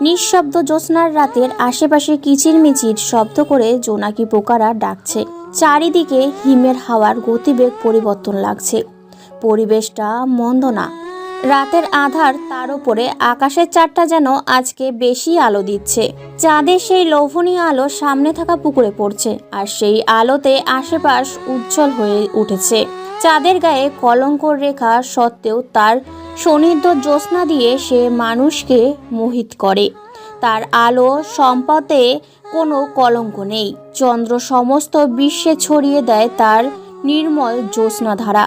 নিঃশব্দ জ্যোৎস্নার রাতের আশেপাশে কিচিরমিচির শব্দ করে জোনাকি পোকারা ডাকছে। চারিদিকে হিমের হাওয়ার গতিবেগ পরিবর্তন লাগছে। পরিবেশটা মন্দ না। রাতের আধার, তার উপরে আকাশের চাঁদটা যেন আজকে বেশি আলো দিচ্ছে। চাঁদের সেই লোভনীয় আলো সামনে থাকা পুকুরে পড়ছে, আর সেই আলোতে আশেপাশ উজ্জ্বল হয়ে উঠেছে। চাঁদের গায়ে কলঙ্কর রেখা সত্ত্বেও তার সনিধ্য জ্যোৎস্না দিয়ে সে মানুষকে মোহিত করে। তার আলো সম্পদে কোনো কলঙ্ক নেই। চন্দ্র সমস্ত বিশ্বে ছড়িয়ে দেয় তার নির্মল জ্যোৎস্নাধারা।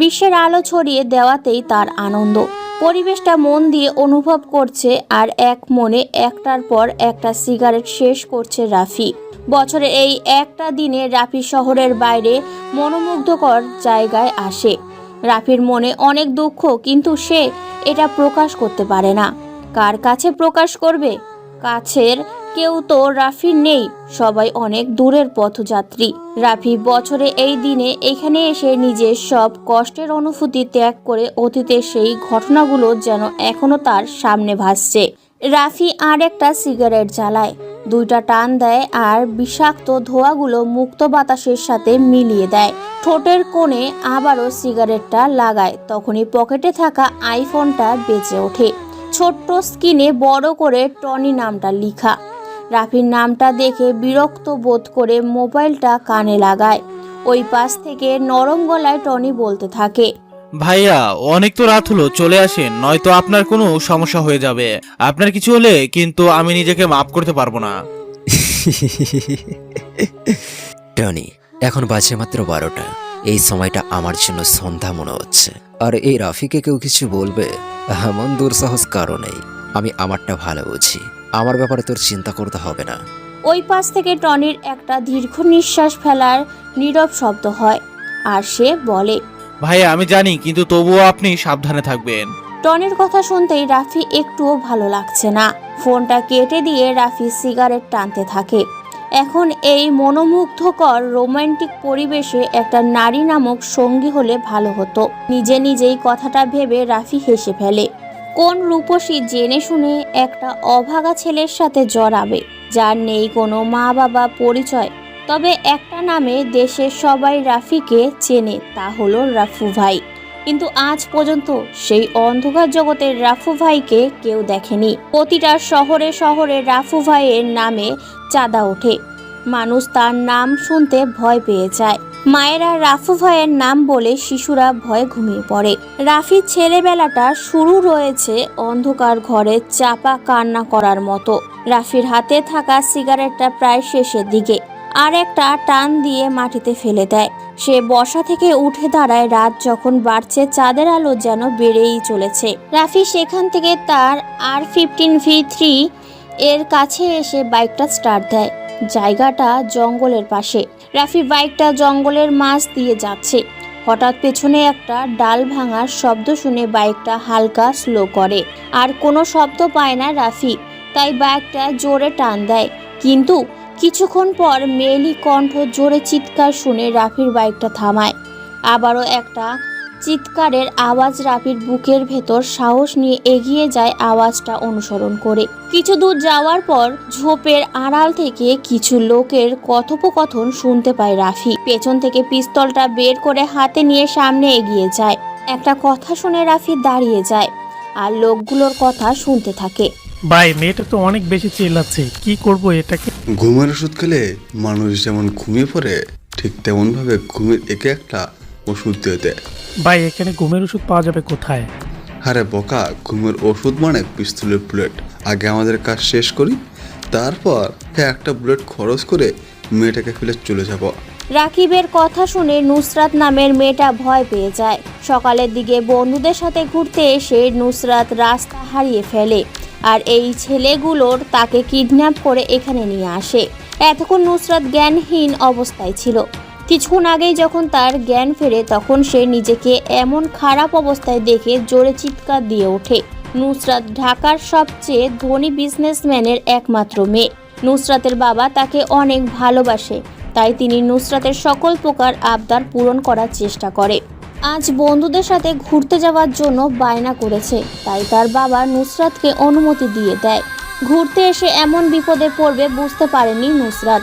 বিশ্বের আলো ছড়িয়ে দেওয়াতেই তার আনন্দ। পরিবেশটা মন দিয়ে অনুভব করছে, আর এক মনে একটার পর একটা সিগারেট শেষ করছে রাফি। বছরের এই একটা দিনে রাফি শহরের বাইরে মনোমুগ্ধকর জায়গায় আসে। রাফির মনে অনেক দুঃখ, কিন্তু সে এটা প্রকাশ করতে পারে না। কার কাছে প্রকাশ করবে? কাছের কেউ তো রাফির নেই, সবাই অনেক দূরের পথযাত্রী। রাফি বছরে এই দিনে এখানে এসে নিজের সব কষ্টের অনুভূতি ত্যাগ করে অতীতের সেই ঘটনাগুলো যেন এখনো তার সামনে ভাসছে। রাফি আর একটা সিগারেট জ্বালায়, দুইটা টান দেয়, আর বিষাক্ত ধোঁয়াগুলো মুক্ত বাতাসের সাথে মিলিয়ে দেয়। ঠোঁটের কোণে আবারও সিগারেটটা লাগায়, তখনই পকেটে থাকা আইফোনটা বেজে ওঠে। ছোট্ট স্ক্রিনে বড় করে টনি নামটা লিখা। রাফির নামটা দেখে বিরক্ত বোধ করে মোবাইলটা কানে লাগায়। ওই পাশ থেকে নরম গলায় টনি বলতে থাকে, ভাইয়া, অনেক তো রাত হলো, চলে আসেন, নয়তো আপনার কোনো সমস্যা হয়ে যাবে। আপনার কিছু হলে কিন্তু আমি নিজেকে মাফ করতে পারবো না। টনি, এখন বাজে মাত্র 12টা। এই সময়টা আমার জন্য সন্ধ্যা মনে হচ্ছে। আর এই রাফিকে কেউ কিছু বলবে এমন দুঃসাহস কারো নেই। আমি আমারটা ভালো বুঝি, আমার ব্যাপারে তোর চিন্তা করতে হবে না। ওই পাশ থেকে টনির একটা দীর্ঘ নিঃশ্বাস ফেলার নীরব শব্দ হয়, আর সে বলে, ভাইয়া আমি জানি, কিন্তু তবুও আপনি সাবধানে থাকবেন। টনির কথা শুনতেই রাফি একটুও ভালো লাগছে না। ফোনটা কেটে দিয়ে রাফি সিগারেট টানতে থাকে। এখন এই মনোমুগ্ধকর রোমান্টিক পরিবেশে একটা নারী নামক সঙ্গী হলে ভালো হতো। নিজে নিজেই কথাটা ভেবে রাফি হেসে ফেলে। কোন রূপসী জেনে শুনে একটা অভাগা ছেলের সাথে জড়াবে, যার নেই কোনো মা বাবা পরিচয়। তবে একটা নামে দেশের সবাই রাফিকে চেনে, তা হলো রাফু ভাই। কিন্তু আজ পর্যন্ত সেই অন্ধকার জগতের রাফু ভাইকে কেউ দেখেনি। প্রতিটা শহরে শহরে রাফু ভাইয়ের নামে চাঁদা ওঠে। মানুষ তার নাম শুনতে ভয় পেয়ে যায়। মায়েরা রাফু ভাইয়ের নাম বলে শিশুরা ভয়ে ঘুমিয়ে পড়ে। রাফির ছেলেবেলাটা শুরু রয়েছে অন্ধকার ঘরে চাপা কান্না করার মতো। রাফির হাতে থাকা সিগারেটটা প্রায় শেষের দিকে, আর একটা টান দিয়ে মাটিতে ফেলে দেয়। সে বসা থেকে উঠে দাঁড়ায়। রাত যখন বাড়ছে, চাঁদের আলো যেন বেড়েই চলেছে। রাফি সেখান থেকে তার R15V3 এর কাছে এসে বাইকটা স্টার্ট দেয়। জায়গাটা জঙ্গলের পাশে। রাফি বাইকটা জঙ্গলের মাঝ দিয়ে যাচ্ছে। হঠাৎ পেছনে একটা ডাল ভাঙার শব্দ শুনে বাইকটা হালকা স্লো করে। আর কোনো শব্দ পায় না রাফি, তাই বাইকটা জোরে টান দেয়। কিন্তু কিছুক্ষণ পর মেয়েলি কণ্ঠ জোরে চিৎকার শুনে রাফির বাইকটা থামায়। আবারও একটা চিৎকারের আওয়াজ। রাফির বুকের ভেতর সাহস নিয়ে এগিয়ে যায় আওয়াজটা অনুসরণ করে। কিছু দূর যাওয়ার পর ঝোপের আড়াল থেকে কিছু লোকের কথোপকথন শুনতে পায় রাফি। পেছন থেকে পিস্তলটা বের করে হাতে নিয়ে সামনে এগিয়ে যায়। একটা কথা শুনে রাফি দাঁড়িয়ে যায় আর লোকগুলোর কথা শুনতে থাকে। ভাই, মেয়েটা তো অনেক বেশি চিল্লাচ্ছে, কি করব এটাকে? ঘুমের ওষুধ খেলে মানুষ যেমন ঘুমিয়ে পড়ে, ঠিক তেমন ভাবে ঘুমের একে একটা ওষুধ দিয়ে দেয়। ভাই, এখানে ঘুমের ওষুধ পাওয়া যাবে কোথায়? আরে বোকা, ঘুমের ওষুধ মানে পিস্তলের বুলেট। আগে আমাদের কাজ শেষ করি, তারপর একটা বুলেট খরচ করে মেয়েটাকে ফেলে চলে যাব। রাকিবের কথা শুনে নুসরাত নামের মেয়েটা ভয় পেয়ে যায়। সকালের দিকে বন্ধুদের সাথে ঘুরতে এসে নুসরাত রাস্তা হারিয়ে ফেলে, আর এই ছেলেগুলোর তাকে কিডন্যাপ করে এখানে নিয়ে আসে। এতক্ষণ নুসরাত জ্ঞানহীন অবস্থায় ছিল। কিছুক্ষণ আগেই যখন তার জ্ঞান ফেরে, তখন সে নিজেকে এমন খারাপ অবস্থায় দেখে জোরে চিৎকার দিয়ে ওঠে। নুসরাত ঢাকার সবচেয়ে ধনী বিজনেসম্যানের একমাত্র মেয়ে। নুসরাতের বাবা তাকে অনেক ভালোবাসে, তাই তিনি নুসরাতের সকল প্রকার আবদার পূরণ করার চেষ্টা করে। আজ বন্ধুদের সাথে ঘুরতে যাওয়ার জন্য বায়না করেছে, তাই তার বাবা নুসরাতকে অনুমতি দিয়ে দেয়। ঘুরতে এসে এমন বিপদে পড়বে বুঝতে পারেনি নুসরাত।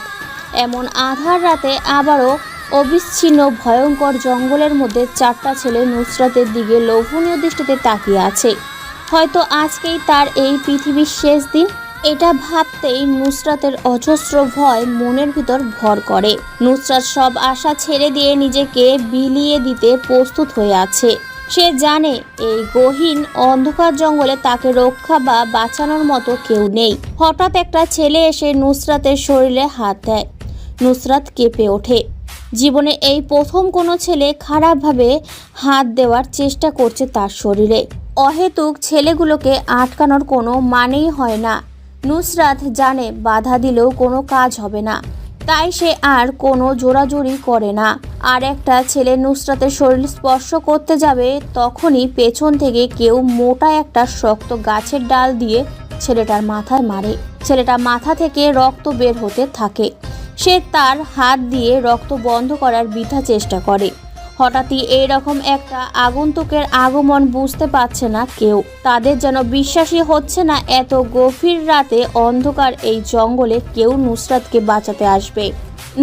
এমন আধার রাতে আবারও অবিচ্ছিন্ন ভয়ঙ্কর জঙ্গলের মধ্যে 4টা ছেলে নুসরাতের দিকে লোভনীয় দৃষ্টিতে তাকিয়ে আছে। হয়তো আজকেই তার এই পৃথিবীর শেষ দিন। এটা ভাবতেই নুসরাতের অজস্র ভয় মনের ভিতর ভর করে। নুসরাত সব আশা ছেড়ে দিয়ে নিজেকে বিলিয়ে দিতে প্রস্তুত হয়ে আছে। সে জানে এই গহীন অন্ধকার জঙ্গলে তাকে রক্ষা বা বাঁচানোর মতো কেউ নেই। হঠাৎ একটা ছেলে এসে নুসরাতের শরীরে হাত দেয়। নুসরাত কেঁপে ওঠে। জীবনে এই প্রথম কোনো ছেলে খারাপভাবে হাত দেওয়ার চেষ্টা করছে তার শরীরে। অহেতুক ছেলেগুলোকে আটকানোর কোনো মানেই হয় না। নুসরাত জানে বাধা দিলেও কোনো কাজ হবে না, তাই সে আর কোনো জোরাজুরি করে না। আর একটা ছেলে নুসরাতের শরীর স্পর্শ করতে যাবে, তখনই পেছন থেকে কেউ মোটা একটা শক্ত গাছের ডাল দিয়ে ছেলেটার মাথায় মারে। ছেলেটা মাথা থেকে রক্ত বের হতে থাকে। সে তার হাত দিয়ে রক্ত বন্ধ করার বৃথা চেষ্টা করে। হঠাৎই এইরকম একটা আগন্তুকের আগমন বুঝতে পারছে না কেউ। তাদের যেন বিশ্বাসই হচ্ছে না এত গভীর রাতে অন্ধকার এই জঙ্গলে কেউ নুসরাতকে বাঁচাতে আসবে।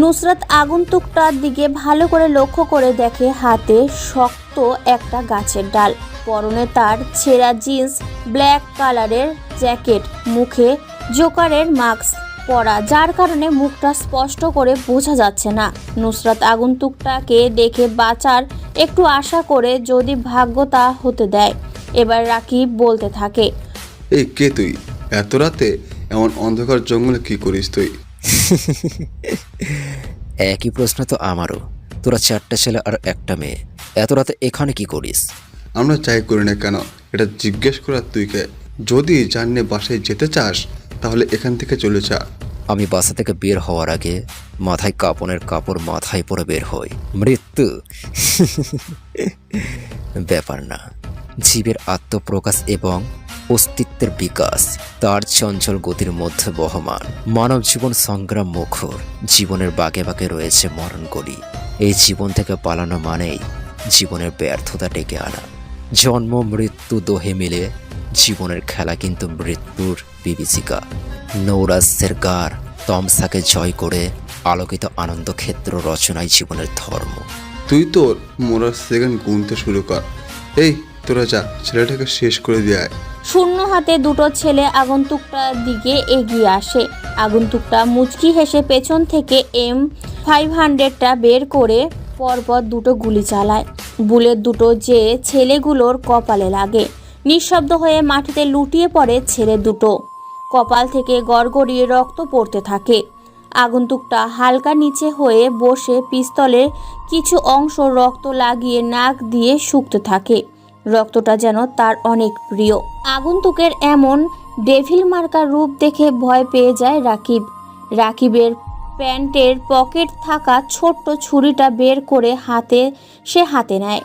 নুসরাত আগন্তুকটার দিকে ভালো করে লক্ষ্য করে দেখে হাতে শক্ত একটা গাছের ডাল, পরনে তার ছেঁড়া জিন্স, ব্ল্যাক কালারের জ্যাকেট, মুখে জোকারের মাস্ক পরা, যার কারণে মুখটা স্পষ্ট করে বোঝা যাচ্ছে না। নুসরাত আগন্তুকটাকে দেখে বাঁচার একটু আশা করে যদি ভাগ্য তা হতে দেয়। এবার রাকিব বলতে থাকে, এই কে তুই? এত রাতে এমন অন্ধকার জঙ্গলে কি করিস তুই? একই প্রশ্ন তো আমারও। তোরা 4টা ছেলে আর একটা মেয়ে, এত রাতে এখানে কি করিস? আমরা চাই করি না কেন, এটা জিজ্ঞেস করার তুই কে? যদি জানলে বাসায় যেতে চাস তাহলে এখান থেকে চলে যা। আমি বাসা থেকে বের হওয়ার আগে মাথায় কাপড়ের কাপড় মাথায় পরে বের হই। মৃত্যু ব্যাপার না। জীবের আত্মপ্রকাশ এবং অস্তিত্বের বিকাশ তার চঞ্চল গতির মধ্যে বহমান। মানব জীবন সংগ্রাম মুখর। জীবনের বাঁকে বাঁকে রয়েছে মরণকলি। এই জীবন থেকে পালানো মানেই জীবনের ব্যর্থতা ডেকে আনা। জন্ম মৃত্যু দোহে মিলে জীবনের খেলা কিন্তু মৃত্যুর বিভীষিকা। নৌরাজ্যের গার তমসাকে জয় করে আলোকিত আনন্দক্ষেত্র রচনায় জীবনের ধর্ম। তুই তোর মোরার সেকেন্ড গুনতে শুরু কর। এই তোরা যা, ছেলেটাকে শেষ করে দিয়ে আয়। শূন্য হাতে দুটো ছেলে আগন্তুকটার দিকে এগিয়ে আসে। আগন্তুকটা মুচকি হেসে পেছন থেকে M500টা বের করে পরপর দুটো গুলি চালায়। বুলেট দুটো যে ছেলেগুলোর কপালে লাগে। নিঃশব্দ হয়ে মাটিতে লুটিয়ে পড়ে ছেলে দুটো। কপাল থেকে গড়গড়িয়ে রক্ত পড়তে থাকে। আগন্তুকটা হালকা নিচে হয়ে বসে পিস্তলের কিছু অংশ রক্ত লাগিয়ে নাক দিয়ে শুকতে থাকে। রক্তটা যেন তার অনেক প্রিয়। আগন্তুকের এমন ডেভিল মার্কা রূপ দেখে ভয় পেয়ে যায় রাকিব। রাকিবের প্যান্টের পকেট থাকা ছোট্ট ছুরিটা বের করে হাতে নেয়।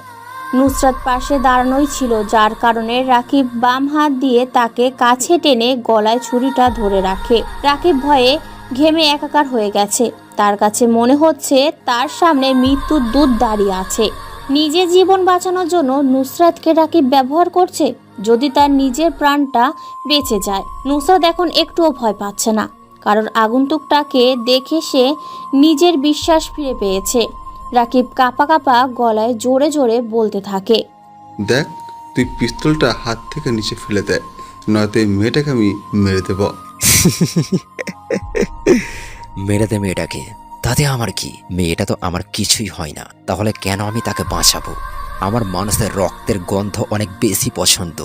নুসরাত পাশে দাঁড়ানোই ছিল, যার কারণে রাকিব বাম হাত দিয়ে তাকে কাছে টেনে গলায় ছুরিটা ধরে রাখে। রাকিব ভয়ে ঘেমে একাকার হয়ে গেছে। তার কাছে মনে হচ্ছে তার সামনে মৃত্যুর দূত দাঁড়িয়ে আছে। নিজের জীবন বাঁচানোর জন্য নুসরাতকে রাকিব ব্যবহার করছে। যদি তার নিজের প্রাণটা বেঁচে যায়, নুসরাত এখন একটুও ভয় পাচ্ছে না, কারণ আগন্তুকটাকে দেখে সে নিজের বিশ্বাস ফিরে পেয়েছে। রাকিব কাঁপা কাঁপা গলায় জোরে জোরে বলতে থাকে, দেখ, তুই পিস্তলটা হাত থেকে নিচে ফেলে দে, নয়তো এই মেয়েটাকে আমি মেরে দেব। মেরে দে মেয়েটাকে, তাতে আমার কি? মেয়েটা তো আমার কিছুই হয় না, তাহলে কেন আমি তাকে বাঁচাবো? আমার মানুষের রক্তের গন্ধ অনেক বেশি পছন্দ।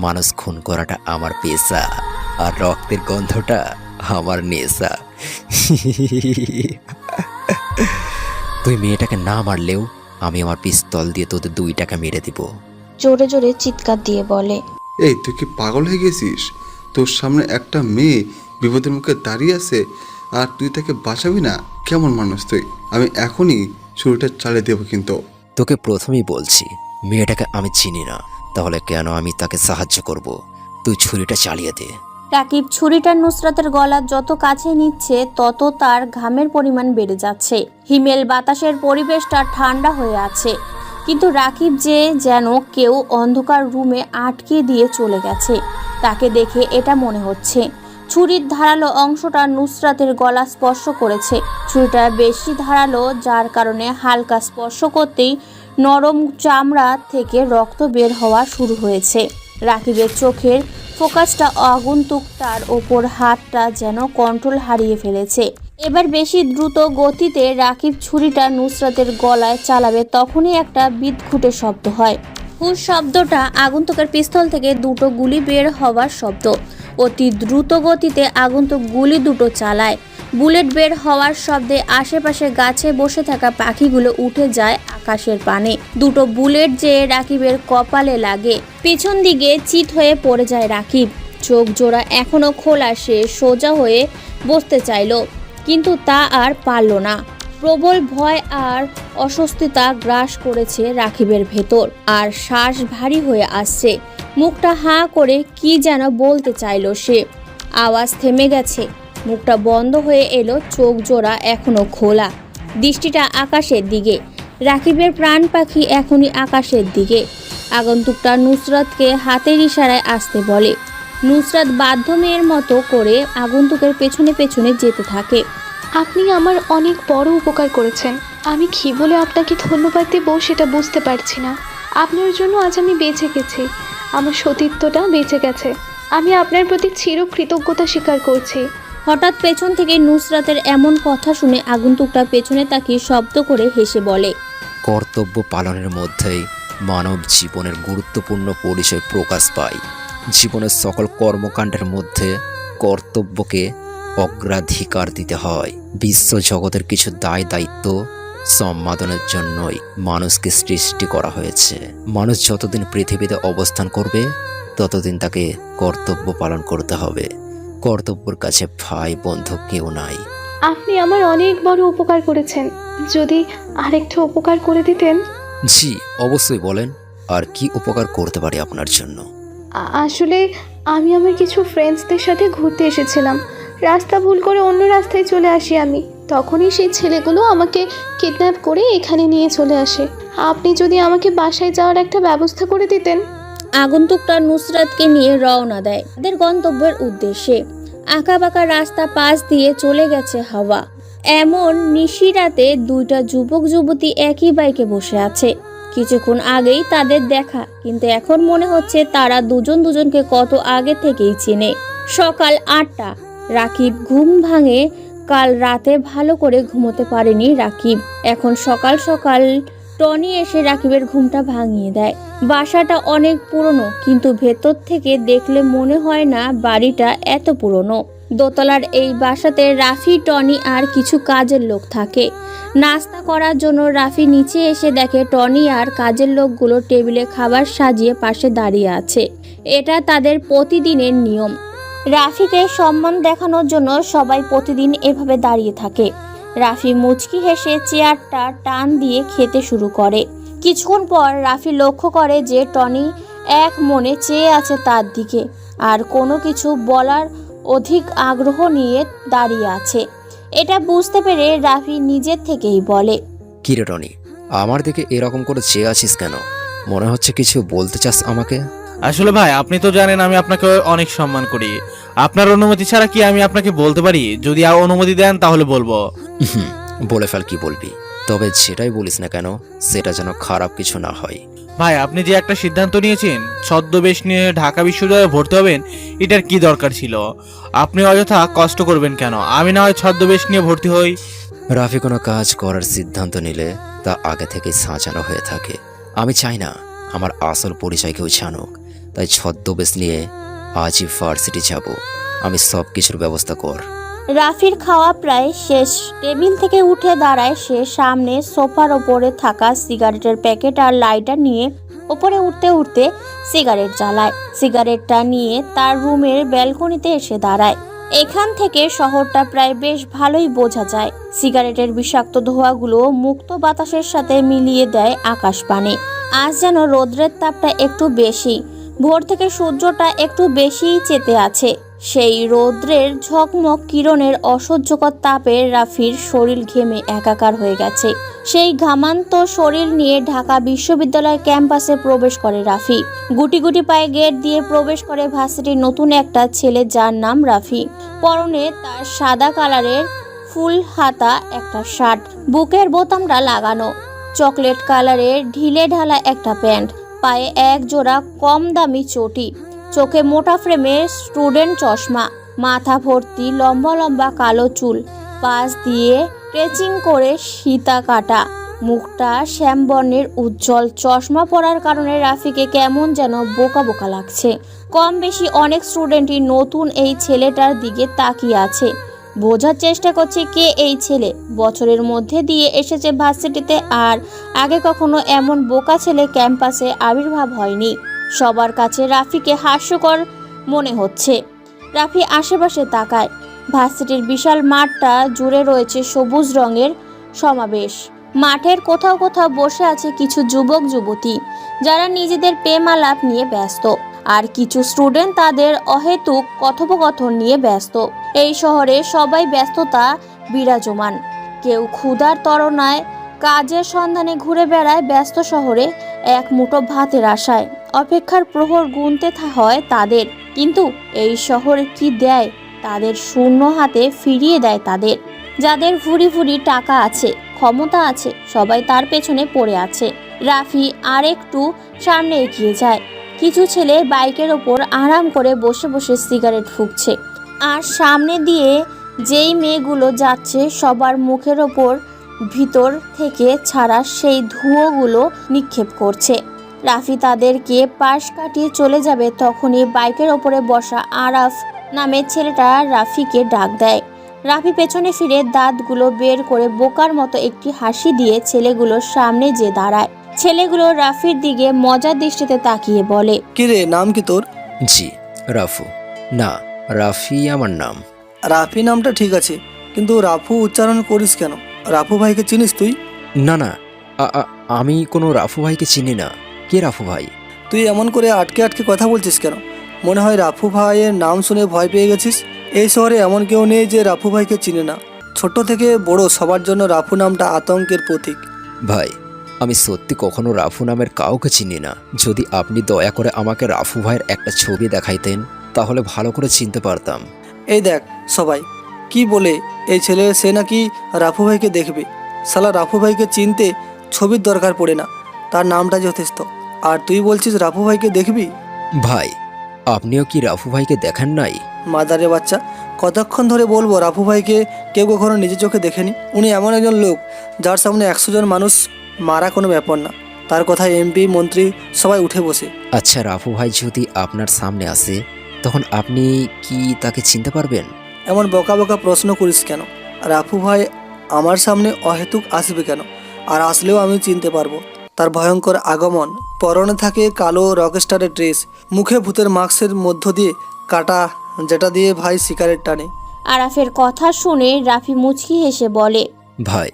মানুষ খুন করাটা আমার পেশা, আর রক্তের গন্ধটা আমার নেশা। তুই মেয়েটাকে না মারলেও আমি আমার পিস্তল দিয়ে তোদের 2টাকে মেরে দিব। জোরে জোরে চিৎকার দিয়ে বলে। এই তুই কি পাগল হয়ে গেছিস? তোর সামনে একটা মেয়ে বিপদের মুখে দাঁড়িয়ে আছে আর তুই তাকে বাঁচাবি না? কেমন মানুষ তুই? আমি এখনই ছুরিটা চালিয়ে দেবো কিন্তু। তোকে প্রথমেই বলছি, মেয়েটাকে আমি চিনি না, তাহলে কেন আমি তাকে সাহায্য করব? তুই ছুরিটা চালিয়ে দে। রাকিব ছুরিটা নুসরাতের গলা যত কাছে নিচ্ছে তত তার ঘামের পরিমাণ বেড়ে যাচ্ছে। হিমেল বাতাসের পরিবেশটা ঠান্ডা হয়ে আছে, কিন্তু রাকিব যেন কেউ অন্ধকার রুমে আটকে দিয়ে চলে গেছে। তাকে দেখে এটা মনে হচ্ছে ছুরির ধারালো অংশটা নুসরাতের গলা স্পর্শ করেছে। ছুরিটা বেশি ধারালো, যার কারণে হালকা স্পর্শ করতেই নরম চামড়া থেকে রক্ত বের হওয়া শুরু হয়েছে। রাকিবের চোখের ফোকাসটা আগন্তুক, তার ওপর হাতটা যেন কন্ট্রোল হারিয়ে ফেলেছে। এবার বেশি দ্রুত গতিতে রাকিব ছুরিটা নুসরাতের গলায় চালাবে, তখনই একটা বিদঘুটে শব্দ হয়। হুশ শব্দটা আগন্তুকের পিস্তল থেকে দুটো গুলি বের হওয়ার শব্দ। অতি দ্রুত গতিতে আগন্তুক গুলি দুটো চালায়। বুলেট বের হওয়ার শব্দে আশেপাশে গাছে বসে থাকা পাখিগুলো উঠে যায় আকাশের পানে। দুটো বুলেট যে রাকিবের কপালে লাগে। পিছন দিকে চিত হয়ে পড়ে যায় রাকিব। চোখ জোড়া এখনো খোলা, সে সোজা হয়ে বসতে চাইল, কিন্তু তা আর পারল না। প্রবল ভয় আর অস্বস্তিতা গ্রাস করেছে রাকিবের ভেতর, আর শ্বাস ভারী হয়ে আসছে। মুখটা হাঁ করে কি যেন বলতে চাইল সে। আওয়াজ থেমে গেছে, মুখটা বন্ধ হয়ে এলো, চোখ জোড়া এখনো খোলা, দৃষ্টিটা আকাশের দিকে। রাকিবের প্রাণ পাখি এখনই আকাশের দিকে। আগন্তুকটা নুসরাতকে হাতের ইশারায় আসতে বলে। নুসরাত বাধ্য মেয়ের মতো করে আগন্তুকের পেছনে পেছনে যেতে থাকে। আপনি আমার অনেক বড় উপকার করেছেন। আমি কী বলে আপনাকে ধন্যবাদ দেবো সেটা বুঝতে পারছি না। আপনার জন্য আজ আমি বেঁচে গেছি, আমার সতীত্বটা বেঁচে গেছে। আমি আপনার প্রতি চিরকৃতজ্ঞতা স্বীকার করছি। হঠাৎ পেছন থেকে নুসরাতের এমন কথা শুনে আগন্তুকটা পেছনে তাকিয়ে শব্দ করে হেসে বলে, কর্তব্য পালনের মধ্যেই মানব জীবনের গুরুত্বপূর্ণ পরিচয় প্রকাশ পায়। জীবনের সকল কর্মকাণ্ডের মধ্যে কর্তব্যকে অগ্রাধিকার দিতে হয়। বিশ্ব জগতের কিছু দায় দায়িত্ব সম্পাদনের জন্যই মানুষকে সৃষ্টি করা হয়েছে। মানুষ যতদিন পৃথিবীতে অবস্থান করবে ততদিন তাকে কর্তব্য পালন করতে হবে। কর্তব্যের কাছে ভাই বন্ধু কেউ নাই। আপনি আমার অনেক বড় উপকার করেছেন, যদি আরেকটু উপকার করে দিতেন। জি অবশ্যই, বলেন আর কি উপকার করতে পারি আপনার জন্য? আসলে আমি আমার কিছু ফ্রেন্ডসদের সাথে ঘুরতে এসেছিলাম। রাস্তা ভুল করে অন্য রাস্তায় চলে আসি আমি। তখনই সেই ছেলেগুলো আমাকে কিডন্যাপ করে এখানে নিয়ে চলে আসে। আপনি যদি আমাকে বাসায় যাওয়ার একটা ব্যবস্থা করে দিতেন। আগন্তুকটা নুসরাতকে নিয়ে রওনা দেয় তাদের গন্তব্যের উদ্দেশ্যে। আঁকাবাঁকা রাস্তা পাশ দিয়ে চলে গেছে হাওয়া। এমন নিশিরাতে দুইটা যুবক যুবতী একই বাইকে বসে আছে। কিছুক্ষণ আগেই তাদের দেখা, কিন্তু এখন মনে হচ্ছে তারা দুজন দুজনকে কত আগে থেকেই চেনে। সকাল 8টা। রাকিব ঘুম ভাঙে। কাল রাতে ভালো করে ঘুমোতে পারেনি রাকিব। এখন সকাল সকাল টনি এসে রাকিবের ঘুমটা ভাঙিয়ে দেয়। বাসাটা অনেক পুরনো, কিন্তু ভেতর থেকে দেখলে মনে হয় না বাড়িটা এত পুরনো। দোতলার এই বাসাতে রাফি, টনি আর কিছু কাজের লোক থাকে। নাস্তা করার জন্য রাফি নিচে এসে দেখে টনি আর কাজের লোকগুলো টেবিলে খাবার সাজিয়ে পাশে দাঁড়িয়ে আছে। এটা তাদের প্রতিদিনের নিয়ম। রাফিকে সম্মান দেখানোর জন্য সবাই প্রতিদিন এভাবে দাঁড়িয়ে থাকে। রাফি মুচকি হেসে চেয়ারটা টান দিয়ে খেতে শুরু করে। কিছুক্ষণ পর রাফি লক্ষ্য করে যে টনি এক মনে চেয়ে আছে তার দিকে, আর কোনো কিছু বলার অধিক আগ্রহ নিয়ে দাঁড়িয়ে আছে। এটা বুঝতে পেরে রাফি নিজের থেকেই বলে, কিরে টনি, আমার দিকে এরকম করে চেয়ে আছিস কেন? মনে হচ্ছে কিছু বলতে চাস আমাকে। আসলে ভাই, আপনি তো জানেন আমি আপনাকে অনেক সম্মান করি। আপনার অনুমতি ছাড়া কি আমি আপনাকে বলতে পারি? যদি অনুমতি দেন তাহলে বলবো। বলে ফেল কি বলবি, তবে যেটাই বলিস না কেন সেটা যেন খারাপ কিছু না হয়। ভাই, আপনি যে একটা সিদ্ধান্ত নিয়েছেন ছদ্মবেশ নিয়ে ঢাকা বিশ্ববিদ্যালয়ে ভর্তি হবেন, এটার কি দরকার ছিল? আপনি অযথা কষ্ট করবেন কেন? আমি না হয় ছদ্মবেশ নিয়ে ভর্তি হই। রাফি কোনো কাজ করার সিদ্ধান্ত নিলে তা আগে থেকে সাজানো হয়ে থাকে। আমি চাই না আমার আসল পরিচয় কেউ জানুক, তাই ছদ্মবেশ নিয়ে আজই ভার্সিটি যাব। আমি সব কিছুর ব্যবস্থা কর। রাফির খাওয়া প্রায় শেষ। টেবিল থেকে উঠে দাঁড়ায় সে। সামনে সোফার ওপরে থাকা সিগারেটের প্যাকেট আর লাইটার নিয়ে ওপরে উঠতে উঠতে সিগারেট জ্বালায়। সিগারেটটা নিয়ে তার রুমের ব্যালকনিতে এসে দাঁড়ায়। এখান থেকে শহরটা প্রায় বেশ ভালোই বোঝা যায়। সিগারেটের বিষাক্ত ধোঁয়াগুলো মুক্ত বাতাসের সাথে মিলিয়ে দেয় আকাশপানে। আজ যেন রৌদ্রের তাপটা একটু বেশি। ভোর থেকে সূর্যটা একটু বেশিই চেতে আছে। সেই রৌদ্রের ঝকমক কিরণের অসহ্যকর তাপে রাফির শরীর ঘেমে একাকার হয়ে গেছে। সেই ঘামান্ত শরীর নিয়ে ঢাকা বিশ্ববিদ্যালয় ক্যাম্পাসে প্রবেশ করে রাফি। গুটি গুটি পায়ে গেট দিয়ে প্রবেশ করে ভার্সিটির নতুন একটা ছেলে, যার নাম রাফি। পরনে তার সাদা কালারের ফুল হাতা একটা শার্ট, বুকের বোতামটা লাগানো, চকলেট কালারের ঢিলে ঢালা একটা প্যান্ট, পায়ে এক জোড়া কম দামি চটি, চোখে মোটা ফ্রেমের স্টুডেন্ট চশমা, মাথা ভর্তি লম্বা লম্বা কালো চুল, পাশ দিয়ে ট্রেচিং করে সীতা কাটা, মুখটা শ্যামবর্ণের উজ্জ্বল। চশমা পরার কারণে রাফিকে কেমন যেন বোকা বোকা লাগছে। কম বেশি অনেক স্টুডেন্টই নতুন এই ছেলেটার দিকে তাকিয়ে আছে, বোঝার চেষ্টা করছে কে এই ছেলে। বছরের মধ্যে দিয়ে এসেছে ভার্সিটিতে, আর আগে কখনো এমন বোকা ছেলে ক্যাম্পাসে আবির্ভাব হয়নি। সবার কাছে রাফিকে হাস্যকর মনে হচ্ছে। রাফি আশেপাশে তাকায়। ভার্সিটির বিশাল মাঠটা জুড়ে রয়েছে সবুজ রঙের সমাবেশ। মাঠের কোথাও কোথাও বসে আছে কিছু যুবক যুবতী, যারা নিজেদের প্রেম আলাপ নিয়ে ব্যস্ত, আর কিছু স্টুডেন্ট তাদের অহেতুক কথোপকথন নিয়ে ব্যস্ত। এই শহরে সবাই ব্যস্ততা বিরাজমান। কেউ ক্ষুধার তরণায় কাজের সন্ধানে ঘুরে বেড়ায় ব্যস্ত শহরে এক মুঠো ভাতের আশায়। অপেক্ষার প্রহর গুনতে হয় তাদের, কিন্তু এই শহর কি দেয় তাদের? শূন্য হাতে ফিরিয়ে দেয় তাদের। যাদের ভুরি ভুরি টাকা আছে, ক্ষমতা আছে, সবাই তার পেছনে পড়ে আছে। রাফি আর একটু সামনে এগিয়ে যায়। কিছু ছেলে বাইকের ওপর আরাম করে বসে বসে সিগারেট ফুঁকছে, আর সামনে দিয়ে যেই মেয়েগুলো যাচ্ছে সবার মুখের ওপর ভিতর থেকে ছাড়া সেই ধুঁয়োগুলো নিক্ষেপ করছে। রাফি তাদেরকে পাশ কাটিয়ে চলে যাবে, তখনই বাইকের ওপরে বসা আরাফ নামের ছেলেটা রাফিকে ডাক দেয়। রাফি পেছনে ফিরে দাঁতগুলো বের করে বোকার মতো একটি হাসি দিয়ে ছেলেগুলোর সামনে যে দাঁড়ায়। ছেলেগুলো রাফির দিকে মজার দৃষ্টিতে তাকিয়ে বলে, কিরে, নাম কি তোর? জি, রাফু। না, রাফি আমার নাম। রাফি নামটা ঠিক আছে, কিন্তু রাফু উচ্চারণ করিস কেন? রাফু ভাইকে চিনিস তুই? না না, আমি কোনো রাফু ভাইকে চিনি না। কে রাফু ভাই? তুই এমন করে আটকে আটকে কথা বলছিস কেন? মনে হয় রাফু ভাইয়ের নাম শুনে ভয় পেয়ে গেছিস। এই শহরে এমন কেউ নেই যে রাফু ভাইকে চিনে না। ছোট থেকে বড় সবার জন্য রাফু নামটা আতঙ্কের প্রতীক। ভাই, আমি সত্যি কখনো রাফু নামের কাউকে চিনি না। যদি আপনি দয়া করে আমাকে রাফু ভাইয়ের একটা ছবি দেখাইতেন, তাহলে ভালো করে চিনতে পারতাম। এই দেখ সবাই কি বলে, এই ছেলে সে নাকি রাফু ভাইকে দেখবে। শালা রাফু ভাইকে চিনতে ছবির দরকার পড়ে না, তার নামটা যথেষ্ট। আর তুই বলছিস রাফু ভাইকে দেখবি? ভাই, আপনিও কি রাফু ভাইকে দেখেন নাই? মাদারে বাচ্চা, কতক্ষণ ধরে বলবো রাফু ভাইকে কেউ কখনো নিজের চোখে দেখেনি? উনি এমন একজন লোক যার সামনে 100 জন মানুষ মারা কোনো ব্যাপার না। তার কথায় এমপি মন্ত্রী সবাই উঠে বসে। আচ্ছা, রাফু ভাই যদি আপনার সামনে আসে, তখন আপনি কি তাকে চিনতে পারবেন? এমন বকা বকা প্রশ্ন করিস কেন? রাফু ভাই আমার সামনে অহেতুক আসবে কেন? আর আসলেও আমি চিনতে পারবো। তার ভয়ঙ্কর আগমন, পরনে থাকে কালো রকস্টারের ড্রেস, মুখে ভূতের মাস্কের মধ্য দিয়ে কাটা, যেটা দিয়ে ভাই সিগারেট টানে। আরাফের কথা শুনে রাফি মুচকি হেসে বলে, ভাই,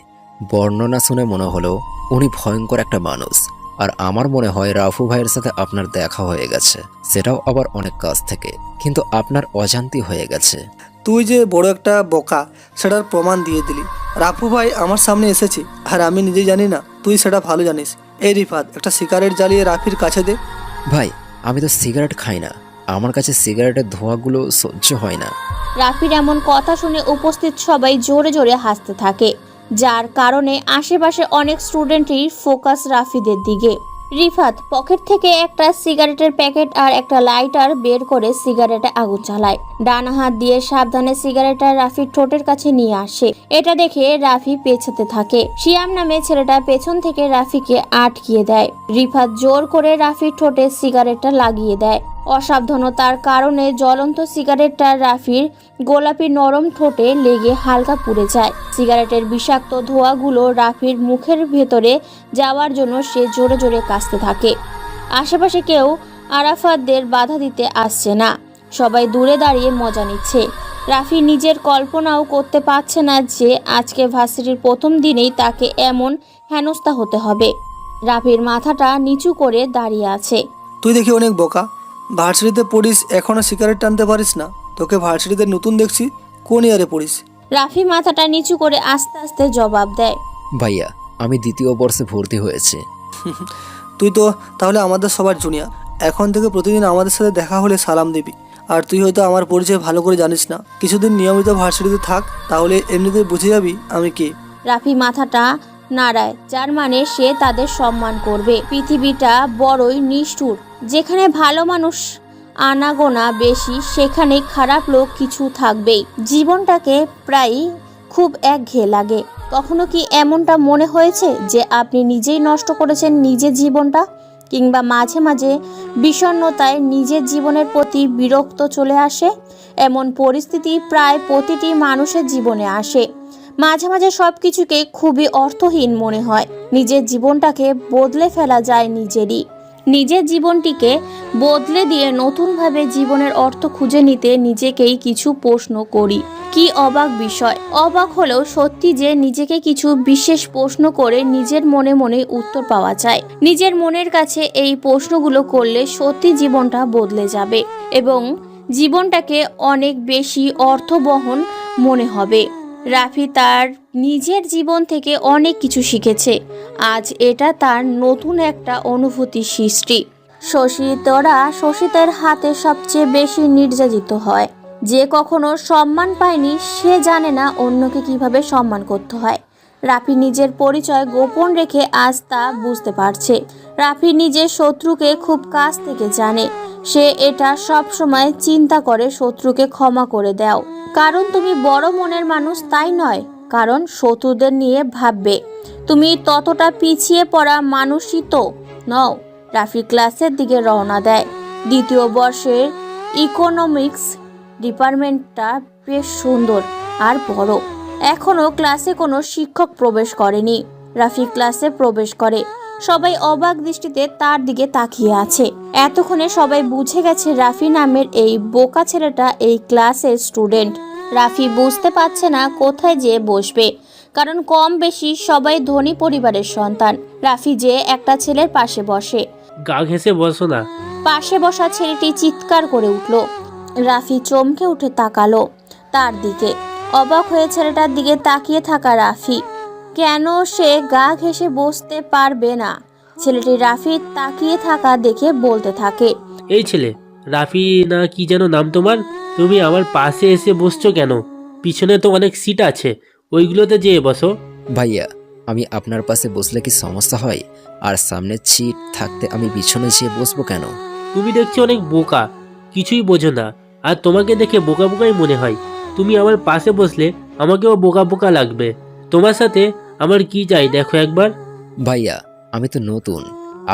বর্ণনা শুনে মনে হলো উনি ভয়ঙ্কর একটা মানুষ। আর আমার মনে হয় রাফু ভাইয়ের সাথে আপনার দেখা হয়ে গেছে, সেটাও আবার অনেক কাছ থেকে, কিন্তু আপনার অজান্তি হয়ে গেছে। তুই যে বড় একটা বোকা সেটার প্রমাণ দিয়ে দিলি। রাফু ভাই আমার সামনে এসেছে, আর আমি নিজে জানি না, তুই সেটা ভালো জানিস। এই রিফাত, একটা সিগারেট জ্বালিয়ে রাফির কাছে দে। ভাই, আমি তো সিগারেট খাই না, আমার কাছে সিগারেটের ধোঁয়াগুলো সহ্য হয় না। রাফির এমন কথা শুনে উপস্থিত সবাই জোরে জোরে হাসতে থাকে, যার কারণে আশেপাশে অনেক স্টুডেন্টই ফোকাস রাফিদের দিকে। রিফাত পকেট থেকে একটা সিগারেটের প্যাকেট আর একটা লাইটার বের করে সিগারেটে আগুন জ্বালায়। ডান হাত দিয়ে সাবধানে সিগারেটটা রাফির ঠোঁটের কাছে নিয়ে আসে। এটা দেখে রাফি পেছাতে থাকে। শিয়াম নামে ছেলেটা পেছন থেকে রাফিকে আটকিয়ে দেয়। রিফাত জোর করে রাফির ঠোঁটে সিগারেটটা লাগিয়ে দেয়। অসাবধানতার কারণে জ্বলন্ত সিগারেটটা রাফির গোলাপি নরম ঠোঁটে লেগে হালকা পুড়ে যায়। সিগারেটের বিষাক্ত ধোঁয়াগুলো রাফির মুখের ভেতরে যাওয়ার জন্য সে জোরে জোরে কাশতে থাকে। আশেপাশে কেউ আরাফাতদের বাধা দিতে আসছে না, সবাই দূরে দাঁড়িয়ে মজা নিচ্ছে। রাফি নিজের কল্পনাও করতে পারছে না যে আজকে ভার্সিটির প্রথম দিনেই তাকে এমন হেনস্থা হতে হবে। রাফির মাথাটা নিচু করে দাঁড়িয়ে আছে। তুই দেখি অনেক বোকা, ভার্সিটিতে পড়িস এখনও সিগারেট টানতে পারিস না? তোকে ভার্সিটিতে নতুন দেখছি, কোন ইয়ারে পড়িস? রাফি মাথাটা নিচু করে আস্তে আস্তে জবাব দেয়। ভাইয়া, আমি 2য় বর্ষে ভর্তি হয়েছে। তুই তো তাহলে আমাদের সবার জুনিয়র। এখন থেকে প্রতিদিন আমাদের সাথে দেখা হলে সালাম দিবি। আর তুই হয়তো আমার পরিচয় ভালো করে জানিস না, কিছুদিন নিয়মিত ভার্সিটিতে থাক, তাহলে এমনিতেই বুঝে যাবি আমি কে। রাফি মাথাটা নাড়ায়, যার মানে সে তাদের সম্মান করবে। পৃথিবীটা বড়ই নিষ্ঠুর, যেখানে ভালো মানুষ আনাগোনা বেশি সেখানে খারাপ লোক কিছু থাকবেই। জীবনটাকে প্রায় খুব একঘেয়ে লাগে। কখনো কি এমনটা মনে হয়েছে যে আপনি নিজেই নষ্ট করেছেন নিজের জীবনটা? কিংবা মাঝে মাঝে বিষণ্ণতায় নিজের জীবনের প্রতি বিরক্ত চলে আসে? এমন পরিস্থিতি প্রায় প্রতিটি মানুষের জীবনে আসে। মাঝে মাঝে সব কিছুকে খুবই অর্থহীন মনে হয়। নিজের জীবনটাকে বদলে ফেলা যায় নিজের জীবনটিকে বদলে দিয়ে নতুনভাবে জীবনের অর্থ খুঁজে নিতে নিজেকেই কিছু প্রশ্ন করি। কি অবাক বিষয়! অবাক হলেও সত্যি যে নিজেকে কিছু বিশেষ প্রশ্ন করে নিজের মনে মনে উত্তর পাওয়া যায়। নিজের মনের কাছে এই প্রশ্নগুলো করলে সত্যি জীবনটা বদলে যাবে এবং জীবনটাকে অনেক বেশি অর্থবহন মনে হবে। রাফি তার নিজের জীবন থেকে অনেক কিছু শিখেছে। আজ এটা তার নতুন একটা অনুভূতি সৃষ্টি। শোষিতের হাতে সবচেয়ে বেশি নির্যাতিত হয়। যে কখনো সম্মান পায়নি সে জানে না অন্যকে কিভাবে সম্মান করতে হয়। রাফি নিজের পরিচয় গোপন রেখে আজ তা বুঝতে পারছে। রাফি নিজের শত্রুকে খুব কাছ থেকে জানে। সে এটা সব সময় চিন্তা করে শত্রুকে ক্ষমা করে দাও, কারণ তুমি বড় মনের মানুষ, তাই নয় কারণ শত্রুদের নিয়ে ভাববে। তুমি ততটা পিছিয়ে পড়া মানুষই তো নও। রাফি ক্লাসের দিকে রওনা দেয়। 2য় বর্ষের ইকোনমিক্স ডিপার্টমেন্টটা বেশ সুন্দর আর বড়। এখনও ক্লাসে কোনো শিক্ষক প্রবেশ করেনি। রাফি ক্লাসে প্রবেশ করে। সবাই অবাক দৃষ্টিতে তার দিকে তাকিয়ে আছে। এতক্ষণে সবাই বুঝে গেছে রাফি নামের এই বোকা ছেলেটা এই ক্লাসের স্টুডেন্ট। রাফি বুঝতে পারছে না কোথায় যেয়ে বসবে, কারণ কম বেশি সবাই ধনী পরিবারের সন্তান। রাফি যে একটা ছেলের পাশে বসে। গা ঘেঁষে বসো না। পাশে বসা ছেলেটি চিৎকার করে উঠল। রাফি চমকে উঠে তাকালো তার দিকে। অবাক হয়ে ছেলেটার দিকে তাকিয়ে থাকা রাফি, কেন সে গা ঘেঁষে বসতে পারবে না? ছেলেটি রাফির তাকিয়ে থাকা দেখে বলতে থাকে, এই ছেলে, রাফি না কি যেন নাম তোমার, তুমি আমার পাশে এসে বসছো কেন? পিছনে তো অনেক সিট আছে, ওইগুলোতে যেয়ে বসো। ভাইয়া, আমি আপনার পাশে বসলে কি সমস্যা হয়? আর সামনে সিট থাকতে আমি পিছনে যেয়ে বসবো কেন? তুমি দেখছি অনেক বোকা, কিছুই বোঝো না। আর তোমাকে দেখে বোকা বোকাই মনে হয়। তুমি আমার পাশে বসলে আমাকেও বোকা বোকা লাগবে। তোমার সাথে আমার কি চাই দেখো একবার। ভাইয়া, আমি তো নতুন,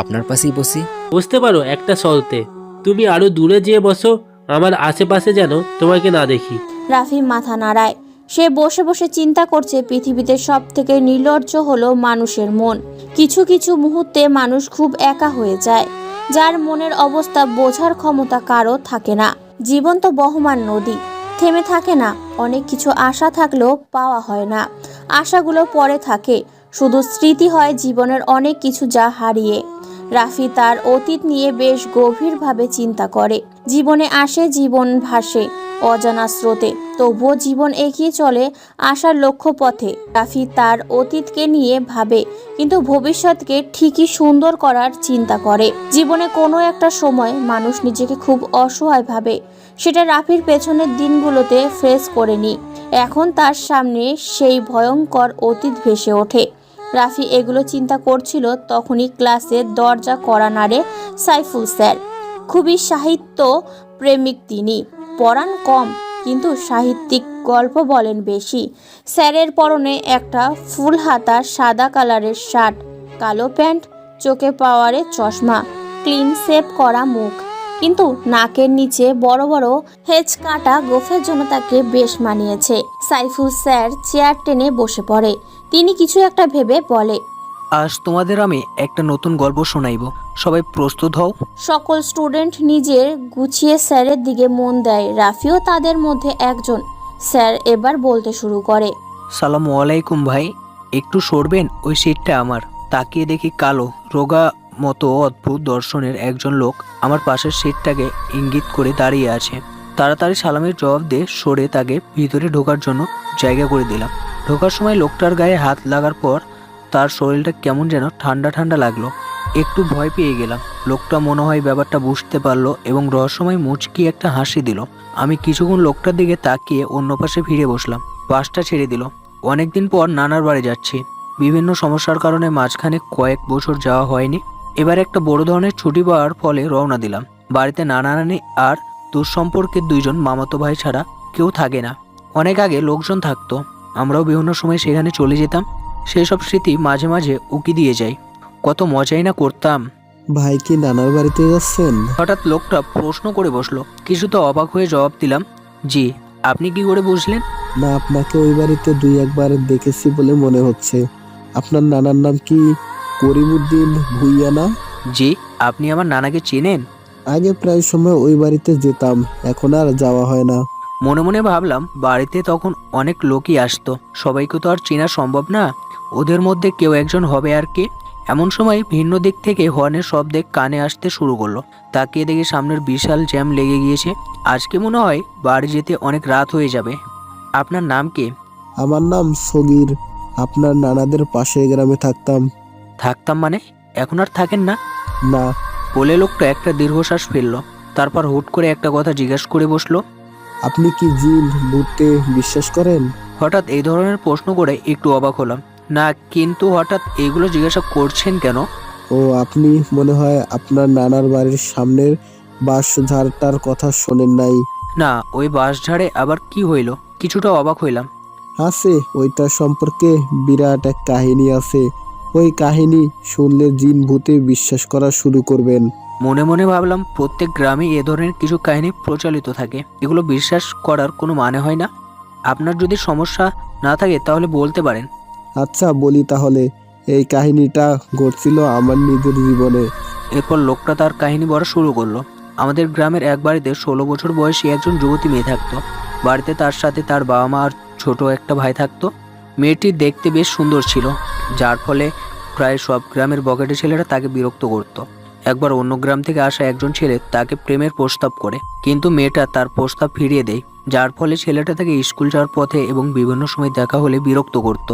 আপনার পাশেই বসি। বসতে পারো একটা শর্তে, তুমি আরো দূরে যেয়ে বসো, আমার আশেপাশে যেন তোমাকে না দেখি। রাফি মাথা নাড়ায়। সে বসে বসে চিন্তা করছে পৃথিবীতে সব থেকে নির্লজ্জ হলো মানুষের মন। কিছু কিছু মুহূর্তে মানুষ খুব একা হয়ে যায়, যার মনের অবস্থা বোঝার ক্ষমতা কারো থাকে না। জীবন তো বহমান নদী, থেমে থাকে না। অনেক কিছু আশা থাকলেও পাওয়া হয় না। আশাগুলো পরে থাকে, শুধু স্মৃতি হয় জীবনের অনেক কিছু যা হারিয়ে। রাফি তার অতীত নিয়ে বেশ গভীরভাবে চিন্তা করে। জীবনে আসে, জীবন ভাসে অজানা স্রোতে, তবুও জীবন এগিয়ে চলে আশার লক্ষ্য পথে। রাফি তার অতীতকে নিয়ে ভাবে, কিন্তু ভবিষ্যৎকে ঠিকই সুন্দর করার চিন্তা করে। জীবনে কোনো একটা সময় মানুষ নিজেকে খুব অসহায় ভাবে, সেটা রাফির পেছনের দিনগুলোতে ফেস করেনি। এখন তার সামনে সেই ভয়ঙ্কর অতীত ভেসে ওঠে। রাফি এগুলো চিন্তা করছিল, তখনই ক্লাসের দরজা কড়া নাড়ে সাইফুল স্যার। খুবই সাহিত্য প্রেমিক তিনি, পড়ান কম কিন্তু সাহিত্যিক গল্প বলেন বেশি। স্যারের পরনে একটা ফুল হাতা সাদা কালারের শার্ট, কালো প্যান্ট, চোখে পাওয়ারে চশমা, ক্লিন শেভ করা মুখ, কিন্তু নাকের নিচে বড় বড় হেঁচ কাটা গোফের জন্য তাকে বেশ মানিয়েছে। সাইফুল স্যার চেয়ার টেনে বসে পড়ে। তিনি কিছু একটা ভেবে বলে, আজ তোমাদের আমি একটা নতুন গল্প শোনাইব, সবাই প্রস্তুত হও। সকল স্টুডেন্ট নিজের গুছিয়ে স্যারের দিকে মন দেয়। রাফিও তাদের মধ্যে একজন। স্যার এবার বলতে শুরু করে, সালামু আলাইকুম ভাই, একটু সরবেন, ওই সিটটা আমার। তাকিয়ে দেখি কালো রোগা মতো অদ্ভুত দর্শনের একজন লোক আমার পাশের সিটটাকে ইঙ্গিত করে দাঁড়িয়ে আছে। তাড়াতাড়ি সালামের জবাব দিয়ে সরে তাকে ভিতরে ঢোকার জন্য জায়গা করে দিলাম। ঢোকার সময় লোকটার গায়ে হাত লাগার পর তার শরীরটা কেমন যেন ঠান্ডা ঠান্ডা লাগলো। একটু ভয় পেয়ে গেলাম। লোকটা মনে হয় ব্যাপারটা বুঝতে পারলো এবং রহস্যময় মুচকি একটা হাসি দিল। আমি কিছুক্ষণ লোকটার দিকে তাকিয়ে অন্য পাশে ফিরে বসলাম। বাসটা ছেড়ে দিল। অনেকদিন পর নানার বাড়ি যাচ্ছি। বিভিন্ন সমস্যার কারণে মাঝখানে কয়েক বছর যাওয়া হয়নি। এবার একটা বড় ধরনের ছুটি পাওয়ার ফলে রওনা দিলাম। বাড়িতে নানা নানি আর দুঃসম্পর্কের 2 জন মামাতো ভাই ছাড়া কেউ থাকে না। অনেক আগে লোকজন থাকতো, আমরাও বিভিন্ন সময় সেখানে চলে যেতাম। সেই সব স্মৃতি মাঝে মাঝে উকি দিয়ে যায়। কত মজাই না করতাম। ভাই কি নানার বাড়িতে যাচ্ছেন? হঠাৎ লোকটা প্রশ্ন করে বসলো। কিছুটা অবাক হয়ে জবাব দিলাম, জি। আপনি কি করে বুঝলেন? না, আপনাকে ওই বাড়িতে 2-1 বার দেখেছি বলে মনে হচ্ছে। আপনার নানার নাম কি করিমউদ্দিন ভুইয়া না? জি। আপনি আমার নানাকে চেনেন? আগে প্রায় সময় ওই বাড়িতে যেতাম, এখন আর যাওয়া হয় না। মনে মনে ভাবলাম, বাড়িতে তখন অনেক লোকই আসতো, সবাইকে তো আর চেনা সম্ভব না। ওদের মধ্যে কেউ একজন হবে আর কি। এমন সময় ভিন্ন দিক থেকে হর্নের শব্দে কানে আসতে শুরু করলো। তাকিয়ে দেখি সামনের বিশাল জ্যাম লেগে গিয়েছে। আজকে মনে হয় বাড়ি যেতে অনেক রাত হয়ে যাবে। আপনার নাম কি? আমার নাম সগির। আপনার নানাদের পাশের গ্রামে থাকতাম। থাকতাম মানে? এখন আর থাকেন না? না। বলে লোকটা একটা দীর্ঘশ্বাস ফেললো। তারপর হুট করে একটা কথা জিজ্ঞাসা করে বসলো, আপনি কি জিন ভূতে বিশ্বাস করেন? হঠাৎ এই ধরনের প্রশ্ন করে একটু অবাক হলাম। না, কিন্তু হঠাৎ এইগুলো জিজ্ঞাসা করছেন কেন? ও, আপনি মনে হয় আপনার নানার বাড়ির সামনের বাঁশঝাড়টার কথা শোনেন নাই? না, ওই বাঁশঝাড়ে আবার কি হইল? কিছুটা অবাক হইলাম। আছে, ওইটা সম্পর্কে বিরাট এক কাহিনী আছে। ওই কাহিনী শুনলে জিন ভূতে বিশ্বাস করা শুরু করবেন। মনে মনে ভাবলাম, প্রত্যেক গ্রামে এ ধরনের কিছু কাহিনী প্রচলিত থাকে, এগুলো বিশ্বাস করার কোনো মানে হয় না। আপনার যদি সমস্যা না থাকে তাহলে বলতে পারেন। আচ্ছা, বলি তাহলে। এই কাহিনীটা ঘটছিল আমার নিজের জীবনে। এরপর লোকটা তার কাহিনী বলা শুরু করলো। আমাদের গ্রামের এক বাড়িতে 16 বছর বয়সী একজন যুবতী মেয়ে থাকতো। বাড়িতে তার সাথে তার বাবা মা আর ছোট একটা ভাই থাকতো। মেয়েটি দেখতে বেশ সুন্দর ছিল, যার ফলে প্রায় সব গ্রামের বকেটে ছেলেরা তাকে বিরক্ত করত। একবার অন্য গ্রাম থেকে আসা একজন ছেলে তাকে প্রেমের প্রস্তাব করে, কিন্তু মেয়েটা তার প্রস্তাব ফিরিয়ে দেয়, যার ফলে ছেলেটা তাকে স্কুল যাওয়ার পথে এবং বিভিন্ন সময় দেখা হলে বিরক্ত করত।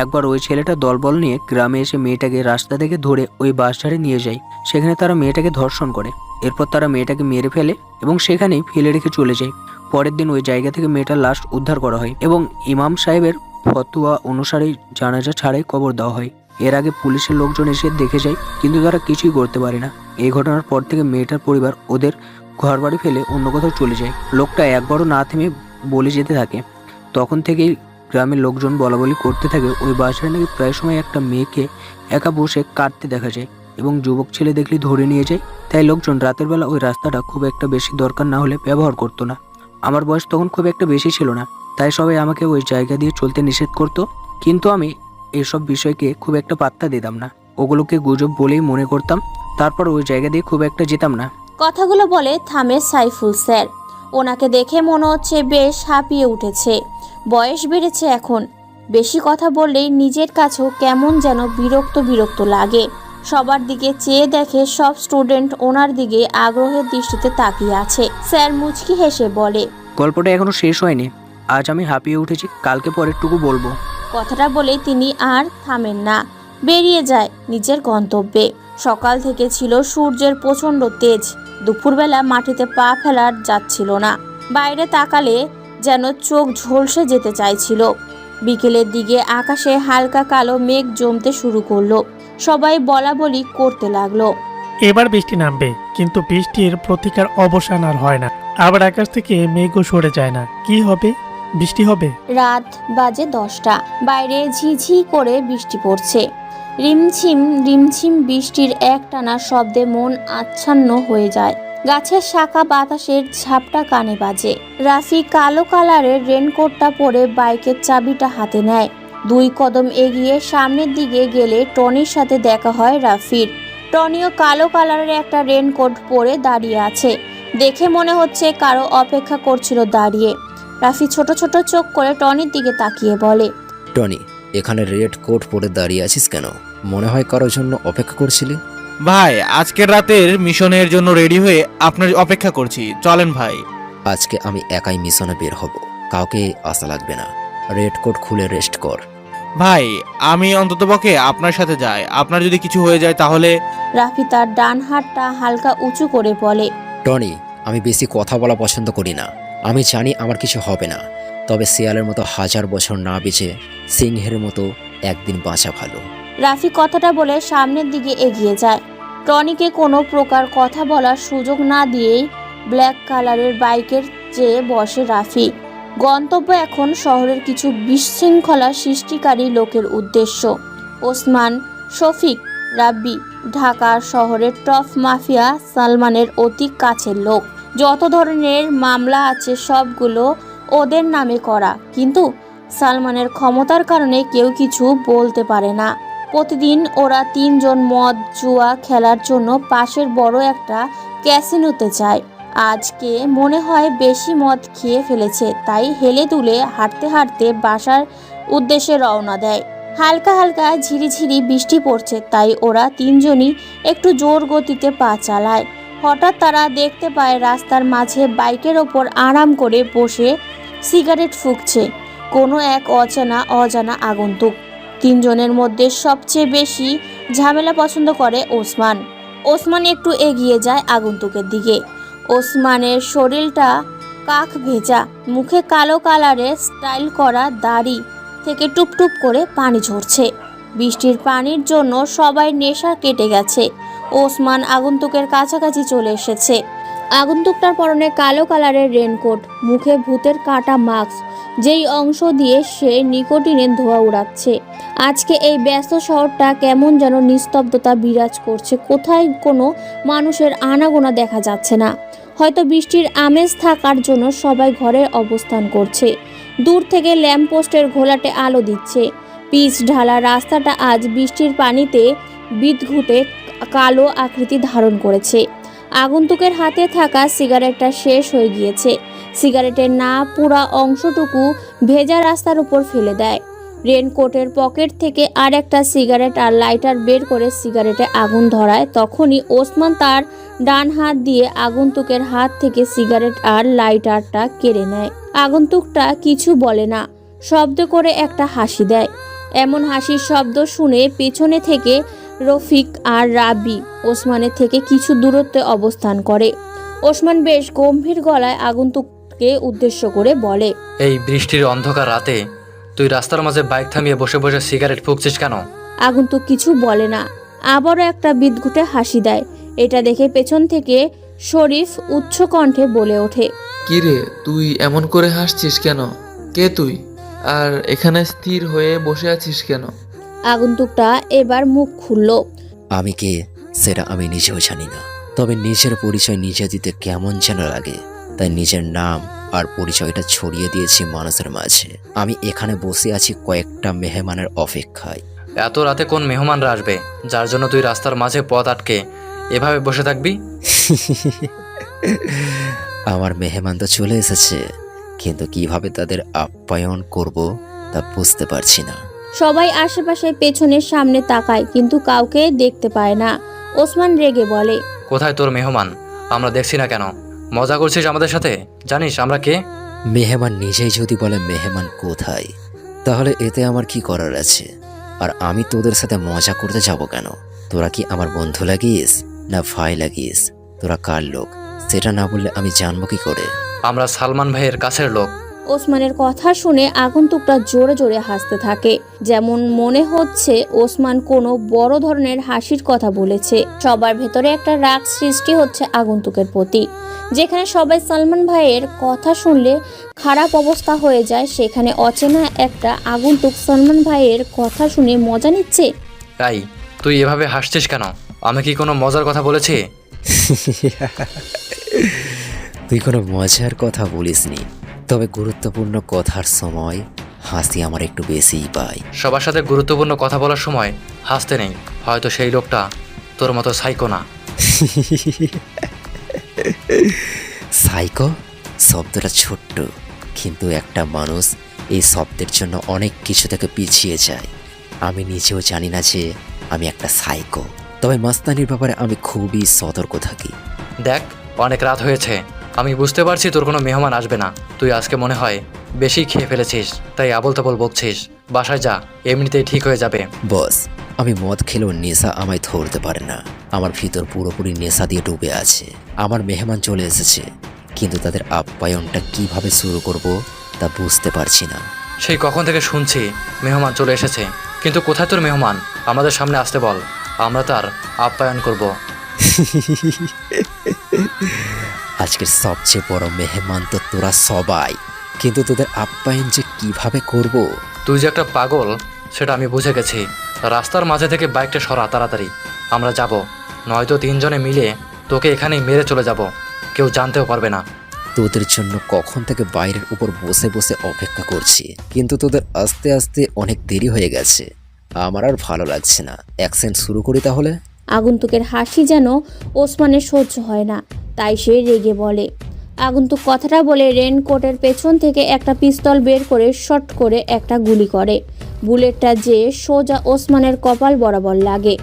একবার ওই ছেলেটা দলবল নিয়ে গ্রামে এসে মেয়েটাকে রাস্তা থেকে ধরে ওই বাসঝাড়ে নিয়ে যায়। সেখানে তারা মেয়েটাকে ধর্ষণ করে। এরপর তারা মেয়েটাকে মেরে ফেলে এবং সেখানেই ফেলে রেখে চলে যায়। পরের দিন ওই জায়গা থেকে মেয়েটার লাশ উদ্ধার করা হয় এবং ইমাম সাহেবের ফতোয়া অনুসারে জানাজা ছাড়াই কবর দেওয়া হয়। এর আগে পুলিশের লোকজন এসে দেখে যায়, কিন্তু তারা কিছুই করতে পারে না। এই ঘটনার পর থেকে মেয়েটার পরিবার ওদের ঘরবাড়ি ফেলে অন্য কোথাও চলে যায়। লোকটা একবারও না থেমে বলে যেতে থাকে। তখন থেকেই গ্রামের লোকজন বলাবলি করতে থাকে ওই বাসায় নাকি প্রায় সময় একটা মেয়েকে একা বসে কাটতে দেখা যায় এবং যুবক ছেলে দেখলে ধরে নিয়ে যায়। তাই লোকজন রাতের বেলা ওই রাস্তাটা খুব একটা বেশি দরকার না হলে ব্যবহার করতো না। আমার বয়স তখন খুব একটা বেশি ছিল না, তাই সবাই আমাকে ওই জায়গা দিয়ে চলতে নিষেধ করতো। কিন্তু আমি এসব বিষয়কে খুব একটা পাত্তা দিতাম না, ওগুলোকে গুজব বলেই মনে করতাম। তারপর ওই জায়গা দিয়ে খুব একটা যেতাম না। কথাগুলো বলে থামে সাইফুল স্যার। ওনাকে দেখে মনে হচ্ছে বেশ হাঁপিয়ে উঠেছে। বয়স বেড়েছে এখন। বেশি কথা বললেই নিজের কাছেও কেমন যেন বিরক্ত বিরক্ত লাগে। সবার দিকে চেয়ে দেখে সব স্টুডেন্ট ওনার দিকে আগ্রহের দৃষ্টিতে তাকিয়ে আছে। স্যার মুচকি হেসে বলে, গল্পটা এখনো শেষ হয়নি। আজ আমি হাঁপিয়ে উঠেছি, কালকে পরেরটুকু বলবো। কথাটা বলে তিনি আর থামেন না, বেরিয়ে যায় নিজের গন্তব্যে। সকাল থেকে ছিল সূর্যের প্রচণ্ড তেজ। দুপুরবেলা মাটিতে পা ফেলার যাচ্ছিল না। বাইরে তাকালে যেন চোখ ঝলসে যেতে চাইছিল। বিকেলের দিকে আকাশে হালকা কালো মেঘ জমতে শুরু করলো। সবাই বলা বলি করতে লাগলো, এবার বৃষ্টি নামবে, কিন্তু বৃষ্টির প্রতিকার অবসান আর হয় না। আবার আকাশ থেকে মেঘও সরে যায় না। কি হবে? বৃষ্টি হবে। রাত বাজে 10টা। বাইরে ঝিঝি করে বৃষ্টি পড়ছে। রিমঝিম রিমঝিম বৃষ্টির একটানা শব্দে মন আচ্ছন্ন হয়ে যায়। গাছের শাখা বাতাসের ঝাপটা কানে বাজে। রাফি কালো কালারের রেনকোটটা পরে বাইকের চাবিটা হাতে নেয়। 2 কদম এগিয়ে সামনের দিকে গেলে টনির সাথে দেখা হয় রাফির। টনিও কালো কালারের একটা রেনকোট পরে দাঁড়িয়ে আছে। দেখে মনে হচ্ছে কারো অপেক্ষা করছিল দাঁড়িয়ে। রাফি ছোট ছোট চোখ করে টনির দিকে তাকিয়ে বলে, টনি, এখানে রেড কোট পরে দাঁড়িয়ে আছিস কেন? মনে হয় কারোর জন্য অপেক্ষা করছিলি। ভাই আজকের রাতের মিশনের জন্য রেডি হয়ে আপনার অপেক্ষা করছি, চলেন ভাই। আজকে আমি একাই মিশনে বের হব, কাউকে আসা লাগবে না। রেড কোট খুলে রেস্ট কর। ভাই আমি অন্ততপক্ষে আপনার সাথে যাই, আপনার যদি কিছু হয়ে যায় তাহলে। রাফি তার ডান হাতটা হালকা উঁচু করে বলে, টনি, আমি বেশি কথা বলা পছন্দ করি না। আমি জানি আমার কিছু হবে না, তবে শিয়ালের মতো 1000 বছর না বেঁচে সিংহের মতো একদিন বাঁচা ভালো। রাফি কথাটা বলে সামনের দিকে এগিয়ে যায়। টনিকে কোনো প্রকার কথা বলার সুযোগ না দিয়েই ব্ল্যাক কালারের বাইকের চেয়ে বসে রাফি। গন্তব্য এখন শহরের কিছু বিশৃঙ্খলা সৃষ্টিকারী লোকের উদ্দেশ্য। ওসমান, শফিক, রাব্বি ঢাকা শহরের টপ মাফিয়া সালমানের অতি কাছের লোক। যত ধরনের মামলা আছে সবগুলো ওদের নামে করা, কিন্তু সালমানের ক্ষমতার কারণে কেউ কিছু বলতে পারে না। প্রতিদিন ওরা 3 জন মদ জুয়া খেলার জন্য পাশের বড় একটা ক্যাসিনোতে যায়। আজকে মনে হয় বেশি মদ খেয়ে ফেলেছে, তাই হেলে দুলে হাঁটতে হাঁটতে বাসার উদ্দেশ্যে রওনা দেয়। হালকা হালকা ঝিরিঝিরি বৃষ্টি পড়ছে, তাই ওরা 3 জনই একটু জোর গতিতে পা চালায়। হঠাৎ তারা দেখতে পায় রাস্তার মাঝে বাইকের ওপর আরাম করে বসে সিগারেট ফুঁকছে কোনো এক অজানা আগন্তুক। 3 জনের মধ্যে সবচেয়ে বেশি ঝামেলা পছন্দ করে ওসমান। ওসমান একটু এগিয়ে যায় আগন্তুকের দিকে। ওসমানের শরীরটা কাক ভেজা, মুখে কালো কালারের স্টাইল করা দাড়ি থেকে টুপটুপ করে পানি ঝরছে। বৃষ্টির পানির জন্য সবাই নেশা কেটে গেছে। ওসমান আগন্তুকের কাছাকাছি চলে এসেছে। আগন্তুকটার পরনে কালো কালারের রেনকোট, মুখে ভূতের কাটা মাস্ক, যেই অংশ দিয়ে সে নিকোটিনের ধোঁয়া উড়াচ্ছে। আজকে এই ব্যস্ত শহরটা কেমন যেন নিস্তব্ধতা বিরাজ করছে। কোথায় কোনো মানুষের আনাগোনা দেখা যাচ্ছে না। হয়তো বৃষ্টির আমেজ থাকার জন্য সবাই ঘরে অবস্থান করছে। দূর থেকে ল্যাম্পপোস্টের ঘোলাটে আলো দিচ্ছে। পিচ ঢালা রাস্তাটা আজ বৃষ্টির পানিতে বিদঘুটে কালো আকৃতি ধারণ করেছে। আগন্তুকের হাতে থাকা সিগারেটটা শেষ হয়ে গিয়েছে। সিগারেটের না পুরা অংশটুকু ভেজা রাস্তার উপর ফেলে দেয়। রেনকোটের পকেট থেকে আর একটা সিগারেট আর লাইটার বের করে সিগারেটে আগুন ধরায়। তখনই ওসমান তার ডান হাত দিয়ে আগন্তুকের হাত থেকে সিগারেট আর লাইটারটা কেড়ে নেয়। আগন্তুকটা কিছু বলে না, শব্দ করে একটা হাসি দেয়। এমন হাসির শব্দ শুনে পেছনে থেকে রফিক আর রাব্বি ওসমানের থেকে কিছু দূরত্বে অবস্থান করে। ওসমান বেশ গম্ভীর গলায় আগন্তুককে উদ্দেশ্য করে বলে, এই বৃষ্টির অন্ধকার রাতে তুই রাস্তার মাঝে বাইক থামিয়ে বসে বসে সিগারেট ফুঁকছিস কেন? আগন্তুক কিছু বলে না, আবারও একটা বিদঘুটে হাসি দেয়। এটা দেখে পেছন থেকে শরীফ উচ্চ কণ্ঠে বলে ওঠে, কিরে তুই এমন করে হাসছিস কেন? কে তুই? আর এখানে স্থির হয়ে বসে আছিস কেন? আগন্তুকটা এবার মুখ খুলল। আমি কে সেটা আমি নিজেও জানি না, তবে নিজের পরিচয় নিজে দিতে কেমন যেন লাগে, তাই নিজের নাম আর পরিচয়টা ছড়িয়ে দিয়েছি মানুষের মাঝে। আমি এখানে বসে আছি কয়েকটা মেহমানের অপেক্ষায়। এত রাতে কোন মেহমানরা আসবে যার জন্য তুই রাস্তার মাঝে পথ আটকে এভাবে বসে থাকবি? আমার মেহমান তো চলে এসেছে, কিন্তু কিভাবে তাদের আপ্যায়ন করব তা বুঝতে পারছি না। সবাই আশেপাশে পেছনের সামনে তাকায়, কিন্তু কাউকে দেখতে পায় না। ওসমান রেগে বলে, কোথায় তোর মেহমান? আমরা দেখছি না কেন? মজা করছিস আমাদের সাথে? জানিস আমরা কে? মেহমান নিজেই যদি বলে মেহমান কোথায়, তাহলে এতে আমার কি করার আছে? আর আমি তোদের সাথে মজা করতে যাব কেন? তোরা কি আমার বন্ধু লাগিস না ভাই লাগিস? তোরা কার লোক সেটা না বললে আমি জানবো কি করে? আমরা সালমান ভাইয়ের কাছের লোক। ওসমানের কথা শুনে আগন্তুকটা জোরে জোরে হাসতে থাকে, যেমন মনে হচ্ছে ওসমান কোনো বড় ধরনের হাসির কথা বলেছে। সবার ভেতরে একটা রাগ সৃষ্টি হচ্ছে আগন্তুকের প্রতি। যেখানে সবাই সালমান ভাইয়ের কথা শুনলে খারাপ অবস্থা হয়ে যায়, সেখানে অচেনা একটা আগন্তুক সালমান ভাইয়ের কথা শুনে মজা নিচ্ছে। তাই তুই এভাবে হাসছিস কেন? আমি কি কোনো মজার কথা বলেছি? তুই কোনো মজার কথা বলিসনি, তবে গুরুত্বপূর্ণ কথার সময় হাসি আমার একটু বেশিই পাই। সবার সাথে গুরুত্বপূর্ণ কথা বলার সময় হাসতে নেই। হয়তো সেই লোকটা তোর মতো সাইকো না। সাইকো শব্দটা ছোট্ট, কিন্তু একটা মানুষ এই শব্দের জন্য অনেক কিছু থেকে পিছিয়ে যায়। আমি নিজেও জানি না যে আমি একটা সাইকো। তবে মাস্তানির ব্যাপারে আমি খুবই সতর্ক থাকি। দেখ, অনেক রাত হয়েছে, আমি বুঝতে পারছি তোর কোনো মেহমান আসবে না। তুই আজকে মনে হয় বেশি খেয়ে ফেলেছিস, তাই আবল তাবল বকছিস। বাসায় যা, এমনিতেই ঠিক হয়ে যাবে। বস, আমি মদ খেলেও নেশা আমায় ধরতে পারে না। আমার ভিতর পুরোপুরি নেশা দিয়ে ডুবে আছে। আমার মেহমান চলে এসেছে, কিন্তু তাদের আপ্যায়নটা কিভাবে শুরু করব তা বুঝতে পারছি না। সেই কখন থেকে শুনছি মেহমান চলে এসেছে, কিন্তু কোথায় তোর মেহমান? আমাদের সামনে আসতে বল, আমরা তার আপ্যায়ন করব। আজকের সবচেয়ে বড় মেহমান তো তোরা সবাই, কিন্তু তোদের আপ্যায়ন যে কিভাবে করব। তুই যে একটা পাগল সেটা আমি বুঝে গেছি। রাস্তার মাঝে থেকে বাইকটা সরা তাড়াতাড়ি, আমরা যাব। নয়তো 3 জনে মিলে তোকে এখানেই মেরে চলে যাব, কেউ জানতেও পারবে না। তোদের জন্য কখন থেকে বাইরের উপর বসে বসে অপেক্ষা করছি, কিন্তু তোদের আস্তে আস্তে অনেক দেরি হয়ে গেছে। আমার আর ভালো লাগছে না। অ্যাকশন শুরু করি তাহলে। আগন্তুকের হাসি যেন ওসমানের সহ্য হয় না, তাই সে রেগে বলে। আগন্তুক কথাটা বলে রেনকোটের পেছন থেকে একটা পিস্তল বের করে শট করে একটা গুলি করে। বুলেটটা যে সোজা ওসমানের কপাল বরাবর লাগে,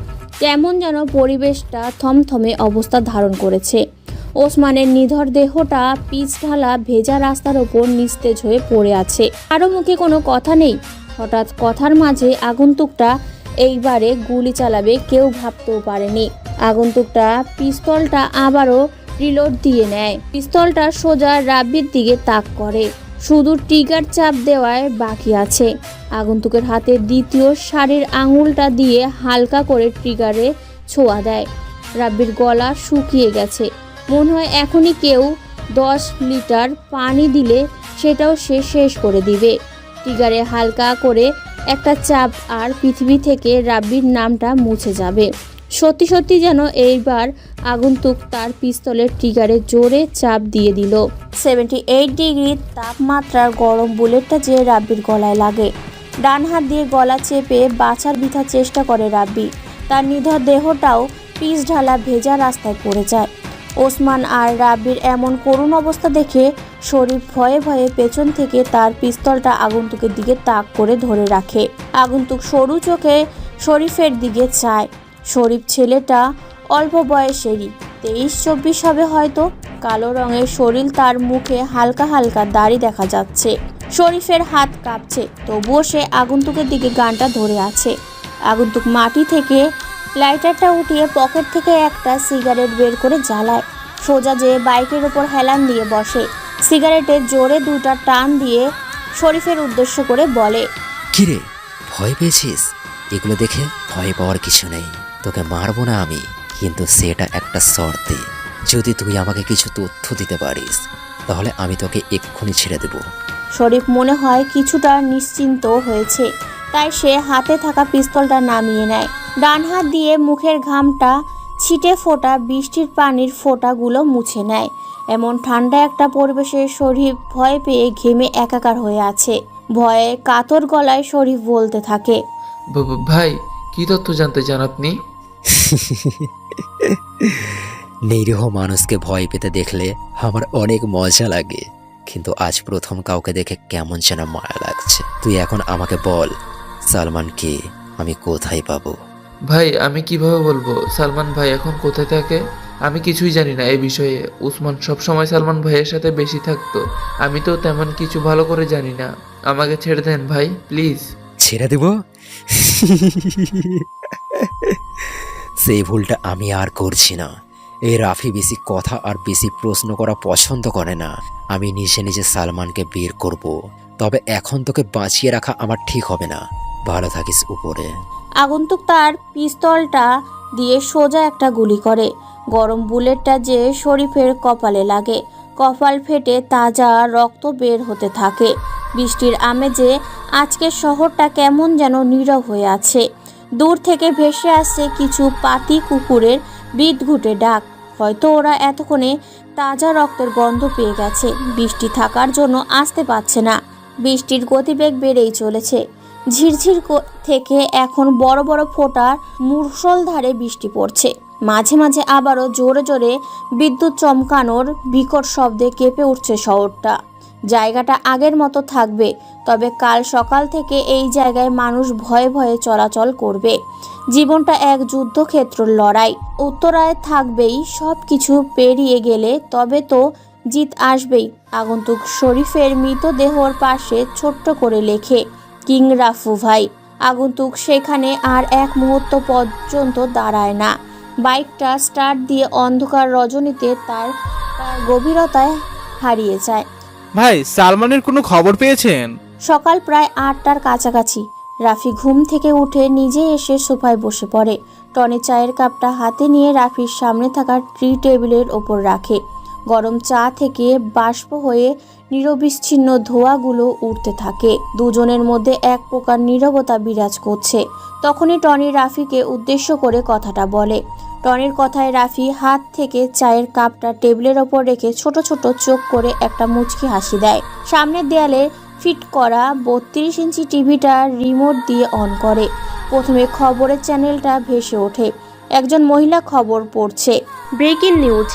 কেমন যেন পরিবেশটা থমথমে অবস্থা ধারণ করেছে। ওসমানের নিধর দেহটা পিচ ঢালা ভেজা রাস্তার ওপর নিস্তেজ হয়ে পড়ে আছে। কারো মুখে কোনো কথা নেই। হঠাৎ কথার মাঝে আগন্তুকটা এইবারে গুলি চালাবে কেউ ভাবতেও পারেনি। আগন্তুকটা পিস্তলটা আবারও রিলোড দিয়ে নেয়। পিস্তলটা সোজা রাব্বির দিকে তাক করে, শুধু ট্রিগার চাপ দেওয়ায় বাকি আছে। আগন্তুকের হাতে দ্বিতীয় শাড়ির আঙুলটা দিয়ে হালকা করে ট্রিগারে ছোঁয়া দেয়। রাব্বির গলা শুকিয়ে গেছে, মনে হয় এখনই কেউ 10 লিটার পানি দিলে সেটাও সে শেষ করে দিবে। ট্রিগারে হালকা করে একটা চাপ আর পৃথিবী থেকে রাব্বির নামটা মুছে যাবে। সত্যি সত্যি যেন এইবার আগন্তুক তার পিস্তলের ট্রিগারে জোরে চাপ দিয়ে দিল। 78 ডিগ্রি তাপমাত্রার গরম বুলেটটা যে রাব্বির গলায় লাগে। ডান হাত দিয়ে গলা চেপে বাঁচার বৃথা চেষ্টা করে রাব্বি। তার নিধর দেহটাও পিচ ঢালা ভেজা রাস্তায় পড়ে যায়। ওসমান আর রাব্বির এমন করুণ অবস্থা দেখে শরীফ ভয়ে ভয়ে পেছন থেকে তার পিস্তলটা আগন্তুকের দিকে তাক করে ধরে রাখে। আগন্তুক সরু চোখে শরীফের দিকে চায়। শরীফ ছেলেটা অল্প বয়সেরই, 23-24 হবে হয়তো। কালো রঙের শরীর, তার মুখে হালকা হালকা দাড়ি দেখা যাচ্ছে। শরীফের হাত কাঁপছে, তবুও সে আগন্তুকের দিকে গানটা ধরে আছে। আগন্তুক মাটি থেকে লাইটারটা উঠিয়ে পকেট থেকে একটা সিগারেট বের করে জ্বালায়। সোজা যে বাইকের ওপর হেলান দিয়ে বসে। সিগারেটের জোরে 2টা টান দিয়ে শরীফের উদ্দেশ্য করে বলে, কিরে, ভয় পেয়েছিস? এগুলো দেখে ভয় পাওয়ার কিছু নেই। তোকে মারবো না আমি, কিন্তু সেটা একটা শর্তে। যদি তুই আমাকে কিছু তথ্য দিতে পারিস, তাহলে আমি তোকে এক্ষুনি ছেড়ে দেব। শরীফ মনে হয় কিছুটা নিশ্চিন্ত হয়েছে, তাই সে হাতে থাকা পিস্তলটা নামিয়ে নেয়। ডান হাত দিয়ে মুখের ঘামটা ছিটে ফোটা বৃষ্টির পানির ফোঁটাগুলো মুছে নেয়। এমন ঠান্ডা একটা পরিবেশে শরীফ ভয় পেয়ে ঘেমে একাকার হয়ে আছে। ভয়ে কাতর গলায় শরীফ বলতে থাকে, ভাই, কি তথ্য জানতে চান আপনি? নিরীহ মানুষকে ভয় পেতে দেখলে আমার অনেক মজা লাগে, কিন্তু আজ প্রথম কাউকে দেখে কেমন যেন মায়া লাগছে। তুই এখন আমাকে বল, সালমানকে আমি কোথায় পাবো? ভাই, আমি কিভাবে বলবো সালমান ভাই এখন কোথায় থাকে? আমি কিছুই জানি না এই বিষয়ে। উসমান সবসময় সালমান ভাইয়ের সাথে বেশি থাকতো, আমি তো তেমন কিছু ভালো করে জানি না। আমাকে ছেড়ে দেন ভাই, প্লিজ। ছেড়ে দেব? সেই ভুলটা আমি আর করছি না। এই রাফি বেশি কথা আর বেশি প্রশ্ন করা পছন্দ করে না। আমি নিজে নিজে সালমানকে বের করব, তবে এখন তোকে বাঁচিয়ে রাখা আমার ঠিক হবে না। ভালো থাকিস উপরে। আগন্তুক তার পিস্তলটা দিয়ে সোজা একটা গুলি করে। গরম বুলেটটা যে শরীফের কপালে লাগে। কপাল ফেটে তাজা রক্ত বের হতে থাকে। বৃষ্টির আমেজে আজকের শহরটা কেমন যেন নীরব হয়ে আছে। দূর থেকে ভেসে আসছে কিছু পাতি কুকুরের বিদঘুটে ডাক। হয়তো ওরা এতক্ষণে তাজা রক্তের গন্ধ পেয়ে গেছে। বৃষ্টি থাকার জন্য আসতে পারছে না। বৃষ্টির গতিবেগ বেড়েই চলেছে। ঝিরঝির থেকে এখন বড় বড় ফোঁটার মুষলধারে বৃষ্টি পড়ছে। মাঝে মাঝে আবারও জোরে জোরে বিদ্যুৎ চমকানোর বিকট শব্দে কেঁপে উঠছে শহরটা। জায়গাটা আগের মতো থাকবে, তবে কাল সকাল থেকে এই জায়গায় মানুষ ভয়ে ভয়ে চলাচল করবে। জীবনটা এক যুদ্ধক্ষেত্রের লড়াই, উত্তরায় থাকবেই, সব কিছু পেরিয়ে গেলে তবে তো জিত আসবেই। আগন্তুক শরীফের মৃতদেহর পাশে ছোট্ট করে লেখে কিং রাফু ভাই। আগন্তুক সেখানে আর এক মুহূর্ত পর্যন্ত দাঁড়ায় না। বাইকটা স্টার্ট দিয়ে অন্ধকার রজনীতে তার গভীরতায় হারিয়ে যায়। ভাই, সালমানের কোনো খবর পেয়েছেন? সকাল প্রায় 8টার কাছাকাছি রাফি ঘুম থেকে উঠে নিজে এসে সোফায় বসে পড়ে। টনি চায়ের কাপটা হাতে নিয়ে রাফির সামনে থাকা ট্রি টেবিলের ওপর রাখে। গরম চা থেকে বাষ্প হয়ে নিরবিচ্ছিন্ন ধোঁয়াগুলো উঠতে থাকে। দুজনের মধ্যে এক প্রকার নীরবতা বিরাজ করছে। তখনই টনি রাফিকে উদ্দেশ্য করে কথাটা বলে। টনির কথায় রাফি হাত থেকে চায়ের কাপটা টেবিলের ওপর রেখে ছোট ছোট চোখ করে একটা মুচকি হাসি দেয়। সামনের দেয়ালে ফিট করা 32 ইঞ্চি টিভিটা রিমোট দিয়ে অন করে। প্রথমে খবরের চ্যানেলটা ভেসে ওঠে। একজন মহিলা খবর পড়ছে। ব্রেকিং নিউজ,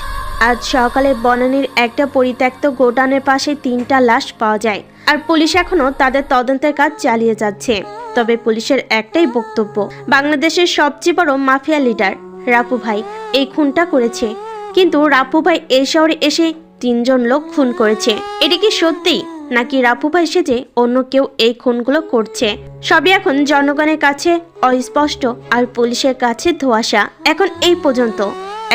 আজ সকালে বনানীর একটা পরিত্যক্ত গোডাউনের পাশে 3টা লাশ পাওয়া যায়। আর পুলিশ এখনো তাদের তদন্তের কাজ চালিয়ে যাচ্ছে। তবে পুলিশের একটাই বক্তব্য, বাংলাদেশের সবচেয়ে বড় মাফিয়া লিডার রাপু ভাই এই খুনটা করেছে। কিন্তু রাপু ভাই এই শহরে এসে 3জন লোক খুন করেছে। এটা কি সত্যি, নাকি রাপু ভাই সেজে অন্য কেউ এই খুনগুলো করছে? সবই এখন জনগণের কাছে অস্পষ্ট আর পুলিশের কাছে ধোঁয়াশা। এখন এই পর্যন্ত।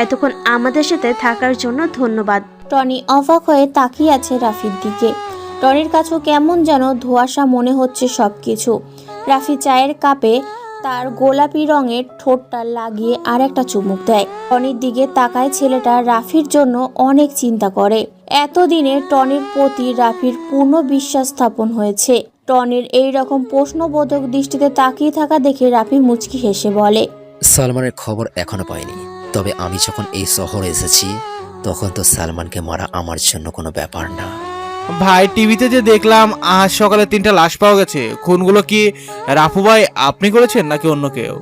এতক্ষণ আমাদের সাথে থাকার জন্য ধন্যবাদ। টনি অবাক হয়ে তাকিয়ে আছে রাফির দিকে। টনির কাছেও কেমন যেন ধোঁয়াশা মনে হচ্ছে সবকিছু। রাফি চায়ের কাপে তার গোলাপি রঙের ঠোঁটটা লাগিয়ে আর একটা চুমুক দেয়। টনির দিকে তাকায় ছেলেটা রাফির জন্য অনেক চিন্তা করে। এতদিনে টনির প্রতি রাফির পূর্ণ বিশ্বাস স্থাপন হয়েছে। টনির এই রকম প্রশ্নবোধক দৃষ্টিতে তাকিয়ে থাকা দেখে রাফি মুচকি হেসে বলে, সালমানের খবর এখনো পাইনি, তবে আমি যখন এই শহরে এসেছি তখন তো সালমানকে মারা আমার জন্য কোনো ব্যাপার না। ভাই, টিভিতে যে দেখলাম আজ সকালে 3টা লাশ পাওয়া গেছে, খুনগুলো কি রাফু ভাই আপনি করেছেন নাকি অন্য কেউ?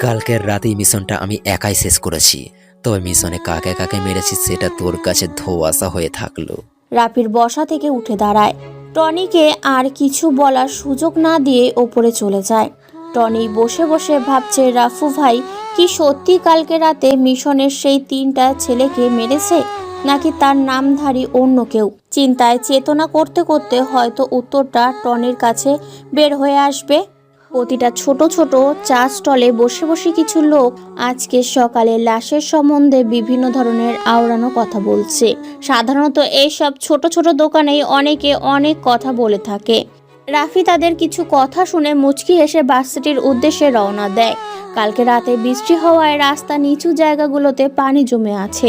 কালকের রাতেই মিশনটা আমি একাই শেষ করেছি, তবে মিশনে কাকে কাকে মেরেছি সেটা তোর কাছে ধোঁয়াশা হয়ে থাকলো। রাফির বসা থেকে উঠে দাঁড়ায়। টনিকে আর কিছু বলার সুযোগ না দিয়ে ওপরে চলে যায়। টনি বসে বসে ভাবছে রাফু ভাই কি সত্যি কালকে রাতে মিশনের সেই 3টা ছেলেকে মেরেছে, নাকি তার নামধারী অন্য কেউ। চিন্তায় চেতনা করতে করতে হয়তো উত্তরটা টনির কাছে বের হয়ে আসবে। প্রতিটা ছোট ছোট চা স্টলে বসে বসে কিছু লোক আজকে সকালে লাশের সম্বন্ধে বিভিন্ন ধরনের আওড়ানো কথা বলছে। সাধারণত এইসব ছোট ছোট দোকানেই অনেকে অনেক কথা বলে থাকে। রাফি তাদের কিছু কথা শুনে মুচকি হেসে বাসটির উদ্দেশ্যে রওনা দেয়। কালকে রাতে বৃষ্টি হওয়ায় রাস্তা নিচু জায়গাগুলোতে পানি জমে আছে।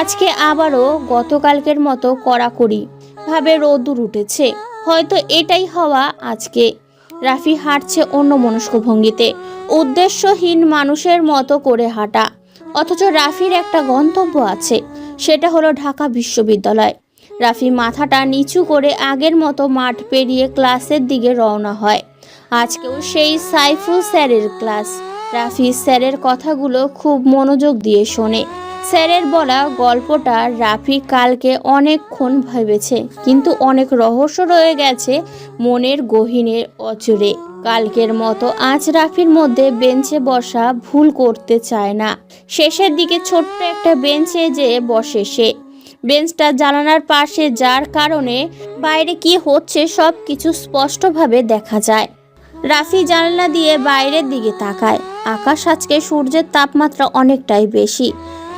আজকে আবারও গতকালকের মতো কড়াকড়ি ভাবে রোদ্দুর উঠেছে। হয়তো এটাই হওয়া আজকে। রাফি হাঁটছে অন্য মনস্ক ভঙ্গিতে, উদ্দেশ্যহীন মানুষের মতো করে হাঁটা। অথচ রাফির একটা গন্তব্য আছে, সেটা হলো ঢাকা বিশ্ববিদ্যালয়। রাফি মাথাটা নিচু করে আগের মতো মাঠ পেরিয়ে ক্লাসের দিকে রওনা হয়। আজকেও সেই সাইফুল স্যারের ক্লাস। রাফি স্যারের কথাগুলো খুব মনোযোগ দিয়ে শোনে। স্যারের বলা গল্পটা রাফি কালকে অনেকক্ষণ ভেবেছে, কিন্তু অনেক রহস্য রয়ে গেছে মনের গহীনের অচরে। কালকের মতো আজ রাফির মধ্যে বেঞ্চে বসা ভুল করতে চায় না। শেষের দিকে ছোট্ট একটা বেঞ্চে যেয়ে বসে সে। বেঞ্চটা জানালার পাশে, যার কারণে বাইরে কি হচ্ছে সব কিছু স্পষ্টভাবে দেখা যায়। রাফি জানালা দিয়ে বাইরের দিকে তাকায়। আকাশ আজকে সূর্যের তাপমাত্রা অনেকটাই বেশি।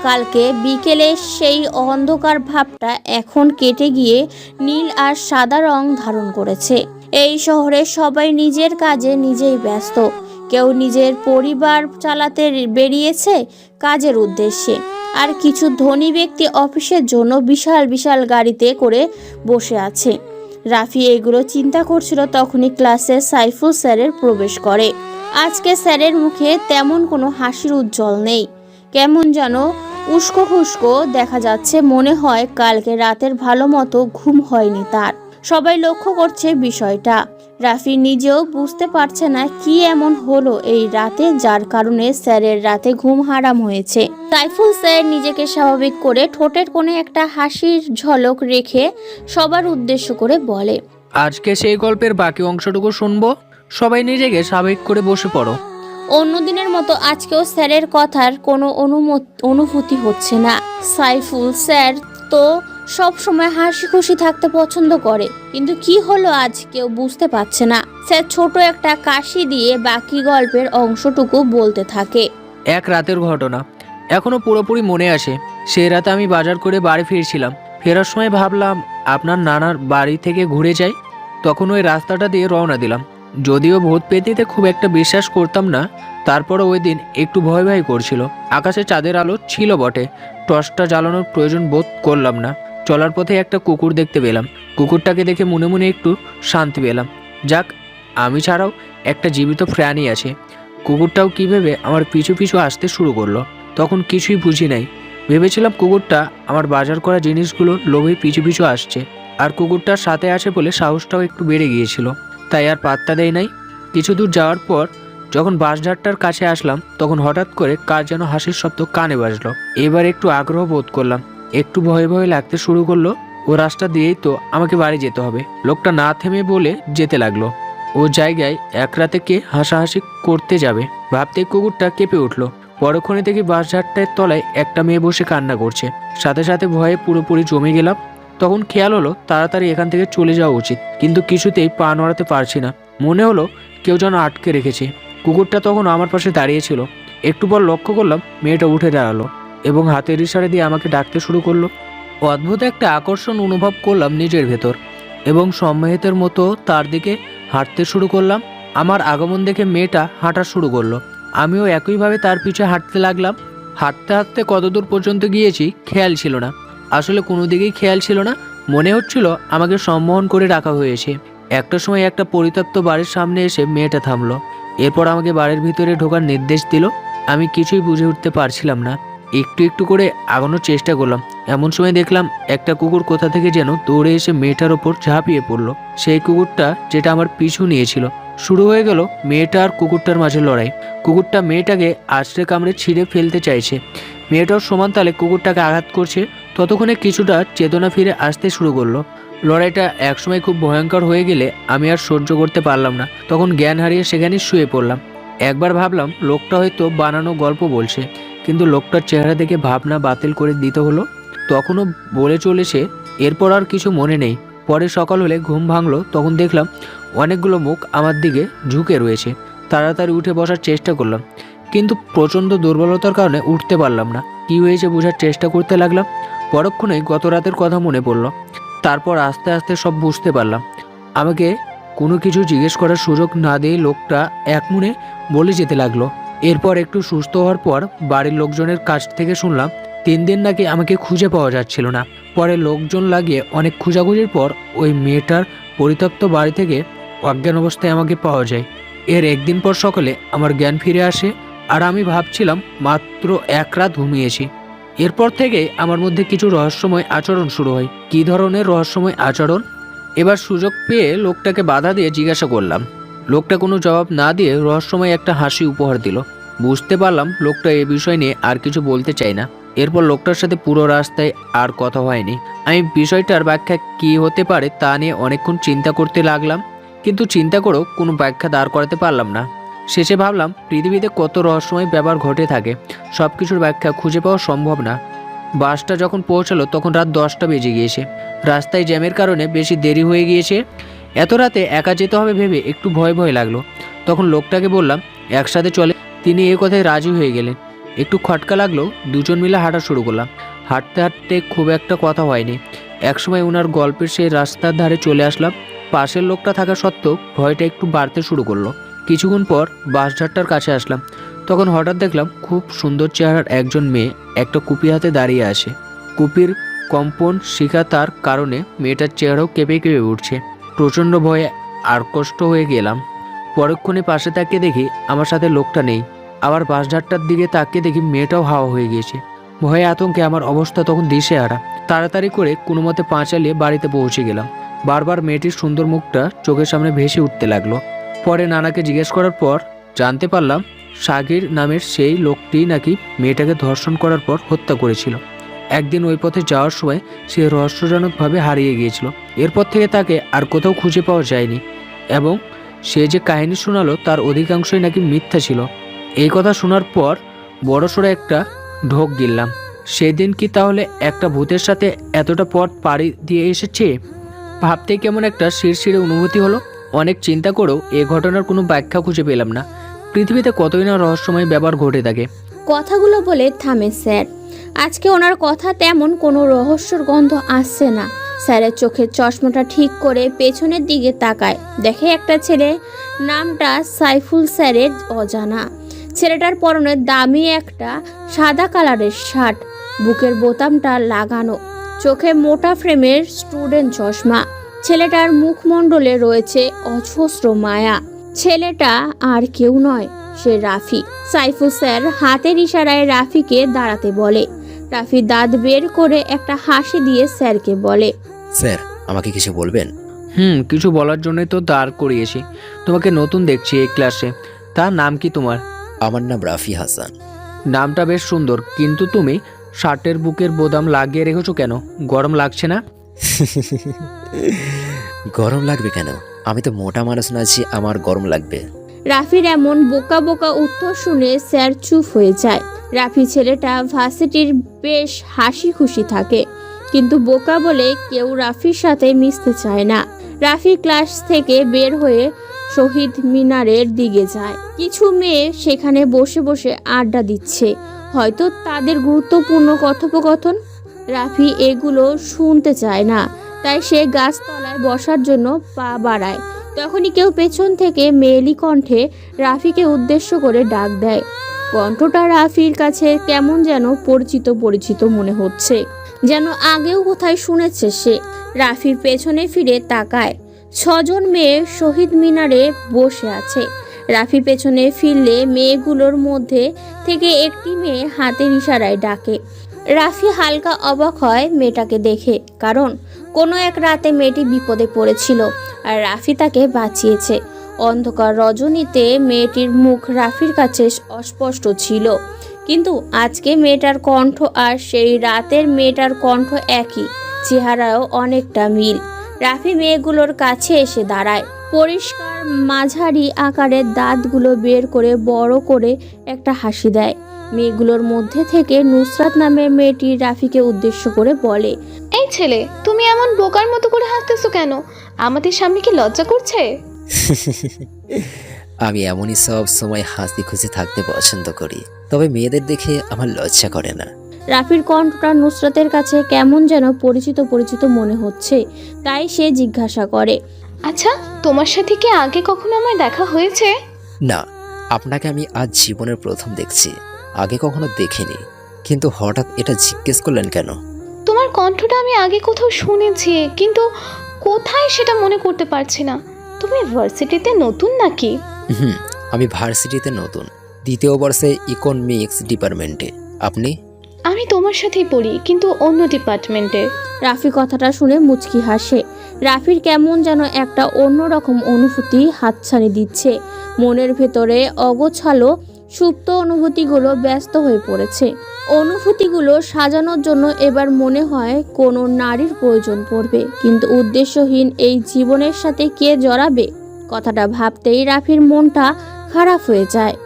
কালকে বিকেলে সেই অন্ধকার ভাবটা এখন কেটে গিয়ে নীল আর সাদা রং ধারণ করেছে। এই শহরে সবাই নিজের কাজে নিজেই ব্যস্ত। কেউ নিজের পরিবার চালাতে বেরিয়েছে কাজের উদ্দেশ্যে, আর কিছু ধনী ব্যক্তি অফিসের জন্য বিশাল বিশাল গাড়িতে করে বসে আছে। রাফি এগুলো চিন্তা করছিল, তখনই ক্লাসে সাইফুল স্যারের প্রবেশ করে। আজকে স্যারের মুখে তেমন কোনো হাসির উজ্জ্বল নেই। কেমন যেন উস্কো খুস্কো দেখা যাচ্ছে। মনে হয় কালকে রাতের ভালো মতো ঘুম হয়নি তার। সবাই লক্ষ্য করছে বিষয়টা। রাফি নিজেও বুঝতে পারছে না কি এমন হলো এই রাতে, যার কারণে স্যারের রাতে ঘুম হারাম হয়েছে। সাইফুল স্যার নিজেকে স্বাভাবিক করে ঠোঁটের কোণে একটা হাসির ঝলক রেখে সবার উদ্দেশ্য করে বলে, আজকে সেই গল্পের বাকি অংশটুকু শুনবো। সবাই নিজেকে স্বাভাবিক করে বসে পড়ো। অন্যদিনের মতো আজকেও স্যারের কথার কোনো অনুভূতি হচ্ছে না। সাইফুল স্যার তো সব সময় হাসি খুশি থাকতে পছন্দ করে, কিন্তু কি হলো আজ কেউ বুঝতে পারছে না। স্যার ছোট একটা কাশি দিয়ে বাকি গল্পের অংশটুকু বলতে থাকে। এক রাতের ঘটনা এখনো পুরোপুরি মনে আসে। সেই রাতে আমি বাজার করে বাড়ি ফিরছিলাম। ফেরার সময় ভাবলাম আপনার নানার বাড়ি থেকে ঘুরে যাই। তখন ওই রাস্তাটা দিয়ে রওনা দিলাম। যদিও ভূত পেতিতে খুব একটা বিশ্বাস করতাম না, তারপরও ওই দিন একটু ভয় ভয় করছিল। আকাশে চাঁদের আলো ছিল বটে, টর্চটা জ্বালানোর প্রয়োজন বোধ করলাম না। চলার পথে একটা কুকুর দেখতে পেলাম। কুকুরটাকে দেখে মনে মনে একটু শান্তি পেলাম। যাক, আমি ছাড়াও একটা জীবিত প্রাণী আছে। কুকুরটাও কী ভেবে আমার পিছু পিছু আসতে শুরু করলো। তখন কিছুই বুঝি নাই, ভেবেছিলাম কুকুরটা আমার বাজার করা জিনিসগুলো লোভে পিছু পিছু আসছে, আর কুকুরটার সাথে আছে বলে সাহসটাও একটু বেড়ে গিয়েছিল, তাই আর পাত্তা দেয় নাই। কিছু দূর যাওয়ার পর যখন বাসঝাটটার কাছে আসলাম, তখন হঠাৎ করে কার যেন হাসির শব্দ কানে বাজলো। এবার একটু আগ্রহ বোধ করলাম, একটু ভয়ে ভয়ে লাগতে শুরু করলো। ও রাস্তা দিয়েই তো আমাকে বাড়ি যেতে হবে। লোকটা না থেমে বলে যেতে লাগলো। ও জায়গায় এক রাতে কে হাসাহাসি করতে যাবে ভাবতে কুকুরটা কেঁপে উঠলো। পরক্ষণে দেখি বাসঝাটটার তলায় একটা মেয়ে বসে কান্না করছে। সাথে সাথে ভয়ে পুরোপুরি জমে গেলাম। তখন খেয়াল হলো তাড়াতাড়ি এখান থেকে চলে যাওয়া উচিত, কিন্তু কিছুতেই পা নড়াতে পারছি না। মনে হলো কেউ যেন আটকে রেখেছে। কুকুরটা তখন আমার পাশে দাঁড়িয়েছিল। একটু পর লক্ষ্য করলাম মেয়েটা উঠে দাঁড়ালো এবং হাতের ইশারা দিয়ে আমাকে ডাকতে শুরু করলো। অদ্ভুত একটা আকর্ষণ অনুভব করলাম নিজের ভেতর এবং সম্মোহিতের মতো তার দিকে হাঁটতে শুরু করলাম। আমার আগমন দেখে মেয়েটা হাঁটা শুরু করলো। আমিও একইভাবে তার পিছু হাঁটতে লাগলাম। হাঁটতে হাঁটতে কতদূর পর্যন্ত গিয়েছি খেয়াল ছিল না। আসলে কোনো দিকেই খেয়াল ছিল না। মনে হচ্ছিল আমাকে সম্মোহন করে রাখা হয়েছে। একটা সময় একটা পরিত্যক্ত বাড়ির সামনে এসে মেয়েটা থামলো। এরপর আমাকে বাড়ির ভিতরে ঢোকার নির্দেশ দিল। আমি কিছুই বুঝে উঠতে পারছিলাম না। একটু একটু করে আগানোর চেষ্টা করলাম। এমন সময় দেখলাম একটা কুকুর কোথা থেকে যেন দৌড়ে এসে মেয়েটার ওপর ঝাঁপিয়ে পড়লো। সেই কুকুরটা যেটা আমার পিছু নিয়েছিল। শুরু হয়ে গেল মেয়েটা আর কুকুরটার মাঝে লড়াই। কুকুরটা মেয়েটাকে আছড়ে কামড়ে ছিঁড়ে ফেলতে চাইছে। মেয়েটাও সমান তালে কুকুরটাকে আঘাত করছে। ততক্ষণে কিছুটা চেতনা ফিরে আসতে শুরু করলো। লড়াইটা একসময় খুব ভয়ঙ্কর হয়ে গেলে আমি আর সহ্য করতে পারলাম না। তখন জ্ঞান হারিয়ে সেখানে শুয়ে পড়লাম। একবার ভাবলাম লোকটা হয়তো বানানো গল্প বলছে, কিন্তু লোকটার চেহারা দেখে ভাবনা বাতিল করে দিতে হলো। তখনও বলে চলেছে। এরপর আর কিছু মনে নেই। পরে সকাল হলে ঘুম ভাঙলো, তখন দেখলাম অনেকগুলো মুখ আমার দিকে ঝুঁকে রয়েছে। তাড়াতাড়ি উঠে বসার চেষ্টা করলাম, কিন্তু প্রচণ্ড দুর্বলতার কারণে উঠতে পারলাম না। কি হয়েছে বোঝার চেষ্টা করতে লাগলাম। পরক্ষণেই গত রাতের কথা মনে পড়ল। তারপর আস্তে আস্তে সব বুঝতে পারলাম। আমাকে কোনো কিছু জিজ্ঞেস করার সুযোগ না দিয়ে লোকটা এক মনে বলে যেতে লাগলো। এরপর একটু সুস্থ হওয়ার পর বাড়ির লোকজনের কাছ থেকে শুনলাম 3 দিন নাকি আমাকে খুঁজে পাওয়া যাচ্ছিল না। পরে লোকজন লাগিয়ে অনেক খোঁজাখুঁজির পর ওই মেয়েটার পরিত্যক্ত বাড়ি থেকে অজ্ঞান অবস্থায় আমাকে পাওয়া যায়। এর একদিন পর সকালে আমার জ্ঞান ফিরে আসে, আর আমি ভাবছিলাম মাত্র 1 রাত ঘুমিয়েছি। এরপর থেকে আমার মধ্যে কিছু রহস্যময় আচরণ শুরু হয়। কী ধরনের রহস্যময় আচরণ? এবার সুযোগ পেয়ে লোকটাকে বাধা দিয়ে জিজ্ঞাসা করলাম। লোকটা কোনো জবাব না দিয়ে রহস্যময় একটা হাসি উপহার দিল। বুঝতে পারলাম লোকটা এ বিষয় নিয়ে আর কিছু বলতে চায় না। এরপর লোকটার সাথে পুরো রাস্তায় আর কথা হয়নি। আমি বিষয়টার ব্যাখ্যা কী হতে পারে তা নিয়ে অনেকক্ষণ চিন্তা করতে লাগলাম, কিন্তু চিন্তা করেও কোনো ব্যাখ্যা দাঁড় করাতে পারলাম না। শেষে ভাবলাম পৃথিবীতে কত রহস্যময় ব্যাপার ঘটে থাকে, সব কিছুর ব্যাখ্যা খুঁজে পাওয়া সম্ভব না। বাসটা যখন পৌঁছালো তখন রাত 10টা বেজে গিয়েছে। রাস্তায় জ্যামের কারণে বেশি দেরি হয়ে গিয়েছে। এত রাতে একা যেতে হবে ভেবে একটু ভয় ভয় লাগলো। তখন লোকটাকে বললাম একসাথে চলে। তিনি এ কথায় রাজি হয়ে গেলেন। একটু খটকা লাগলো, দুজন মিলে হাঁটা শুরু করলাম। হাঁটতে হাঁটতে খুব একটা কথা হয়নি। একসময় ওনার গল্পের সেই রাস্তার ধারে চলে আসলাম। পাশের লোকটা থাকা সত্ত্বেও ভয়টা একটু বাড়তে শুরু করলো। কিছুক্ষণ পর বাসঝাটটার কাছে আসলাম। তখন হঠাৎ দেখলাম খুব সুন্দর চেহারার একজন মেয়ে একটা কুপি হাতে দাঁড়িয়ে আসে। কুপির কম্পন শিখা তার কারণে মেয়েটার চেহারাও কেঁপে কেঁপে উঠছে। প্রচণ্ড ভয়ে আর কষ্ট হয়ে গেলাম। পরক্ষণে পাশে তাকিয়ে দেখি আমার সাথে লোকটা নেই। আবার বাসঝাটটার দিকে তাকিয়ে দেখি মেয়েটাও হাওয়া হয়ে গিয়েছে। ভয়ে আতঙ্কে আমার অবস্থা তখন দিশেহারা। তাড়াতাড়ি করে কোনো মতে পা চালিয়ে বাড়িতে পৌঁছে গেলাম। বারবার মেয়েটির সুন্দর মুখটা চোখের সামনে ভেসে উঠতে লাগলো। পরে নানাকে জিজ্ঞেস করার পর জানতে পারলাম সাগির নামের সেই লোকটি নাকি মেয়েটাকে ধর্ষণ করার পর হত্যা করেছিল। একদিন ওই পথে যাওয়ার সময় সে রহস্যজনকভাবে হারিয়ে গিয়েছিল। এরপর থেকে তাকে আর কোথাও খুঁজে পাওয়া যায়নি এবং সে যে কাহিনী শোনালো তার অধিকাংশই নাকি মিথ্যা ছিল। এই কথা শোনার পর বড়সড় একটা ঢোক গিললাম। সেদিন কি তাহলে একটা ভূতের সাথে এতটা পথ পাড়ি দিয়ে এসেছে? ভাবতে কেমন একটা শিরশিরে অনুভূতি হলো। অনেক চিন্তা করেও এ ঘটনার কোনো ব্যাখ্যা খুঁজে পেলাম না। পৃথিবীতে কতই না রহস্যময় ব্যাপার ঘটে থাকে। কথাগুলো বলে থামে স্যার। আজকে ওনার কথা তেমন কোনো রহস্যর গন্ধ আসছে না। স্যারের চোখের চশমাটা ঠিক করে পেছনের দিকে তাকায়, দেখে একটা ছেলে, নামটা সাইফুল স্যারের অজানা। ছেলেটার পরনে দামি একটা সাদা কালারের শার্ট, বুকের বোতামটা লাগানো, চোখে মোটা ফ্রেমের স্টুডেন্ট চশমা। ছেলেটার মুখমণ্ডলে রয়েছে অজস্র মায়া। ছেলেটা আর কেউ নয়, সে রাফি। সাইফুল স্যার হাতের ইশারায় রাফিকে দাঁড়াতে বলে। রাফি দাঁত বের করে একটা হাসি দিয়ে স্যারকে বলে, স্যার আমাকে কিছু বলবেন? কিছু বলার জন্যই তো দাঁড় করিয়েছি। তোমাকে নতুন দেখছি এই ক্লাসে। তার নাম কি তোমার? আমার নাম রাফি হাসান। নামটা বেশ সুন্দর, কিন্তু তুমি শার্টের বুকের বোতাম লাগিয়ে রেখেছো কেন? গরম লাগছে না? গরম লাগবে কেন? আমি তো মোটা মানুষ না যে আমার গরম লাগবে। রাফির এমন বোকা বোকা উত্তর শুনে স্যার চুপ হয়ে যায়। রাফি ছেলেটা ভার্সিটির বেশ হাসি খুশি থাকে, কিন্তু বোকা বলে কেউ রাফির সাথে মিশতে চায় না। রাফি ক্লাস থেকে বের হয়ে শহীদ মিনারের দিকে যায়। কিছু মেয়ে সেখানে বসে বসে আড্ডা দিচ্ছে, হয়তো তাদের গুরুত্বপূর্ণ কথোপকথন। রাফি এগুলো শুনতে চায় না, তাই সে গাছতলায় বসার জন্য পা বাড়ায়। তখনই কেউ পেছন থেকে মেয়েলি কণ্ঠে রাফিকে উদ্দেশ্য করে ডাক দেয়। কণ্ঠটা রাফির কাছে কেমন যেন পরিচিত পরিচিত মনে হচ্ছে, যেন আগেও কোথায় শুনেছে সে। রাফি পেছনে ফিরে তাকায়। 6 জন মেয়ে শহীদ মিনারে বসে আছে। রাফি পেছনে ফিরলে মেয়েগুলোর মধ্যে থেকে একটি মেয়ে হাতের ইশারায় ডাকে। রাফি হালকা অবাক হয় মেয়েটাকে দেখে, কারণ কোনো এক রাতে মেয়েটি বিপদে পড়েছিল আর রাফি তাকে বাঁচিয়েছে। অন্ধকার রজনীতে মেয়েটির মুখ রাফির কাছে অস্পষ্ট ছিল, কিন্তু আজকে মেয়েটার কণ্ঠ আর সেই রাতের মেয়েটার কণ্ঠ একই, চেহারাও অনেকটা মিল। রাফি মেয়েগুলোর কাছে এসে দাঁড়ায়। পরিষ্কার মাঝারি আকারের দাঁতগুলো বের করে বড় করে একটা হাসি দেয়। মেয়েগুলোর মধ্যে থেকে নুসরাত নামের মেয়েটি রাফিকে উদ্দেশ্য করে বলে, এই ছেলে, তুমি এমন বোকার মতো করে হাসতেছো কেন? আমাদের সামনে কি লজ্জা করছে? আমি এমনই সব সময় হাসি খুশি থাকতে পছন্দ করি, তবে মেয়েদের দেখে আমার লজ্জা করে না। রাফির কণ্ঠটা নুসরাতের কাছে কেমন যেন পরিচিত পরিচিত মনে হচ্ছে, তাই সে জিজ্ঞাসা করে, আচ্ছা, তোমার সাথে কি আগে কখনো আমার দেখা হয়েছে? না, আপনাকে আমি আজ জীবনের প্রথম দেখছি, আগে কখনো দেখিনি। কিন্তু হঠাৎ এটা জিজ্ঞেস করলেন কেন? তোমার কণ্ঠটা আমি আগে কোথাও শুনেছি, কিন্তু কোথায় সেটা মনে করতে পারছি না। তুমি ভার্সিটিতে নতুন নাকি? আমি ভার্সিটিতে নতুন, 2য় বর্ষে ইকোনমিক্স ডিপার্টমেন্টে। আপনি? আমি তোমার সাথেই পড়ি, কিন্তু অন্য ডিপার্টমেন্টে। রাফি কথাটা শুনে মুচকি হাসে। রাফির কেমন যেন একটা অন্যরকম অনুভূতি হাতছানি দিচ্ছে। মনের ভেতরে অগোছালো সুপ্ত অনুভূতিগুলো ব্যস্ত হয়ে পড়েছে। অনুভূতিগুলো সাজানোর জন্য এবার মনে হয় কোনো নারীর প্রয়োজন পড়বে, কিন্তু উদ্দেশ্যহীন এই জীবনের সাথে কে জড়াবে? কথাটা ভাবতেই রাফির মনটা খারাপ হয়ে যায়।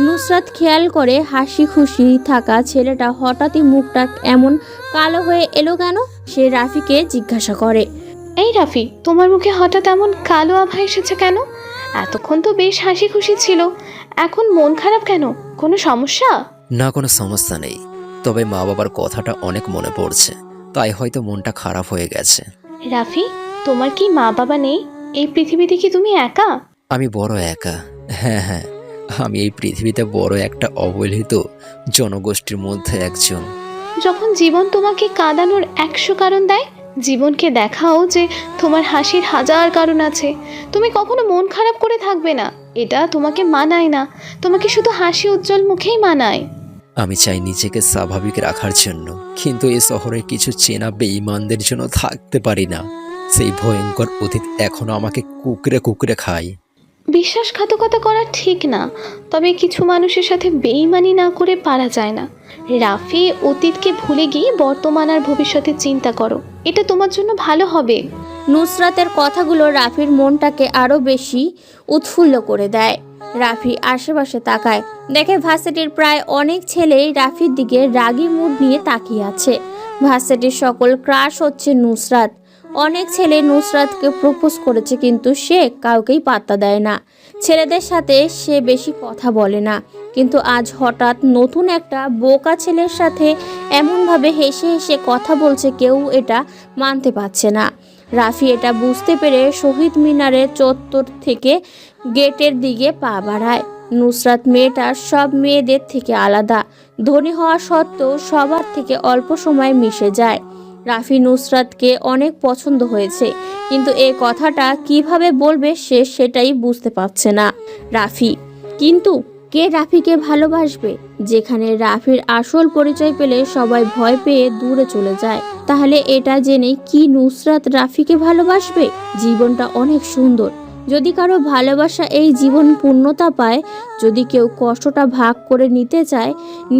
নুসরাত খেয়াল করে হাসি খুশি থাকা ছেলেটা হঠাৎই মুখটা এমন কালো হয়ে এলো কেন? সে রাফিকে জিজ্ঞাসা করে, এই রাফি, তোমার মুখে হঠাৎ এমন কালো আভা এসেছে কেন? এতক্ষণ তো বেশ হাসি খুশি ছিল, এখন মন খারাপ কেন? কোনো সমস্যা? না, কোনো সমস্যা নেই, তবে মা বাবার কথাটা অনেক মনে পড়ছে, তাই হয়তো মনটা খারাপ হয়ে গেছে। রাফি, তোমার কি মা বাবা নেই? এই পৃথিবীতে কি তুমি একা? আমি বড় একা। হ্যাঁ, আমি এই পৃথিবীতে বড় একটা অবহেলিত জনগোষ্ঠীর মধ্যে একজন। যখন জীবন তোমাকে কাঁদানোর 100 কারণ দেয়, জীবনকে দেখাও যে তোমার হাসির 1000 কারণ আছে। তুমি কখনো মন খারাপ করে থাকবে না, এটা তোমাকে মানায় না। তোমাকে শুধু হাসি উজ্জ্বল মুখেই মানায়। আমি চাই নিজেকে স্বাভাবিক রাখার জন্য, কিন্তু এই শহরে কিছু চেনা বেঈমানদের জন্য থাকতে পারি না। সেই ভয়ঙ্কর অতীত এখনো আমাকে কুকড়ে কুকড়ে খায়। বিশ্বাসঘাতকতা করা ঠিক না, তবে কিছু মানুষের সাথে বেইমানি না করে পারা যায় না। রাফি, অতীতকে ভুলে গিয়ে বর্তমান আর ভবিষ্যতের চিন্তা করো, এটা তোমার জন্য ভালো হবে। নুসরাতের কথাগুলো রাফির মনটাকে আরো বেশি উৎফুল্ল করে দেয়। রাফি আশেপাশে তাকায়, দেখে ভার্সিটির প্রায় অনেক ছেলেই রাফির দিকে রাগী মুড নিয়ে তাকিয়ে আছে। ভার্সিটির সকল ক্রাশ হচ্ছে নুসরাত। অনেক ছেলে নুসরাতকে প্রপোজ করেছে, কিন্তু সে কাউকেই পাত্তা দেয় না। ছেলেদের সাথে সে বেশি কথা বলে না, কিন্তু আজ হঠাৎ নতুন একটা বোকা ছেলের সাথে এমনভাবে হেসে হেসে কথা বলছে, কেউ এটা মানতে পারছে না। রাফি এটা বুঝতে পেরে শহীদ মিনারের চত্বর থেকে গেটের দিকে পা বাড়ায়। নুসরাত মেয়েটা সব মেয়েদের থেকে আলাদা, ধনী হওয়া সত্ত্বেও সবার থেকে অল্প সময় মিশে যায়। রাফি নুসরাতকে অনেক পছন্দ হয়েছে, কিন্তু এই কথাটা কিভাবে বলবে সে সেটাই বুঝতে পারছে না রাফি। কিন্তু কে রাফিকে ভালোবাসবে? যেখানে রাফির আসল পরিচয় পেলে সবাই ভয় পেয়ে দূরে চলে যায়, তাহলে এটা জেনে কি নুসরাত রাফিকে ভালোবাসবে? জীবনটা অনেক সুন্দর। যদি কারো ভালোবাসা এই জীবন পূর্ণতা পায়, যদি কেউ কষ্টটা ভাগ করে নিতে চায়,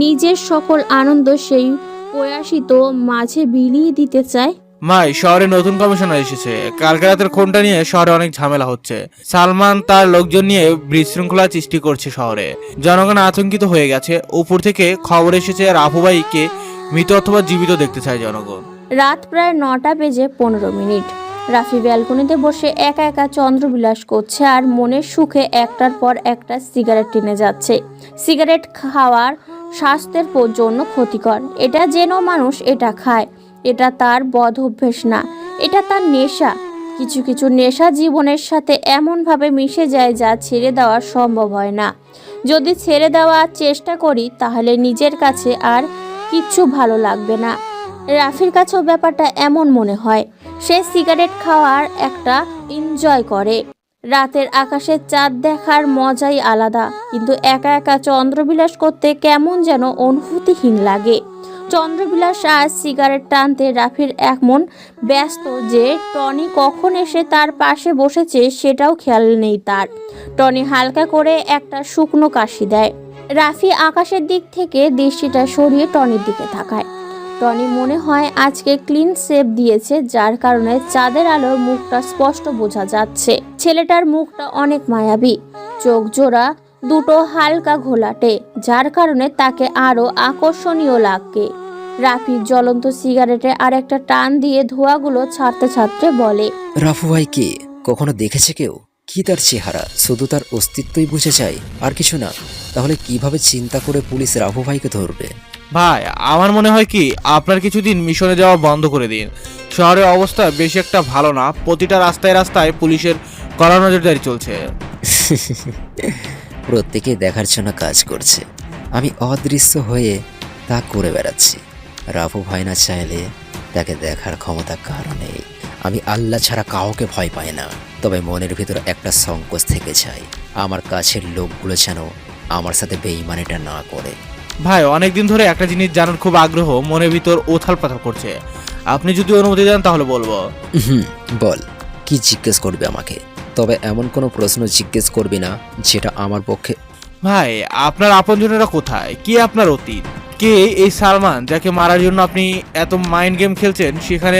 নিজের সকল আনন্দ সেই প্রয়াসিত মাঝে বিলিয়ে দিতে চায়। মাই, শহরে নতুন কমিশনার এসেছে। কালকে রাতের খুনটা নিয়ে শহরে অনেক ঝামেলা হচ্ছে। সালমান তার লোকজন নিয়ে বিশৃঙ্খলা সৃষ্টি করছে শহরে। জনগণ আতঙ্কিত হয়ে গেছে। উপর থেকে খবর এসেছে রাফু ভাইকে মৃত অথবা জীবিত দেখতে চায় জনগণ। রাত প্রায় 9টা বেজে 15 রাফি ব্যালকনিতে বসে একা একা চন্দ্রবিলাস করছে আর মনের সুখে একটার পর একটা সিগারেট টেনে যাচ্ছে। সিগারেট খাওয়ার স্বাস্থ্যের জন্য ক্ষতিকর, এটা যেন মানুষ এটা খায়। এটা তার বদ অভ্যেস না, এটা তার নেশা। কিছু কিছু নেশা জীবনের সাথে এমনভাবে মিশে যায় যা ছেড়ে দেওয়া সম্ভব হয় না। যদি ছেড়ে দেওয়ার চেষ্টা করি তাহলে নিজের কাছে আর কিচ্ছু ভালো লাগবে না। রাফির কাছেও ব্যাপারটা এমন মনে হয়। সে সিগারেট খাওয়ার একটা এনজয় করে। রাতের আকাশে চাঁদ দেখার মজাই আলাদা, কিন্তু একা একা চন্দ্রবিলাস করতে কেমন যেন অনুভূতিহীন লাগে। চন্দ্রবিলাস আর সিগারেট টানতে রাফির এমন ব্যস্ত যে টনি কখন এসে তার পাশে বসেছে সেটাও খেয়াল নেই তার। টনি হালকা করে একটা শুকনো কাশি দেয়। রাফি আকাশের দিক থেকে দৃষ্টিটা সরিয়ে টনির দিকে তাকায়। টনি মনে হয় আজকে ক্লিন শেভ দিয়েছে, যার কারণে চাঁদের আলোর মুখটা স্পষ্ট বোঝা যাচ্ছে। ছেলেটার মুখটা অনেক মায়াবী, চোখ জোড়া দুটো হালকা ঘোলাটে, যার কারণে তাকে আরো আকর্ষণীয় লাগে। রাফি জ্বলন্ত সিগারেটে আর একটা টান দিয়ে ধোঁয়াগুলো ছাড়তে ছাড়তে বলে, রাফু ভাই কে কখনো দেখেছে কেউ? কি তার চেহারা? শুধু তার অস্তিত্বই বুঝে যায়, আর কিছু না? তাহলে কিভাবে চিন্তা করে পুলিশ রাফু ভাইকে ধরবে? ভাই, আমার মনে হয় কি আপনার কিছুদিন মিশনে যাওয়া বন্ধ করে দিন। শহরের অবস্থা বেশি একটা ভালো না। প্রতিটা রাস্তায় রাস্তায় পুলিশের কড়া নজরদারি চলছে। প্রত্যেকে দেখার জন্য কাজ করছে, আমি অদৃশ্য হয়ে তা করে বেড়াচ্ছি। রাফু ভাই না চাইলে তাকে দেখার ক্ষমতা কারো নেই। আমি আল্লাহ ছাড়া কাউকে ভয় পাই না, তবে মনের ভিতর একটা সংকোচ থেকে যায়। আমার কাছের লোকগুলো যেন আমার সাথে বেইমানিটা না করে। ভাই, অনেকদিন ধরে একটা জিনিস জানার খুব আগ্রহ, মনের ভিতর ওথাল পাথাল করছে। আপনি যদি অনুমতি দেন তাহলে বলবো। বল, কি জিজ্ঞেস করবে আমাকে? তবে এমন কোনো প্রশ্ন জিজ্ঞেস করবি না যেটা আমার পক্ষে। ভাই, আপনার আপনজনেরা কোথায়? কি আপনার অতীত? কে এই সালমান যাকে মারার জন্য আপনি এত মাইন্ড গেম খেলছেন? সেখানে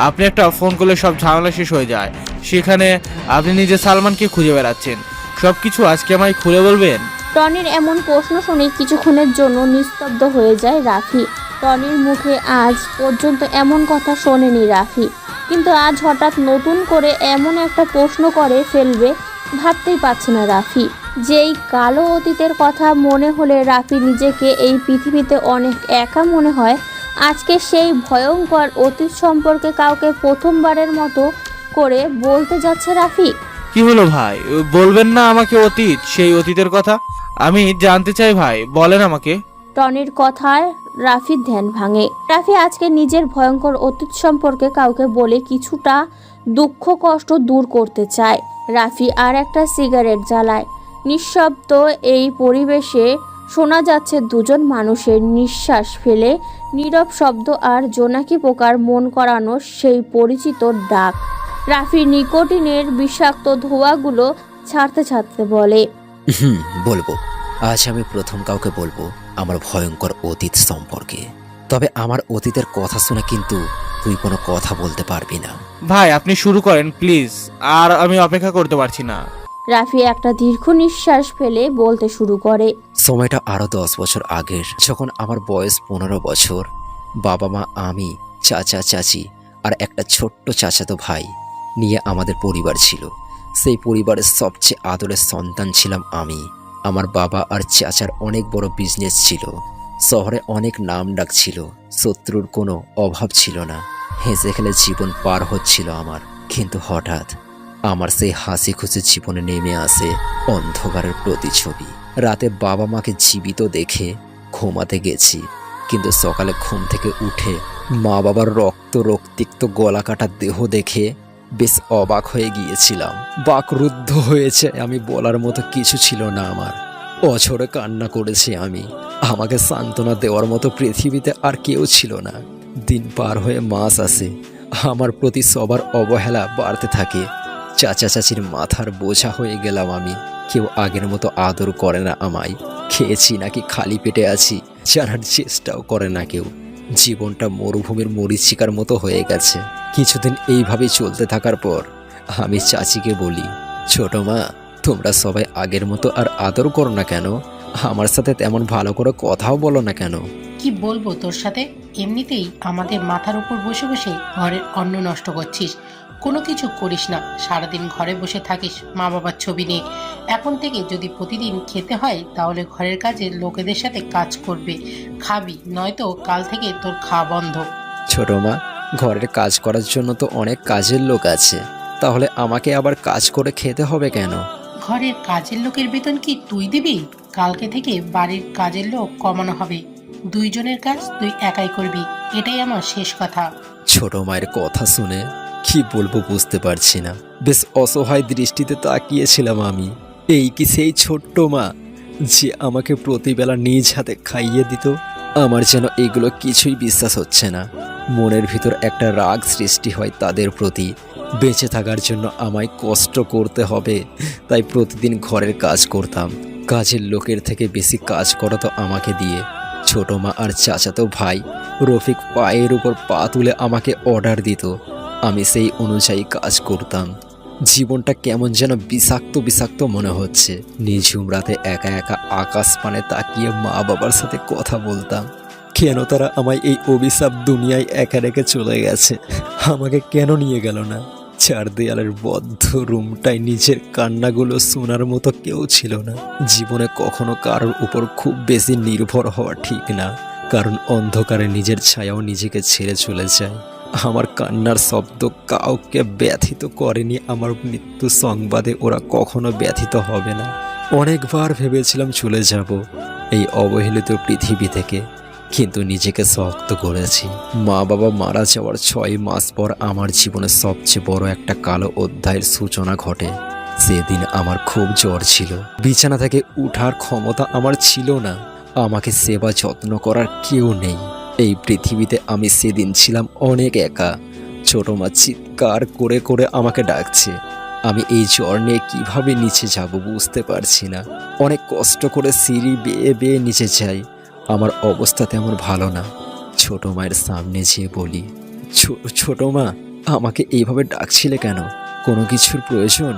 আপনি একটা ফোন করলে সব ঝামেলা শেষ হয়ে যায়। সেখানে আপনি নিজে সালমানকে খুঁজে বেড়াচ্ছেন। সব কিছু আজকে আমায় খুলে বলবেন? টনির এমন প্রশ্ন শুনে কিছুক্ষণের জন্য নিস্তব্ধ হয়ে যায় রাফি। টনির মুখে আজ পর্যন্ত এমন কথা শোনেনি রাফি, কিন্তু আজ হঠাৎ নতুন করে এমন একটা প্রশ্ন করে ফেলবে ভাবতেই পারছে না রাফি। যেই কালো অতীতের কথা মনে হলে রাফি নিজেকে এই পৃথিবীতে অনেক একা মনে হয়, আজকে সেই ভয়ঙ্কর অতীত সম্পর্কে কাউকে প্রথমবারের মতো করে বলতে যাচ্ছে রাফি। কি হলো ভাই, বলবেন না আমাকে অতীত, সেই অতীতের কথা? আমি জানতে চাই ভাই, বলেন আমাকে। টনির কথায় রাফির ধ্যান ভাঙে। রাফি আজকে নিজের ভয়ঙ্কর অতীত সম্পর্কে কাউকে বলে কিছুটা দুঃখ কষ্ট দূর করতে চায়। রাফি আর একটা সিগারেট জ্বালায়। নিঃশব্দ এই পরিবেশে শোনা যাচ্ছে দুজন মানুষের নিঃশ্বাস ফেলে নীরব শব্দ আর জোনাকি পোকার মন করানো সেই পরিচিত ডাক। রাফি নিকোটিনের বিষাক্ত ধোঁয়াগুলো ছাড়তে ছাড়তে বলে, বলবো। আজ আমি প্রথম কাউকে বলবো আমার ভয়ঙ্কর অতীত সম্পর্কে। তবে আমার অতীতের কথা শুনে কিন্তু তুই কোনো কথা বলতে পারবি না। ভাই আপনি শুরু করেন প্লিজ, আর আমি অপেক্ষা করতে পারছি না। রাফি একটা দীর্ঘ নিঃশ্বাস ফেলে বলতে শুরু করে। সময়টা আরো 10 বছর আগের, যখন আমার বয়স 15 বছর। বাবা মা, আমি, চাচা চাচি আর একটা ছোট্ট চাচাতো ভাই নিয়ে আমাদের পরিবার ছিল। সেই পরিবারের সবচেয়ে আদরের সন্তান ছিলাম আমি। আমার বাবা আর চাচার অনেক বড় বিজনেস ছিল, শহরে অনেক নাম ডাক ছিল, শত্রুর কোনো অভাব ছিল না। হেসে খেলে জীবন পার হচ্ছিল আমার। কিন্তু হঠাৎ আমার সেই হাসি খুশি জীবনে নেমে আসে অন্ধকারের প্রতিছবি। রাতে বাবা মাকে জীবিত দেখে ঘুমাতে গেছি, কিন্তু সকালে ঘুম থেকে উঠে মা বাবার রক্তিক্ত গলা কাটা দেহ দেখে বেশ অবাক হয়ে গিয়েছিলাম। বাকরুদ্ধ হয়েছে, আমি বলার মতো কিছু ছিল না আমার। অঝরে কান্না করেছি আমি। আমাকে সান্ত্বনা দেওয়ার মতো পৃথিবীতে আর কেউ ছিল না। দিন পার হয়ে মাস আসে, আমার প্রতি সবার অবহেলা বাড়তে থাকে। চাচা চাচির মাথার বোঝা হয়ে গেলাম আমি। কেউ আগের মতো আদর করে না আমায়। খেয়েছি নাকি খালি পেটে আছি জানার চেষ্টাও করে না কেউ। জীবনটা মরুভূমির মরীচিকার মতো হয়ে গেছে। কিছুদিন এইভাবেই চলতে থাকার পর আমি চাচিকে বলি, ছোট মা, তোমরা সবাই আগের মতো আর আদর করো না কেন? আমার সাথে তেমন ভালো করে কথাও বলো না কেন? কি বলবো তোর সাথে, এমনিতেই আমাদের মাথার উপর বসে বসে ঘরের অন্ন নষ্ট করছিস। কোনো কিছু করিস না, সারাদিন ঘরে বসে থাকিস মা বাবার ছবি নিয়ে। এখন থেকে যদি প্রতিদিন খেতে হয় তাহলে ঘরের কাজে লোকেদের সাথে কাজ করবে, খাবি, নয়তো কাল থেকে তোর খাওয়া বন্ধ। ছোট মা, ঘরের কাজ করার জন্য তো অনেক কাজের লোক আছে, তাহলে আমাকে আবার কাজ করে খেতে হবে কেন? ঘরের কাজের লোকের বেতন কি তুই দিবি? কালকে থেকে বাড়ির কাজের লোক কমানো হবে। দুইজনের কাজ তুই একাই করবি, এটাই আমার শেষ কথা। ছোট মায়ের কথা শুনে কি বলবো বুঝতে পারছি না। বেশ অসহায় দৃষ্টিতে তাকিয়েছিলাম আমি। এই কি সেই ছোট্ট মা যে আমাকে প্রতিবেলা নিজ হাতে খাইয়ে দিত? আমার যেন এগুলো কিছুই বিশ্বাস হচ্ছে না। মনের ভিতর একটা রাগ সৃষ্টি হয় তাদের প্রতি। বেঁচে থাকার জন্য আমায় কষ্ট করতে হবে, তাই প্রতিদিন ঘরের কাজ করতাম। কাজের লোকের থেকে বেশি কাজ করাতো আমাকে দিয়ে। ছোট মা আর চাচাতো ভাই রফিক পায়ের উপর পা তুলে আমাকে অর্ডার দিত, আমি সেই অনুযায়ী কাজ করতাম। জীবনটা কেমন যেন বিষাক্ত বিষাক্ত মনে হচ্ছে। নিঝুম রাতে একা একা আকাশ পানে তাকিয়ে মা বাবার সাথে কথা বলতাম। কেন তারা আমায় এই অভিশাপ দুনিয়ায় একা রেখে চলে গেছে? আমাকে কেন নিয়ে গেল না? চার দেয়ালের বদ্ধ রুমটায় নিজের কান্নাগুলো শোনার মতো কেউ ছিল না। জীবনে কখনো কারোর উপর খুব বেশি নির্ভর হওয়া ঠিক না, কারণ অন্ধকারে নিজের ছায়াও নিজেকে ছেড়ে চলে যায়। আমার কান্নার শব্দ কাউকে ব্যথিত করেনি। আমার মৃত্যু সংবাদে ওরা কখনো ব্যথিত হবে না। অনেকবার ভেবেছিলাম চলে যাব এই অবহেলিত পৃথিবী থেকে, কিন্তু নিজেকে শক্ত করেছি। মা বাবা মারা যাওয়ার 6 মাস পর আমার জীবনের সবচেয়ে বড় একটা কালো অধ্যায়ের সূচনা ঘটে। সেদিন আমার খুব জ্বর ছিল, বিছানা থেকে উঠার ক্ষমতা আমার ছিল না। আমাকে সেবা যত্ন করার কেউ নেই। এই পৃথিবীতে আমি সেদিন ছিলাম অনেক একা। ছোট মা চিৎকার করে করে আমাকে ডাকছে। আমি এই জ্বর নিয়ে কিভাবে নিচে যাব বুঝতে পারছি না। অনেক কষ্ট করে সিঁড়ি বেয়ে বেয়ে নিচে যাই। আমার অবস্থা তেমন ভালো না। ছোট মায়ের সামনে যেয়ে বলি, ছোট মা, আমাকে এইভাবে ডাকছিলে কেন? কোনো কিছুর প্রয়োজন?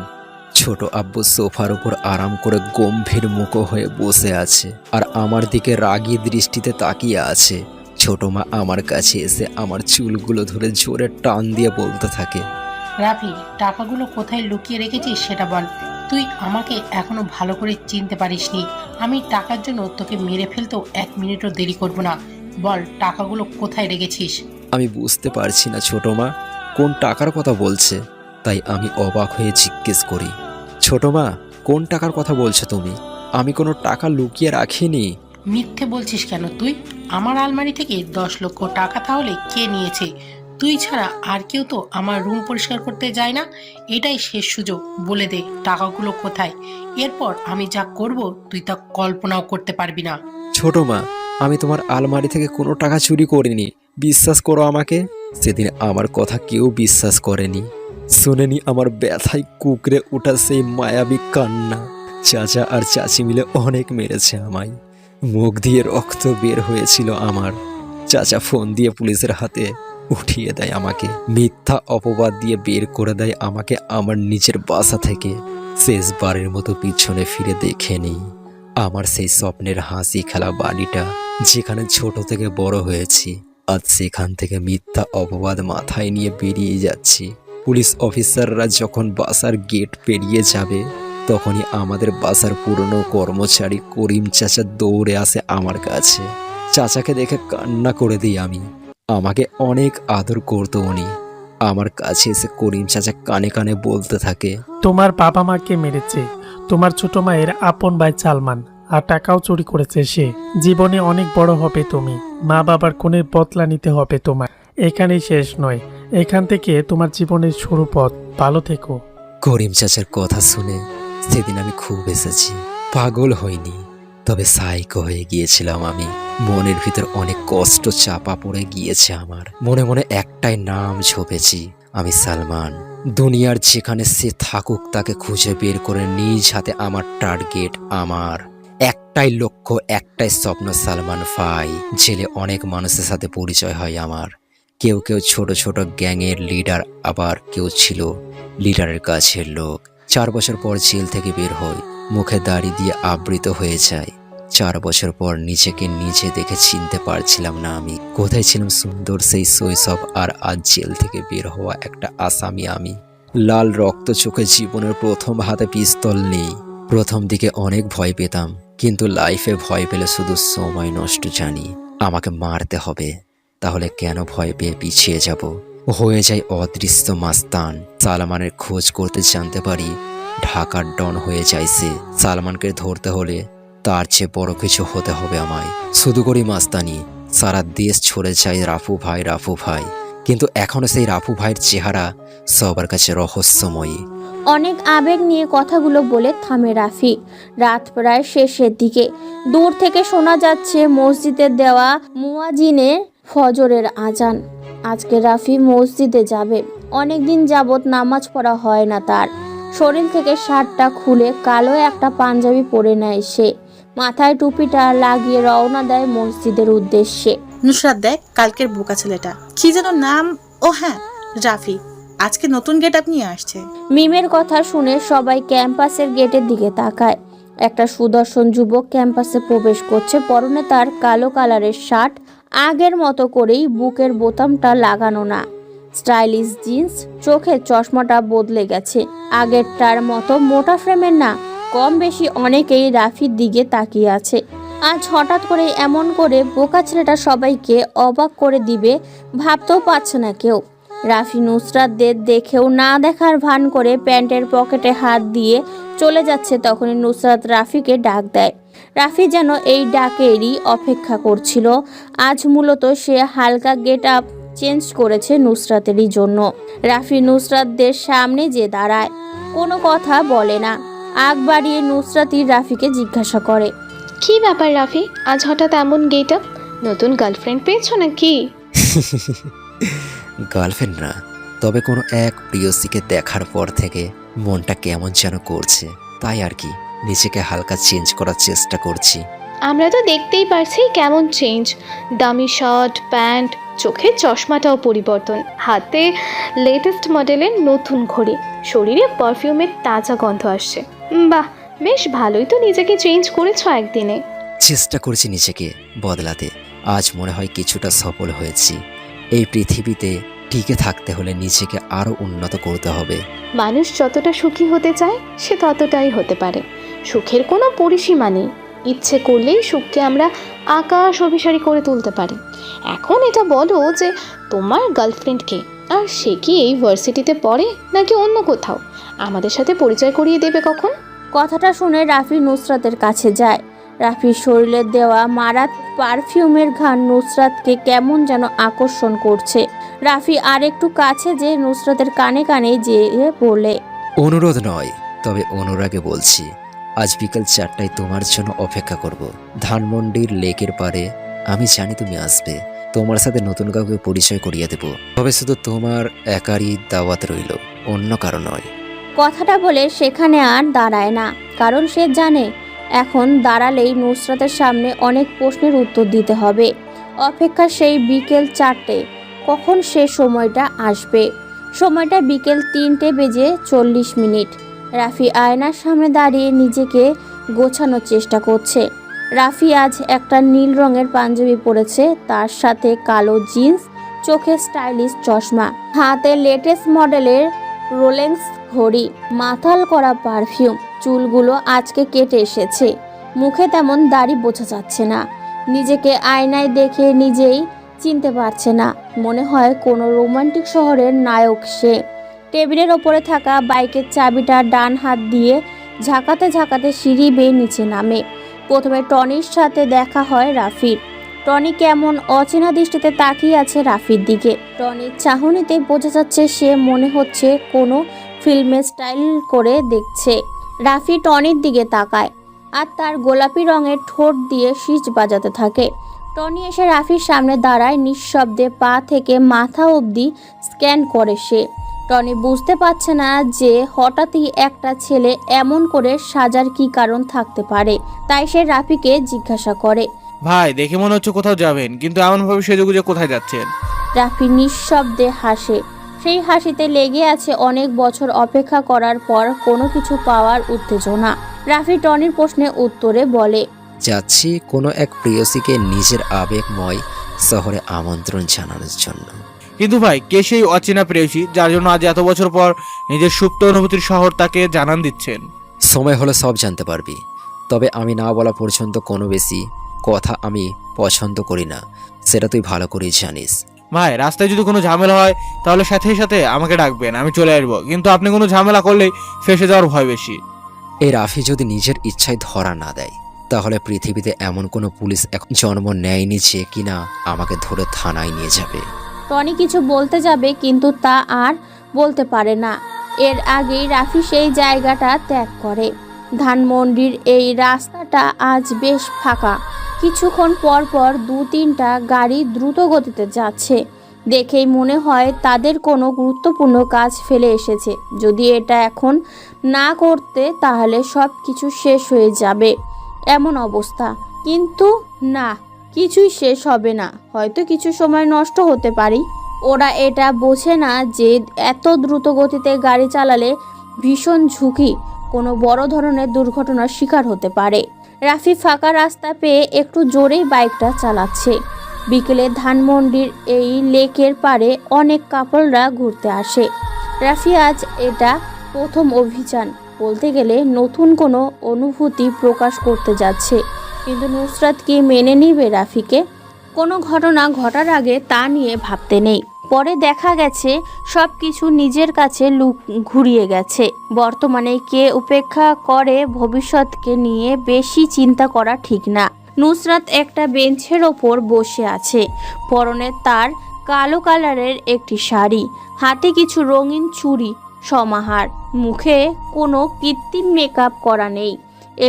ছোট আব্বু সোফার উপর আরাম করে গম্ভীর মুখ হয়ে বসে আছে আর আমার দিকে রাগী দৃষ্টিতে তাকিয়ে আছে। ছোট মা আমার কাছে এসে আমার চুলগুলো ধরে জোরে টান দিয়ে বলতে থাকে, রাফি, টাকাগুলো কোথায় লুকিয়ে রেখেছিস সেটা বল। তুই আমাকে এখনো ভালো করে চিনতে পারিসনি। আমি টাকার জন্য তোকে মেরে ফেলতেও 1 মিনিটও দেরি করব না। বল, টাকাগুলো কোথায় রেখেছিস? আমি বুঝতে পারছি না ছোট মা কোন টাকার কথা বলছে। তাই আমি অবাক হয়ে জিজ্ঞেস করি, ছোট মা, কোন টাকার কথা বলছো তুমি? আমি কোনো টাকা লুকিয়ে রাখিনি। মিথ্যে বলছিস কেন তুই? আমার আলমারি থেকে 10 লক্ষ টাকা তাহলে কে নিয়েছে? তুই ছাড়া আর কেউ তো আমার রুম পরিষ্কার করতে যায় না। এটাই শেষ সুযোগ, বলে দে টাকাগুলো কোথায়। এরপর আমি যা করব তুই তা কল্পনাও করতে পারবি না। ছোট মা, আমি তোমার আলমারি থেকে কোনো টাকা চুরি করিনি, বিশ্বাস করো আমাকে। সেদিন আমার কথা কেউ বিশ্বাস করেনি। শুনেনি আমার ব্যথায় কুকরে ওঠা সেই মায়াবী কান্না। চাচা আর চাচি মিলে অনেক মেরেছে আমায়, মুখ দিয়ে রক্ত বের হয়েছিল আমার। চাচা ফোন দিয়ে পুলিশের হাতে উঠিয়ে দেয় আমাকে, মিথ্যা অপবাদ দিয়ে বের করে দেয় আমাকে আমার নিজের বাসা থেকে। শেষবারের মতো পিছনে ফিরে দেখে নেই আমার সেই স্বপ্নের হাসি খেলা বাড়িটা, যেখানে ছোট থেকে বড় হয়েছি। আজ সেখান থেকে মিথ্যা অপবাদ মাথায় নিয়ে বেরিয়ে যাচ্ছি। পুলিশ অফিসাররা যখন বাসার গেট পেরিয়ে যাবে, তখনই আমাদের বাসার পুরনো কর্মচারী করিম চাচা দৌড়ে আসে আমার কাছে। চাচাকে দেখে কান্না করে দিই আমি। আমাকে অনেক আদর করতো উনি। আমার কাছে এসে করিম চাচা কানে কানে বলতে থাকে, তোমার বাবা মাকে মেরেছে তোমার ছোট মায়ের আপন ভাই সালমান, আর টাকাও চুরি করেছে সে। জীবনে অনেক বড় হবে তুমি, মা বাবার কোণের বদলা নিতে হবে তোমার। এখানেই শেষ নয়, এখান থেকে তোমার জীবনের শুরু পথ। ভালো থেকো। করিম চাচার কথা শুনে সেদিন আমি খুব এসেছি। পাগল হইনি, তবে সাইকো হয়ে গিয়েছিলাম আমি। মনের ভিতর অনেক কষ্ট চাপা পড়ে গিয়েছে আমার। মনে মনে একটাই নাম ঝোপেছি, আমি সালমান। দুনিয়ার যেখানে সে থাকুক তাকে খুঁজে বের করে নিজ হাতে আমার টার্গেট। আমার একটাই লক্ষ্য, একটাই স্বপ্ন, সালমান ফাই। জেলে অনেক মানুষের সাথে পরিচয় হয় আমার। কেউ কেউ ছোট ছোট গ্যাংয়ের লিডার, আবার কেউ ছিল লিডারের কাছের লোক। 4 বছর পর জেল থেকে বের হয়, মুখে দাড়ি দিয়ে আবৃত হয়ে যায়। 4 বছর পর নিজেকে নিজে দেখে চিনতে পারছিলাম না আমি। কোথায় ছিলাম সুন্দর সেই শৈশব, আর আজ জেল থেকে বের হওয়া একটা আসামি আমি। লাল রক্ত চোখে জীবনের প্রথম হাতে পিস্তল নেই। প্রথম দিকে অনেক ভয় পেতাম, কিন্তু লাইফে ভয় পেলে শুধু সময় নষ্ট জানি। আমাকে মারতে হবে, তাহলে কেন ভয় পেয়ে পিছিয়ে যাব? হয়ে যায় অদৃশ্য মাস্তান। সালমানের খোঁজ করতে জানতে পারি ঢাকার ডন হয়ে যায় সে। সালমানকে ধরতে হলে তার চেয়ে বড় কিছু হতে হবে আমায়। শুধু করি মাস্তানি, সারা দেশ ছড়ে যায় রাফু ভাই, রাফু ভাই। কিন্তু এখনো সেই রাফু ভাইয়ের চেহারা সবার কাছে রহস্যময়ী। অনেক আবেগ নিয়ে কথাগুলো বলে থামে রাফি। রাত প্রায় শেষের দিকে। দূর থেকে শোনা যাচ্ছে মসজিদের দেওয়া মুয়াজিনের ফজরের আজান। আজকে রাফি মসজিদে যাবে। অনেকদিন যাবৎ নামাজ পড়া হয় না তার। শরীর থেকে শার্টটা খুলে কালো একটা পাঞ্জাবি পরে নেয় সে। মাথায় টুপিটা লাগিয়ে রওনা দেয় মসজিদের উদ্দেশ্যে। নুসরাত দেখ, কালকের বোকা ছেলেটা কি যেন নাম, ও হ্যাঁ রাফি, আজকে নতুন গেট আপ নিয়ে আসছে। মিমের কথা শুনে সবাই ক্যাম্পাসের গেটের দিকে তাকায়। একটা সুদর্শন যুবক ক্যাম্পাসে প্রবেশ করছে। পরনে তার কালো কালারের শার্ট, আগের মতো করেই বুকের বোতামটা লাগানো না, স্টাইলিশ জিন্স, চোখের চশমাটা বদলে গেছে, আগেরটার মতো মোটা ফ্রেমের না। কম বেশি অনেকেই রাফির দিকে তাকিয়ে আছে। আজ হঠাৎ করে এমন করে বোকা ছেলেটা সবাইকে অবাক করে দিবে ভাবতেও পারছে না কেউ। রাফি নুসরাতদের দেখেও না দেখার ভান করে প্যান্টের পকেটে হাত দিয়ে চলে যাচ্ছে। তখনই নুসরাত রাফিকে ডাক দেয়। রাফি যেন এই ডাকেরই অপেক্ষা করছিল। আজ মূলত সে হালকা গেট আপ চেঞ্জ করেছে নুসরাতেরই জন্য। রাফি নুসরাতদের সামনে যে দাঁড়ায়, কোনো কথা বলে না। আগ বাড়িয়ে নুসরাতই রাফিকে জিজ্ঞাসা করে, কি ব্যাপার রাফি, আজ হঠাৎ এমন গেট আপ? নতুন গার্লফ্রেন্ড পেয়েছো নাকি? গার্লফ্রেন্ড না, তবে কোনো এক প্রিয়সীকে দেখার পর থেকে মনটা কেমন যেন করছে, তাই আর কি নিজেকে হালকা চেঞ্জ করার চেষ্টা করছি। আমরা তো দেখতেই পারছি কেমন চেঞ্জ। দামি শার্ট, প্যান্ট, চোখের চশমাটাও পরিবর্তন, হাতে লেটেস্ট মডেলের নতুন ঘড়ি, শরীরে পারফিউমের তাজা গন্ধ আসছে। বাহ, বেশ ভালোই তো নিজেকে চেঞ্জ করেছো একদিনে। চেষ্টা করছি নিজেকে বদলাতে। আজ মনে হয় কিছুটা সফল হয়েছি। এই পৃথিবীতে টিকে থাকতে হলে নিজেকে আরো উন্নত করতে হবে। মানুষ যতটা সুখী হতে চায় সে ততটাই হতে পারে। সুখের কোনো পরিসীমা নেই। ইচ্ছে করলেই সুখকে আমরা আকাশ অভিসারী করে তুলতে পারি। এখন এটা বলো যে তোমার গার্লফ্রেন্ডকে, আর সে কি এই ভার্সিটিতে পড়ে নাকি অন্য কোথাও? আমাদের সাথে পরিচয় করিয়ে দেবে কখন? কথাটা শুনে রাফি নুসরাতের কাছে যায়। রাফির শরীরে দেওয়া মারাত পারফিউমের ঘ্রাণ নুসরাতকে কেমন যেন আকর্ষণ করছে। রাফি আর একটু কাছে যে নুসরাতের কানে কানে যেয়ে বলে, অনুরোধ নয়, তবে অনুরাগে বলছি, আজ বিকাল 4টায় তোমার জন্য অপেক্ষা করব ধানমন্ডির লেকের পারে। আমি জানি তুমি আসবে। তোমার সাথে নতুন কাউকে পরিচয় করিয়ে দেব, তবে শুধু তোমার একারই দাওয়াত রইল, অন্য কারো নয়। কথাটা বলে সেখানে আর দাঁড়ায় না, কারণ সে জানে এখন দাঁড়ালেই নুসরাতের সামনে অনেক প্রশ্নের উত্তর দিতে হবে। অপেক্ষা সেই বিকেল 4টে। কখন সে সময়টা আসবে? সময়টা বিকেল 3:40। রাফি আয়নার সামনে দাঁড়িয়ে নিজেকে গোছানোর চেষ্টা করছে। রাফি আজ একটা নীল রঙের পাঞ্জাবি পরেছে, তার সাথে কালো জিন্স, চোখে স্টাইলিশ চশমা, হাতে লেটেস্ট মডেলের রোলেক্স ঘড়ি, মাথাল করা পারফিউম। চুলগুলো আজকে কেটে এসেছে, মুখে তেমন দাড়ি বোঝা যাচ্ছে না। নিজেকে আয়নায় দেখে নিজেই চিনতে পারছে না, মনে হয় কোনো রোমান্টিক শহরের নায়ক সে। টেবিলের ওপরে থাকা বাইকের চাবিটা ডান হাত দিয়ে ঝাঁকাতে ঝাঁকাতে সিঁড়ি বেয়ে নিচে নামে। প্রথমে টনির সাথে দেখা হয় রাফির। টনি কেমন অচেনা দৃষ্টিতে তাকিয়ে আছে রাফির দিকে। টনির চাহনিতে বোঝা যাচ্ছে সে মনে হচ্ছে কোনো ফিল্মে স্টাইল করে দেখছে। রাফি টনির দিকে তাকায় আর তার গোলাপি রঙের ঠোঁট দিয়ে শীষ বাজাতে থাকে। টনি এসে রাফির সামনে দাঁড়ায়, নিঃশব্দে পা থেকে মাথা অবধি স্ক্যান করে সে। টনি বুঝতে পারছে না যে হঠাৎই একটা ছেলে এমন করে সাজার কি কারণ থাকতে পারে, তাই সে রাফিকে জিজ্ঞাসা করে, ভাই দেখে মনে হচ্ছে কোথাও যাবেন, কিন্তু এমনভাবে সেজেগুজে কোথায় যাচ্ছেন? রাফি নিঃশব্দে হাসে। সেই হাসিতে লেগে আছে অনেক বছর অপেক্ষা করার পর কোনো কিছু পাওয়ার উত্তেজনা। রাফি টনির প্রশ্নে উত্তরে বলে, যাচ্ছি কোনো এক প্রেয়সীকে নিজের আবেগময় শহরে আমন্ত্রণ জানানোর জন্য। কিন্তু ভাই, কে সেই অচেনা প্রেয়সী যার জন্য আজ এত বছর পর নিজের সুপ্ত অনুভূতির শহর তাকে জানান দিচ্ছেন? সময় হলে সব জানতে পারবি, তবে আমি না বলা পর্যন্ত কোনো বেশি কথা আমি পছন্দ করি না, সেটা তুই ভালো করেই জানিস। ভাই, রাস্তায় যদি কোনো ঝামেলা হয় তাহলে সাথে সাথে আমাকে ডাকবেন, আমি চলে আসবো, কিন্তু আপনি কোনো ঝামেলা করলেই ফেসে যাওয়ার ভয় বেশি। এই রাফি যদি নিজের ইচ্ছায় ধরা না দেয়, তাহলে পৃথিবীতে এমন কোনো পুলিশ এখন জন্ম নেয়নি যে কিনা আমাকে ধরে থানায় নিয়ে যাবে। টনি কিছু বলতে যাবে কিন্তু তা আর বলতে পারে না। এর আগেই রাফি সেই জায়গাটা ত্যাগ করে। ধানমন্ডির এই রাস্তাটা আজ বেশ ফাঁকা। কিছুক্ষণ পর পর 2-3টা গাড়ি দ্রুত গতিতে যাচ্ছে। দেখেই মনে হয় তাদের কোনো গুরুত্বপূর্ণ কাজ ফেলে এসেছে। যদি এটা এখন না করতে তাহলে সব কিছু শেষ হয়ে যাবে এমন অবস্থা। কিন্তু না, কিছুই শেষ হবে না, হয়তো কিছু সময় নষ্ট হতে পারি। ওরা এটা বোঝে না যে এত দ্রুত গতিতে গাড়ি চালালে ভীষণ ঝুঁকি, কোনো বড় ধরনের দুর্ঘটনার শিকার হতে পারে। রাফি ফাঁকা রাস্তা পেয়ে একটু জোরেই বাইকটা চালাচ্ছে। বিকেলে ধানমন্ডির এই লেকের পাড়ে অনেক কাপলরা ঘুরতে আসে। রাফি আজ এটা প্রথম অভিযান, বলতে গেলে নতুন কোনো অনুভূতি প্রকাশ করতে যাচ্ছে। কিন্তু নুসরাত কি মেনে নিবে রাফিকে? কোনো ঘটনা ঘটার আগে তা নিয়ে ভাবতে নেই। পরে দেখা গেছে সব কিছু নিজের কাছে ঘুরিয়ে গেছে। বর্তমানে কে উপেক্ষা করে ভবিষ্যৎকে নিয়ে বেশি চিন্তা করা ঠিক না। নুসরাত একটা বেঞ্চের ওপর বসে আছে। পরনে তার কালো কালারের একটি শাড়ি, হাতে কিছু রঙিন চুড়ি সমাহার, মুখে কোনো কৃত্রিম মেকআপ করা নেই।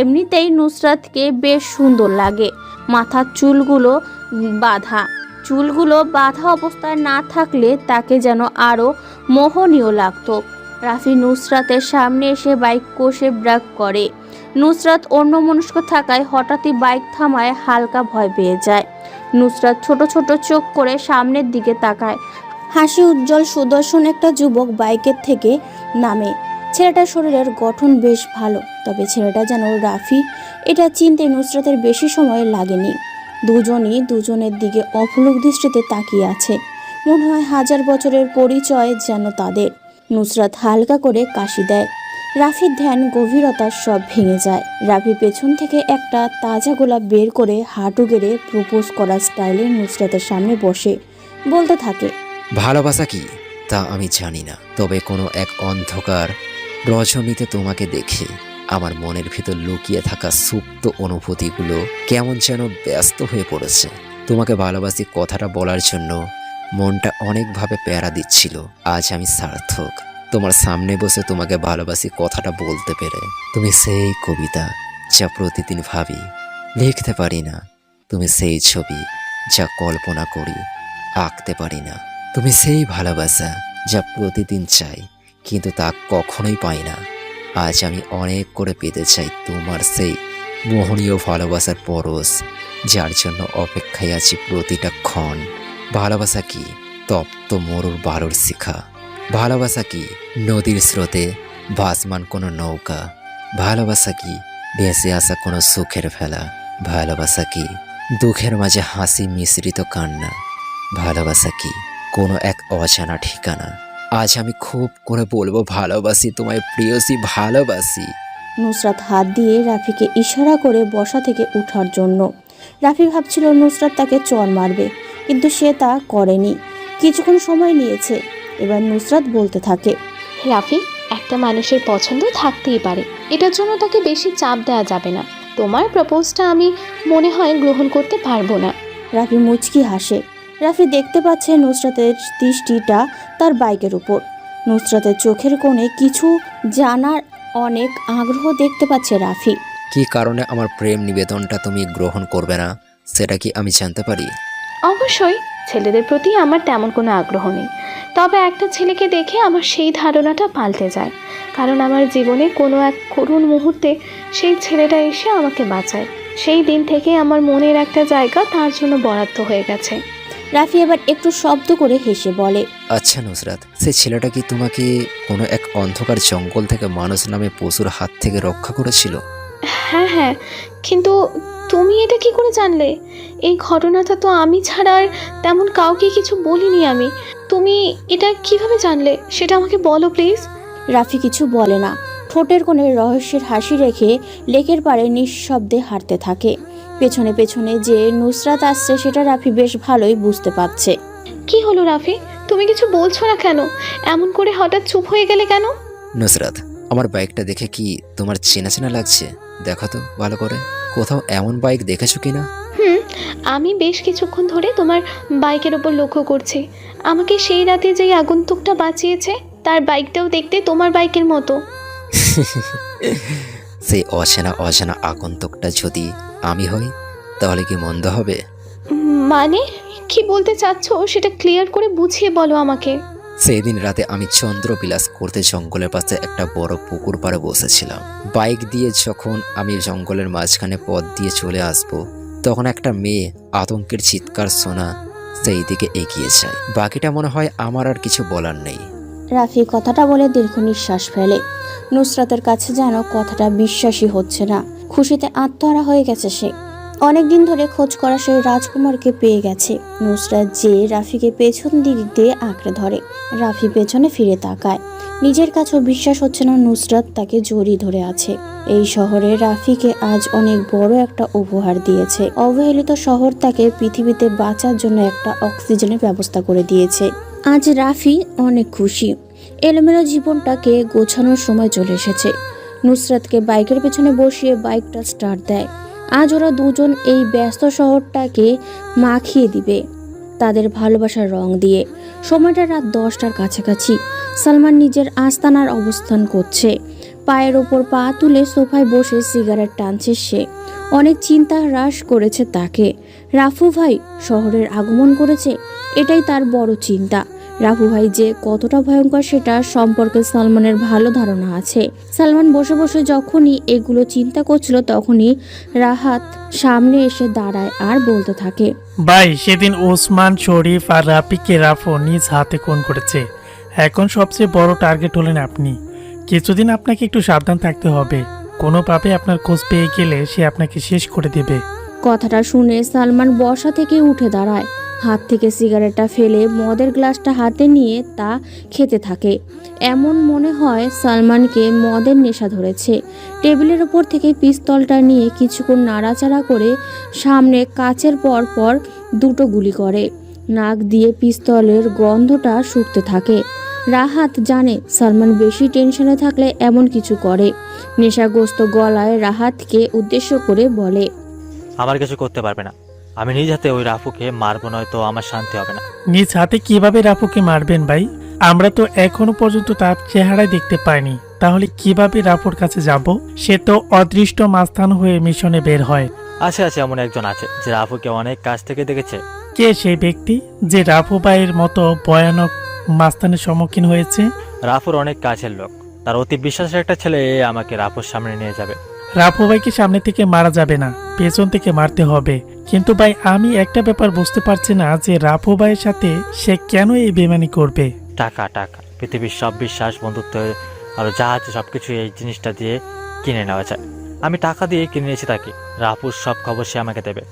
এমনিতেই নুসরাতকে বেশ সুন্দর লাগে। মাথার চুলগুলো বাঁধা অবস্থায় না থাকলে তাকে যেন আরও মোহনীয় লাগতো। রাফি নুসরাতের সামনে এসে বাইক কষে ব্রেক করে। নুসরাত অন্যমনস্ক থাকায় হঠাৎই বাইক থামায় হালকা ভয় পেয়ে যায়। নুসরাত ছোট ছোট চোখ করে সামনের দিকে তাকায়। হাসি উজ্জ্বল সুদর্শন একটা যুবক বাইকের থেকে নামে। ছেলেটার শরীরের গঠন বেশ ভালো, তবে ছেলেটা যেন রাফি এটা চিনতে নুসরাতের বেশি সময় লাগেনি। দুজনই দুজনের দিকে অপলক দৃষ্টিতে তাকিয়ে আছে। মনে হয় 1000 বছরের পরিচয় যেন তাদের। নুসরাত হালকা করে কাশি দেয়। রাফির ধ্যান গভীরতার সব ভেঙে যায়। রাফি পেছন থেকে একটা তাজা গোলাপ বের করে হাঁটু গেড়ে প্রপোজ করা স্টাইলে নুসরাতের সামনে বসে বলতে থাকে, ভালোবাসা কি তা আমি জানি না, তবে কোনো এক অন্ধকার রজনীতে তোমাকে দেখে আমার মনের ভিতর লুকিয়ে থাকা সুপ্ত অনুভূতিগুলো কেমন যেন ব্যস্ত হয়ে পড়েছে। তোমাকে ভালোবাসি কথাটা বলার জন্য মনটা অনেকভাবে প্যারা দিচ্ছিল। আজ আমি সার্থক, তোমার সামনে বসে তোমাকে ভালোবাসি কথাটা বলতে পেরে। তুমি সেই কবিতা যা প্রতিদিন ভাবি, লিখতে পারি না। তুমি সেই ছবি যা কল্পনা করি আঁকতে পারি না। তুমি সেই ভালোবাসা যা প্রতিদিন চাই কিন্তু তা কখনোই পাই না। আজ আমি অনেক করে পেতে চাই তোমার সেই মোহনীয় ভালোবাসার পরশ, যার জন্য অপেক্ষায় আছি প্রতিটা ক্ষণ। ভালোবাসা কি তপ্ত মরুর বালুর শিখা? ভালোবাসা কি নদীর স্রোতে ভাসমান কোনো নৌকা? ভালোবাসা কি ভেসে আসা কোনো সুখের ফেলা? ভালোবাসা কি দুঃখের মাঝে হাসি মিশ্রিত কান্না? ভালোবাসা কি কোনো এক অজানা ঠিকানা? আজ আমি খুব করে বলবো ভালোবাসি তোমায় প্রিয়সী, ভালোবাসি। নুসরাত হাত দিয়ে রাফিকে ইশারা করে বসা থেকে ওঠার জন্য। রাফি ভাবছিল নুসরাত তাকে চড় মারবে, কিন্তু সে তা করেনি। কিছুক্ষণ সময় নিয়েছে। এবার নুসরাত বলতে থাকে, রাফি, একটা মানুষের পছন্দ থাকতেই পারে, এটার জন্য তাকে বেশি চাপ দেওয়া যাবে না। তোমার প্রপোজটা আমি মনে হয় গ্রহণ করতে পারবো না। রাফি মুচকি হাসে। রাফি দেখতে পাচ্ছে নুসরাতের দৃষ্টিটা তার বাইকের উপর। নুসরাতের চোখের কোণে কিছু জানার অনেক আগ্রহ দেখতে পাচ্ছে রাফি। কি কারণে আমার প্রেম নিবেদনটা তুমি গ্রহণ করবে না সেটা কি আমি জানতে পারি? অবশ্যই, ছেলেদের প্রতি আমার তেমন কোনো আগ্রহ নেই, তবে একটা ছেলেকে দেখে আমার সেই ধারণাটা পাল্টে যায়, কারণ আমার জীবনে কোনো এক করুণ মুহূর্তে সেই ছেলেটা এসে আমাকে বাঁচায়। সেই দিন থেকে আমার মনের একটা জায়গা তার জন্য বরাদ্দ হয়ে গেছে। রাফি এবার একটু শব্দ করে হেসে বলে, আচ্ছা নুসরাত, সেই ছেলেটা কি তোমাকে কোনো এক অন্ধকার জঙ্গল থেকে মানুষ নামে পশুর হাত থেকে রক্ষা করেছিল? হ্যাঁ হ্যাঁ, কিন্তু তুমি এটা কি করে জানলে? এই ঘটনাটা তো আমি ছাড়া আর তেমন কাউকে কিছু বলিনি আমি। তুমি এটা কিভাবে জানলে সেটা আমাকে বলো প্লিজ। রাফি কিছু বলে না। ঠোঁটের কোণে রহস্যের হাসি রেখে লেকের পাড়ে নিঃশব্দে হাঁটতে থাকে। পেছনে পেছনে যে নুসরাত আসছে সেটা রাফি বেশ ভালোই বুঝতে পারছে। কি হলো রাফি, তুমি কিছু বলছো না কেন? এমন করে হঠাৎ চুপ হয়ে গেলে কেন? নুসরাত, আমার বাইকটা দেখে কি তোমার চেনা চেনা লাগছে? দেখো তো ভালো করে, কোথাও এমন বাইক দেখেছো কিনা? আমি বেশ কিছুক্ষণ ধরে তোমার বাইকের ওপর লক্ষ্য করছি। আমাকে সেই রাতে যেই আগন্তুকটা বাঁচিয়েছে তার বাইকটাও দেখতে তোমার বাইকের মতো। সেই অচেনা অজানা আগন্তুকটা যদি আমি হই তাহলে কি মন্দ হবে? মানে কি বলতে চাচ্ছ সেটা ক্লিয়ার করে বুঝিয়ে বলো আমাকে। সেই দিন রাতে আমি চন্দ্রবিলাস করতে জঙ্গলের পাশে একটা বড় পুকুর পাড়ে বসেছিলাম। বাইক দিয়ে যখন আমি জঙ্গলের মাঝখানে পথ দিয়ে চলে আসব, তখন একটা মেয়ে আতঙ্কের চিৎকার শোনা সেই দিকে এগিয়ে যায়। বাকিটা মনে হয় আমার আর কিছু বলার নেই। রাফি কথাটা বলে দীর্ঘ নিঃশ্বাস ফেলে। নুসরাতের কাছে যেন কথাটা বিশ্বাসই হচ্ছে না। খুশিতে আত্মহারা হয়ে গেছে সে। অনেকদিন ধরে খোঁজ করা সেই রাজকুমারকে পেয়ে গেছে। নুসরাত যে রাফিকে পেছন দিক দিয়ে আঁকড়ে ধরে। রাফি পেছনে ফিরে তাকায়। নিজের কাছেও বিশ্বাস হচ্ছে না নুসরাত তাকে জড়িয়ে ধরে আছে। এই শহরে রাফিকে আজ অনেক বড় একটা উপহার দিয়েছে। অবহেলিত শহর তাকে পৃথিবীতে বাঁচার জন্য একটা অক্সিজেনের ব্যবস্থা করে দিয়েছে। আজ রাফি অনেক খুশি। এলোমেলো জীবনটাকে গোছানোর সময় চলে এসেছে। নুসরাতকে বাইকের পেছনে বসিয়ে বাইকটা স্টার্ট দেয়। আজ ওরা দুজন এই ব্যস্ত শহরটাকে মাখিয়ে দিবে তাদের ভালোবাসার রং দিয়ে। সময়টা রাত 10টার কাছাকাছি। সালমান নিজের আস্তানার অবস্থান করছে। পায়ের ওপর পা তুলে সোফায় বসে সিগারেট টানছে সে। অনেক চিন্তা হ্রাস করেছে তাকে। রাফু ভাই শহরের আগমন করেছে, এটাই তার বড় চিন্তা। রাফু ভাই যে কতটা ভয়ঙ্কর সেটা সম্পর্কে সালমানের ভালো ধারণা আছে। সালমান বসে বসে যখনই এগুলো চিন্তা করছিল তখনই রাহাত সামনে এসে দাঁড়ায় আর বলতে থাকে, ভাই সেদিন ওসমান, শরীফ আর রাফিকে রাফু নিজ হাতে খুন করেছে। এখন সবচেয়ে বড় টার্গেট হলেন আপনি। কিছুদিন আপনাকে একটু সাবধান থাকতে হবে। কোনোভাবে আপনার খোঁজ পেয়ে গেলে সে আপনাকে শেষ করে দেবে। কথাটা শুনে সালমান বসা থেকে উঠে দাঁড়ায়। হাত থেকে সিগারেটটা ফেলে মদের গ্লাসটা হাতে নিয়ে তা খেতে থাকে। এমন মনে হয় সালমানকে মদের নেশা ধরেছে। টেবিলের ওপর থেকে পিস্তলটা নিয়ে কিছুক্ষণ নাড়াচাড়া করে সামনে কাচের পর পর দুটো গুলি করে। নাক দিয়ে পিস্তলের গন্ধটা শুকতে থাকে। রাহাত জানে সালমান বেশি টেনশনে থাকলে এমন কিছু করে। নেশাগ্রস্ত গলায় রাহাতকে উদ্দেশ্য করে বলে, আমার কিছু করতে পারবে না। আমি নিজ হাতে ওই রাফুকে মারবো, নয়তো আমার শান্তি হবে না। নিজ হাতে কিভাবে রাফুকে মারবেন ভাই? আমরা তো এখনো পর্যন্ত তার চেহারাই দেখতে পাইনি। তাহলে কিভাবে রাফুর কাছে যাব? সে তো অদৃষ্ট মাস্তান হয়ে মিশনে বের হয়। আছে আছে, এমন একজন আছে যে রাফুকে অনেক কাছ থেকে দেখেছে। কে সেই ব্যক্তি যে রাফু ভাইয়ের মতো ভয়ানক মাস্তানের সম্মুখীন হয়েছে? রাফুর অনেক কাছের লোক, তার অতি বিশ্বাসের একটা ছেলে আমাকে রাফুর সামনে নিয়ে যাবে। রাফু ভাইকে সামনে থেকে মারা যাবে না, পেছন থেকে মারতে হবে। কিন্তু ভাই আমি একটা ব্যাপার বুঝতে পারছি না যে রাফু ভাইয়ের সাথে সে কেন এই বেমানি করবে। টাকা টাকা, পৃথিবীর সব বিশ্বাস, বন্ধুত্ব আর যা আছে সবকিছু এই জিনিসটা দিয়ে কিনে নেওয়া যায়। আমি টাকা দিয়ে কিনে নিয়েছি তাকে, রাফুর সব খবর সে আমাকে দেবে।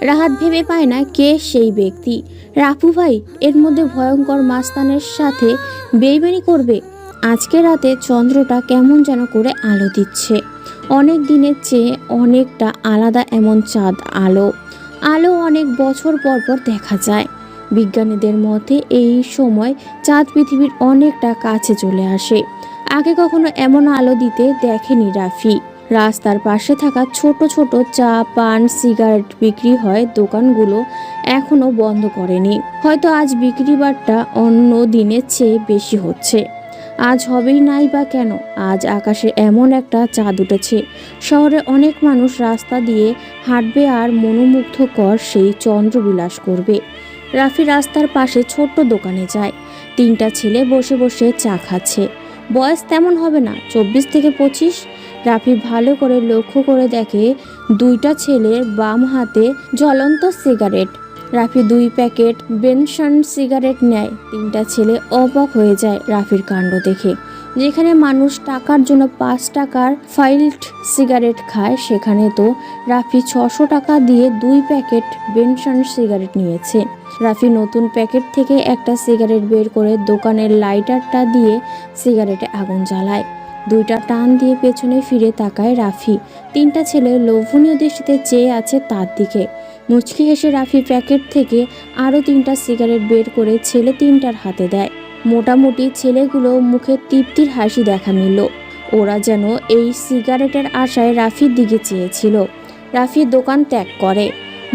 রাহাত ভেবে পায় না কে সেই ব্যক্তি। রাফু ভাই এর মধ্যে ভয়ঙ্কর মাস্তানের সাথে বেইমানি করবে। আজকে রাতে চন্দ্রটা কেমন যেন করে আলো দিচ্ছে, অনেক দিনের চেয়ে অনেকটা আলাদা এমন চাঁদ আলো অনেক বছর পর পর দেখা যায়। বিজ্ঞানীদের মতে এই সময় চাঁদ পৃথিবীর অনেকটা কাছে চলে আসে। আগে কখনো এমন আলো দিতে দেখেনি রাফি। রাস্তার পাশে থাকা ছোট ছোট চা, পান, সিগারেট বিক্রি হয় দোকানগুলো এখনো বন্ধ করেনি। হয়তো আজ বিক্রি বাট্টা অন্য দিনের চেয়ে বেশি হচ্ছে। আজ হবেই নাই বা কেন, আজ আকাশে এমন একটা চাঁদ উঠেছে। শহরে অনেক মানুষ রাস্তা দিয়ে হাঁটবে আর মনোমুগ্ধকর সেই চন্দ্রবিলাস করবে। রাফি রাস্তার পাশে ছোট্ট দোকানে যায়। 3টা ছেলে বসে বসে চা খাচ্ছে। বয়স তেমন হবে না, 24 থেকে 25। রাফি ভালো করে লক্ষ্য করে দেখে 2টা ছেলের বাম হাতে জ্বলন্ত cigarette. Rafi 2 packet Benson cigarette নেয়। 3টা ছেলে অবাক হয়ে যায় রাফির কাণ্ড দেখে। যেখানে মানুষ টাকার জন্য 5 টাকার ফাইল্ড সিগারেট খায়, সেখানে তো রাফি 600 টাকা দিয়ে 2 প্যাকেট বেনসন সিগারেট নিয়েছে। রাফি নতুন প্যাকেট থেকে একটা সিগারেট বের করে দোকানের লাইটারটা দিয়ে সিগারেটে আগুন জ্বালায়। 2টা টান দিয়ে পেছনে ফিরে তাকায় রাফি। 3টা ছেলে লোভনীয় দৃষ্টিতে চেয়ে আছে তার দিকে। মুচকি হেসে রাফি প্যাকেট থেকে আরও 3টা সিগারেট বের করে ছেলে 3টার হাতে দেয়। মোটামুটি ছেলেগুলো মুখে তৃপ্তির হাসি দেখা মিলল। ওরা যেন এই সিগারেটের আশায় রাফির দিকে চেয়েছিল। রাফি দোকান ত্যাগ করে।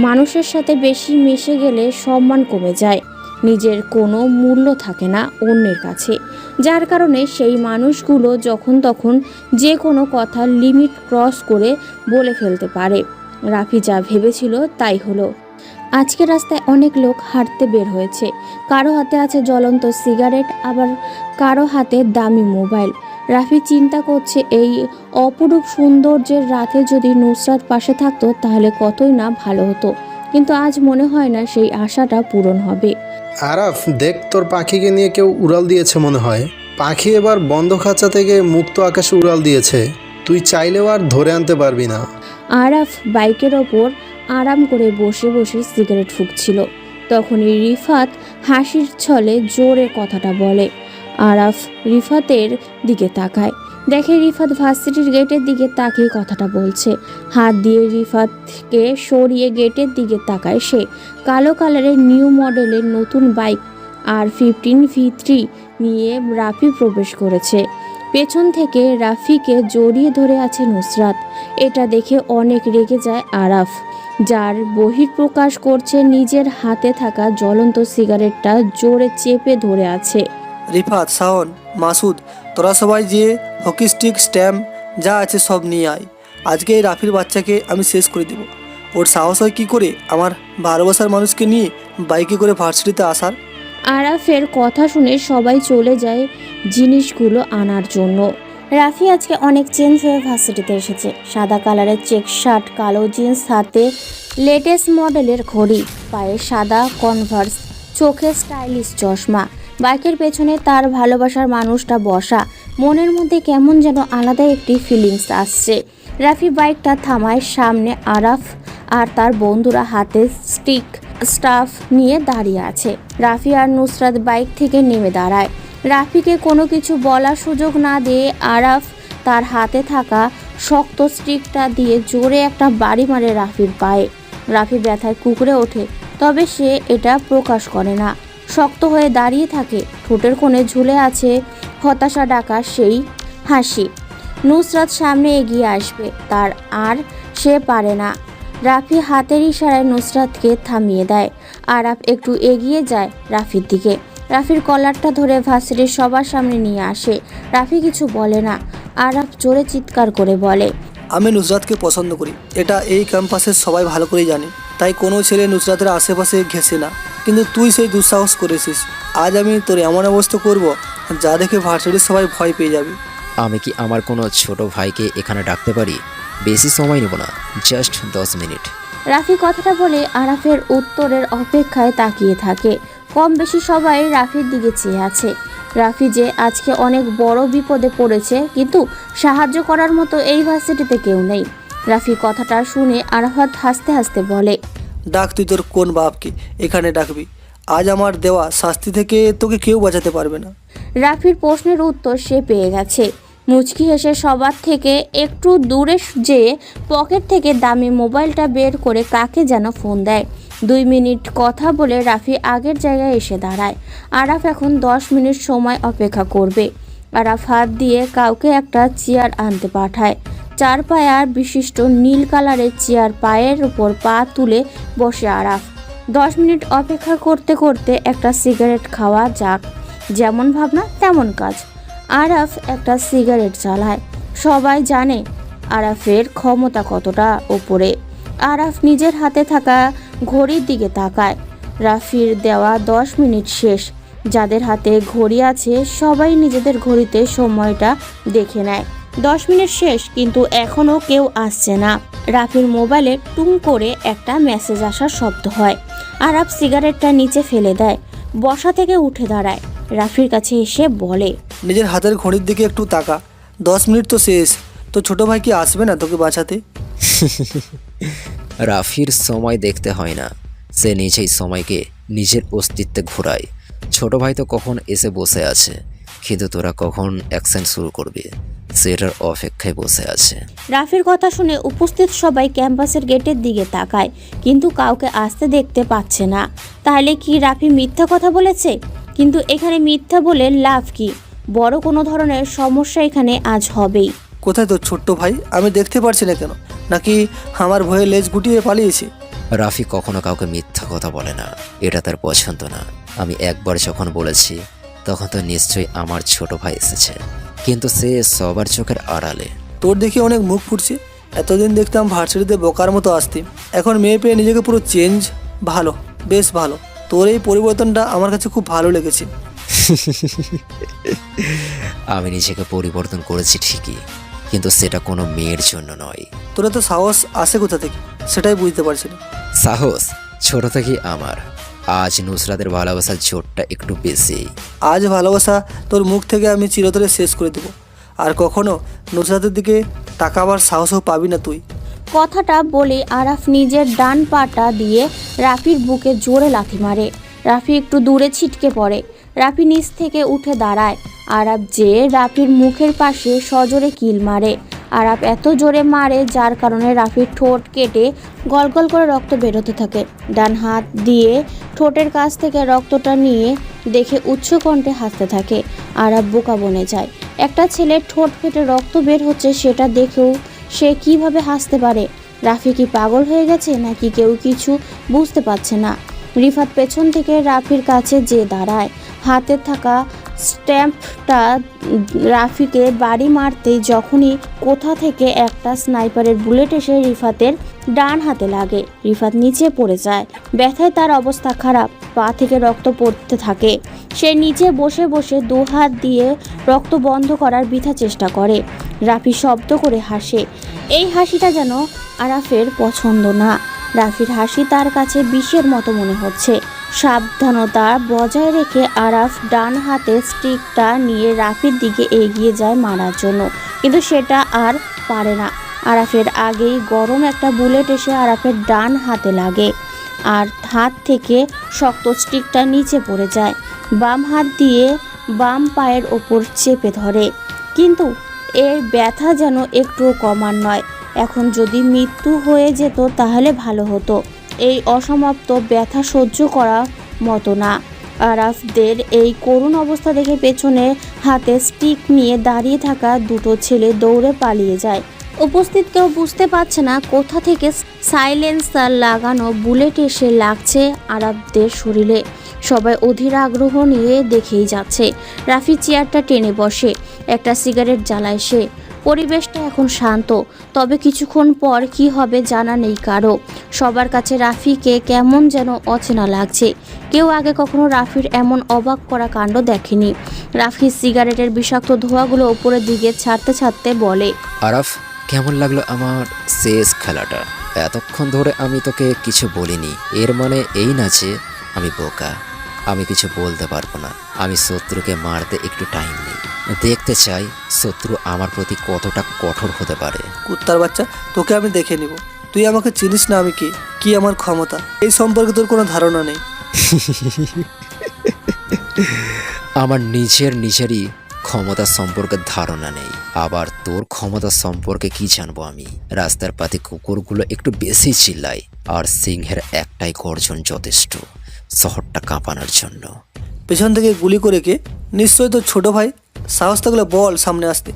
মানুষের সাথে বেশি মিশে গেলে সম্মান কমে যায়, নিজের কোনো মূল্য থাকে না অন্যের কাছে। যার কারণে সেই মানুষগুলো যখন তখন যে কোনো কথা লিমিট ক্রস করে বলে ফেলতে পারে। রাফি যা ভেবেছিল তাই হলো। আজকে রাস্তায় অনেক লোক হাঁটতে বের হয়েছে। কারো হাতে আছে জ্বলন্ত সিগারেট, আবার কারো হাতে দামি মোবাইল। রাফি চিন্তা করছে এই অপরূপ সৌন্দর্যের রাতে যদি নুসরাত পাশে থাকতো তাহলে কতই না ভালো হতো। কিন্তু আজ মনে হয় না সেই আশাটা পূরণ হবে। আরাফ দেখ, তোর পাখিকে নিয়ে কেউ উড়াল দিয়েছে মনে হয়। পাখি এবার বন্ধ খাঁচা থেকে মুক্ত আকাশে উড়াল দিয়েছে, তুই চাইলেও আর ধরে আনতে পারবি না। আরাফ বাইকের ওপর আরাম করে বসে বসে সিগারেট ফুঁকছিল। তখনই রিফাত হাসির ছলে জোরে কথাটা বলে। আরাফ রিফাতের দিকে তাকায়, দেখে রিফাত ভার্সিটির গেটের দিকে তাকিয়ে কথাটা বলছে। হাত দিয়ে রিফাতকে সরিয়ে গেটের দিকে তাকায় সে। কালো কালারের নিউ মডেলের নতুন বাইক R15 V3 নিয়ে রাফি প্রবেশ করেছে। পেছন থেকে রাফিকে জড়িয়ে ধরে আছে নুসরাত। এটা দেখে অনেক রেগে যায় আরাফ, যার বহিঃপ্রকাশ করছে নিজের হাতে থাকা জ্বলন্ত সিগারেটটা জোরে চেপে ধরে আছে। রিফাত, শাওন, মাসুদ, তোরা সবাই যে হকি স্টিক, স্ট্যাম্প যা আছে সব নিয়ে আয়। আজকে এই রাফির বাচ্চাকে আমি শেষ করে দেব। ওর সাহস হয় কী করে আমার ভালোবাসার মানুষকে নিয়ে বাইকে করে ভার্সিটিতে আসার। আরাফের কথা শুনে সবাই চলে যায় জিনিসগুলো আনার জন্য। রাফি আজকে অনেক চেঞ্জ হয়ে ভার্সিটিতে এসেছে। সাদা কালারের চেক শার্ট, কালো জিন্স, হাতে লেটেস্ট মডেলের ঘড়ি, পায়ে সাদা কনভার্স, চোখে স্টাইলিশ চশমা। বাইকের পেছনে তার ভালোবাসার মানুষটা বসা। মনের মধ্যে কেমন যেন আলাদা একটি ফিলিংস আসছে। রাফি বাইকটা থামায়। সামনে আরাফ আর তার বন্ধুরা হাতে স্টিক স্টাফ নিয়ে দাঁড়িয়ে আছে। রাফি আর নুসরাত বাইক থেকে নেমে দাঁড়ায়। রাফিকে কোনো কিছু বলার সুযোগ না দিয়ে আরাফ তার হাতে থাকা শক্ত স্টিকটা দিয়ে জোরে একটা বাড়ি মারে রাফির পায়ে। রাফি ব্যথায় কুঁকড়ে ওঠে, তবে সে এটা প্রকাশ করে না। শক্ত হয়ে দাঁড়িয়ে থাকে। ঠোঁটের কোণে ঝুলে আছে হতাশা ডাকা সেই হাসি। নুসরাত সামনে এগিয়ে আসবে, তার আর সে পারে না। রাফি হাতের ইশারায় নুসরাতকে থামিয়ে দেয়। আরাফ একটু এগিয়ে যায় রাফির দিকে। রাফির কলারটা ধরে ভার্সিটির সবার সামনে নিয়ে আসে। রাফি কিছু বলে না। আরাফ জোরে চিৎকার করে বলে, আমি নুসরাতকে পছন্দ করি, এটা এই ক্যাম্পাসের সবাই ভালো করেই জানে। তাই কোনো ছেলে নুসরাতের আশেপাশে ঘেঁষে না, কিন্তু তুই সেই দুঃসাহস করেছিস। আজ আমি তোর এমন অবস্থা করব যা দেখে ভার্সিটির সবাই ভয় পেয়ে যাবে। আমি কি আমার কোনো ছোট ভাইকে এখানে ডাকতে পারি? বেশি সময় নেব না, জাস্ট 10 মিনিট। রাফি কথাটা বলে আরাফের উত্তরের অপেক্ষায় তাকিয়ে থাকে। কম বেশি সবাই রাফির দিকে চেয়ে আছে। রাফি যে আজকে অনেক বড় বিপদে পড়েছে, কিন্তু সাহায্য করার মতো এই ভার্সিটিতে কেউ নেই। রাফি কথাটা শুনে আরাফাত হাসতে হাসতে বলে, ডাক তুই তোর কোন বাপকে, এখানে ডাকবি। আজ আমার দেওয়া শাস্তি থেকে তোকে কেউ বাঁচাতে পারবে না। রাফির প্রশ্নের উত্তর সে পেয়ে গেছে। মুচকি হেসে সবার থেকে একটু দূরে যেয়ে পকেট থেকে দামি মোবাইলটা বের করে কাকে যেন ফোন দেয়। 2 মিনিট কথা বলে রাফি আগের জায়গায় এসে দাঁড়ায়। আরাফ এখন 10 মিনিট সময় অপেক্ষা করবে। আরাফ হাত দিয়ে কাউকে একটা চেয়ার আনতে পাঠায়। 4 পায়ার বিশিষ্ট নীল কালারের চেয়ার, পায়ের উপর পা তুলে বসে আরাফ। 10 মিনিট অপেক্ষা করতে করতে একটা সিগারেট খাওয়া যাক, যেমন ভাবনা তেমন কাজ। আরাফ একটা সিগারেট চালায়। সবাই জানে আরাফের ক্ষমতা কতটা ওপরে। আরাফ নিজের হাতে থাকা ঘড়ির দিকে তাকায়। রাফির দেওয়া 10 মিনিট শেষ। যাদের হাতে ঘড়ি আছে সবাই নিজেদের ঘড়িতে সময়টা দেখে নেয়। 10 মিনিট শেষ, কিন্তু এখনও কেউ আসছে না। রাফির মোবাইলে টুং করে একটা মেসেজ আসার শব্দ হয়। আরাফ সিগারেটটা নিচে ফেলে দেয়, বসা থেকে উঠে দাঁড়ায়, রাফির কাছে এসে বলে, নিজের হাতের ঘড়ির দিকে একটু তাকা, 10 মিনিট তো শেষ। তো ছোট ভাই কি আসবে না তোকে বাঁচাতে? রাফির সময় দেখতে হয় না, সে নিজেই সময়কে নিজের অস্তিত্বে ঘোরায়। ছোট ভাই তো কখন এসে বসে আছে, কিন্তু তোরা কখন অ্যাকশন শুরু করবে সেটার অপেক্ষায় বসে আছে। রাফির কথা শুনে উপস্থিত সবাই ক্যাম্পাসের গেটের দিকে তাকায়, কিন্তু কাউকে আসতে দেখতে পাচ্ছে না। তাহলে কি রাফি মিথ্যা কথা বলেছে? কিন্তু এখানে মিথ্যা বলে লাভ কি? বড় কোনো ধরনের সমস্যা এখানে আজ হবেই। কোথায় তোর ছোট্ট ভাই? আমি দেখতে পারছি না কেন? নাকি আমার ভয়ে লেজ গুটিয়ে পালিয়েছে? রাফি কখনো কাউকে মিথ্যা কথা বলে না, এটা তার পছন্দ না। আমি একবার যখন বলেছি তখন তো নিশ্চয়ই আমার ছোট ভাই এসেছে, কিন্তু সে সবার চোখের আড়ালে। তোর দেখে অনেক মুখ ফুটছে। এতদিন দেখতাম ভার্সিটিতে বোকার মতো আসতি, এখন মেয়ে পেয়ে নিজেকে পুরো চেঞ্জ। ভালো, বেশ ভালো। তোর এই পরিবর্তনটা আমার কাছে খুব ভালো লেগেছে। আমি নিজেকে পরিবর্তন করেছি ঠিকই, কিন্তু সেটা কোনো মেয়ের জন্য নয়। তোরা তো সাহস আসে কোথা থেকে সেটাই বুঝতে পারছি না। সাহস ছোট থেকেই আমার। আজ নুসরাতের ভালোবাসার জোরটা একটু বেশি। আজ ভালোবাসা তোর মুখ থেকে আমি চিরতরে শেষ করে দেব। আর কখনো নুসরাতের দিকে তাকাবার সাহসও পাবি না তুই। কথাটা বলে আরাফ নিজের ডান পাটা দিয়ে রাফির বুকে জোরে লাথি মারে। রাফি একটু দূরে ছিটকে পড়ে। রাফি নিচ থেকে উঠে দাঁড়ায়। আরাফ যে রাফির মুখের পাশে সজোরে কিল মারে। আরাফ এত জোরে মারে যার কারণে রাফির ঠোঁট কেটে গলগল করে রক্ত বেরোতে থাকে। ডান হাত দিয়ে ঠোঁটের কাছ থেকে রক্তটা নিয়ে দেখে উচ্চকণ্ঠে হাসতে থাকে। আরাফ বোকা বনে যায়। একটা ছেলের ঠোঁট কেটে রক্ত বের হচ্ছে সেটা দেখেও সে কিভাবে হাসতে পারে? রাফি কি পাগল হয়ে গেছে নাকি কেউ কিছু বুঝতে পারছে না? রিফাত পেছন থেকে রাফির কাছে যে দাঁড়ায়। হাতে থাকা স্ট্যাম্পটা রাফিকে বাড়ি মারতেই যখনই কোথা থেকে একটা স্নাইপারের বুলেট এসে রিফাতের ডান হাতে লাগে, রিফাত নিচে পড়ে যায়। ব্যথায় তার অবস্থা খারাপ, পা থেকে রক্ত পড়তে থাকে। সে নিচে বসে বসে 2 হাত দিয়ে রক্ত বন্ধ করার বৃথা চেষ্টা করে। রাফি শব্দ করে হাসে। এই হাসিটা যেন আরাফের পছন্দ না। রাফির হাসি তার কাছে বিষের মতো মনে হচ্ছে। সাবধানতা বজায় রেখে আরাফ ডান হাতে স্টিকটা নিয়ে রাফির দিকে এগিয়ে যায় মারার জন্য, কিন্তু সেটা আর পারে না। আরাফের আগেই গরম একটা বুলেট এসে আরাফের ডান হাতে লাগে আর হাত থেকে শক্ত স্টিকটা নিচে পড়ে যায়। বাম হাত দিয়ে বাম পায়ের ওপর চেপে ধরে, কিন্তু এর ব্যথা যেন একটুও কমার নয়। এখন যদি মৃত্যু হয়ে যেত তাহলে ভালো হতো। এই অসমাপ্ত ব্যথা সহ্য করার মতো না। আরাফদের এই করুণ অবস্থা দেখে পেছনে হাতে স্টিক নিয়ে দাঁড়িয়ে থাকা 2 ছেলে দৌড়ে পালিয়ে যায়। উপস্থিত কেউ বুঝতে পারছে না কোথা থেকে সাইলেন্সার লাগানো বুলেট এসে লাগছে আরাফদের শরীরে। সবাই অধীর আগ্রহ নিয়ে দেখেই যাচ্ছে। রাফি চেয়ারটা টেনে বসে, একটা সিগারেট জ্বালায় সে। পরিবেশটা এখন শান্ত, তবে কিছুক্ষণ পর কি হবে জানা নেই কারো। সবার কাছে রাফিকে কেমন যেন অচেনা লাগছে। কেউ আগে কখনো রাফির এমন অবাক করা কাণ্ড দেখেনি। রাফি সিগারেটের বিষাক্ত ধোঁয়াগুলো উপরের দিকে ছাড়তে ছাড়তে বলে, আরাফ, কেমন লাগলো আমার শেষ খেলাটা? এতক্ষণ ধরে আমি তোকে কিছু বলিনি, এর মানে এই না যে আমি বোকা। আমি কিছু বলতে পারবো না। আমি শত্রুকে মারতে একটু টাইম নিই, দেখতে চাই শত্রু আমার প্রতি কতটা কঠোর হতে পারে। কুত্তার বাচ্চা, তোকে আমি দেখে নিব। তুই আমাকে চিনিস না আমি কি আমার ক্ষমতা, এই সম্পর্কে তোর কোনো ধারণা নেই। আমার নিজেরই ক্ষমতা সম্পর্কে ধারণা নেই, আবার তোর ক্ষমতা সম্পর্কে কি জানবো আমি? রাস্তার পাতে কুকুরগুলো একটু বেশি চিল্লায়, আর সিংহের একটাই গর্জন যথেষ্ট শহরটা কাঁপানোর জন্য। পেছন থেকে গুলি করে কে? নিশ্চয়ই তোর ছোট ভাই। সাহস থাকলে বল সামনে আসতে,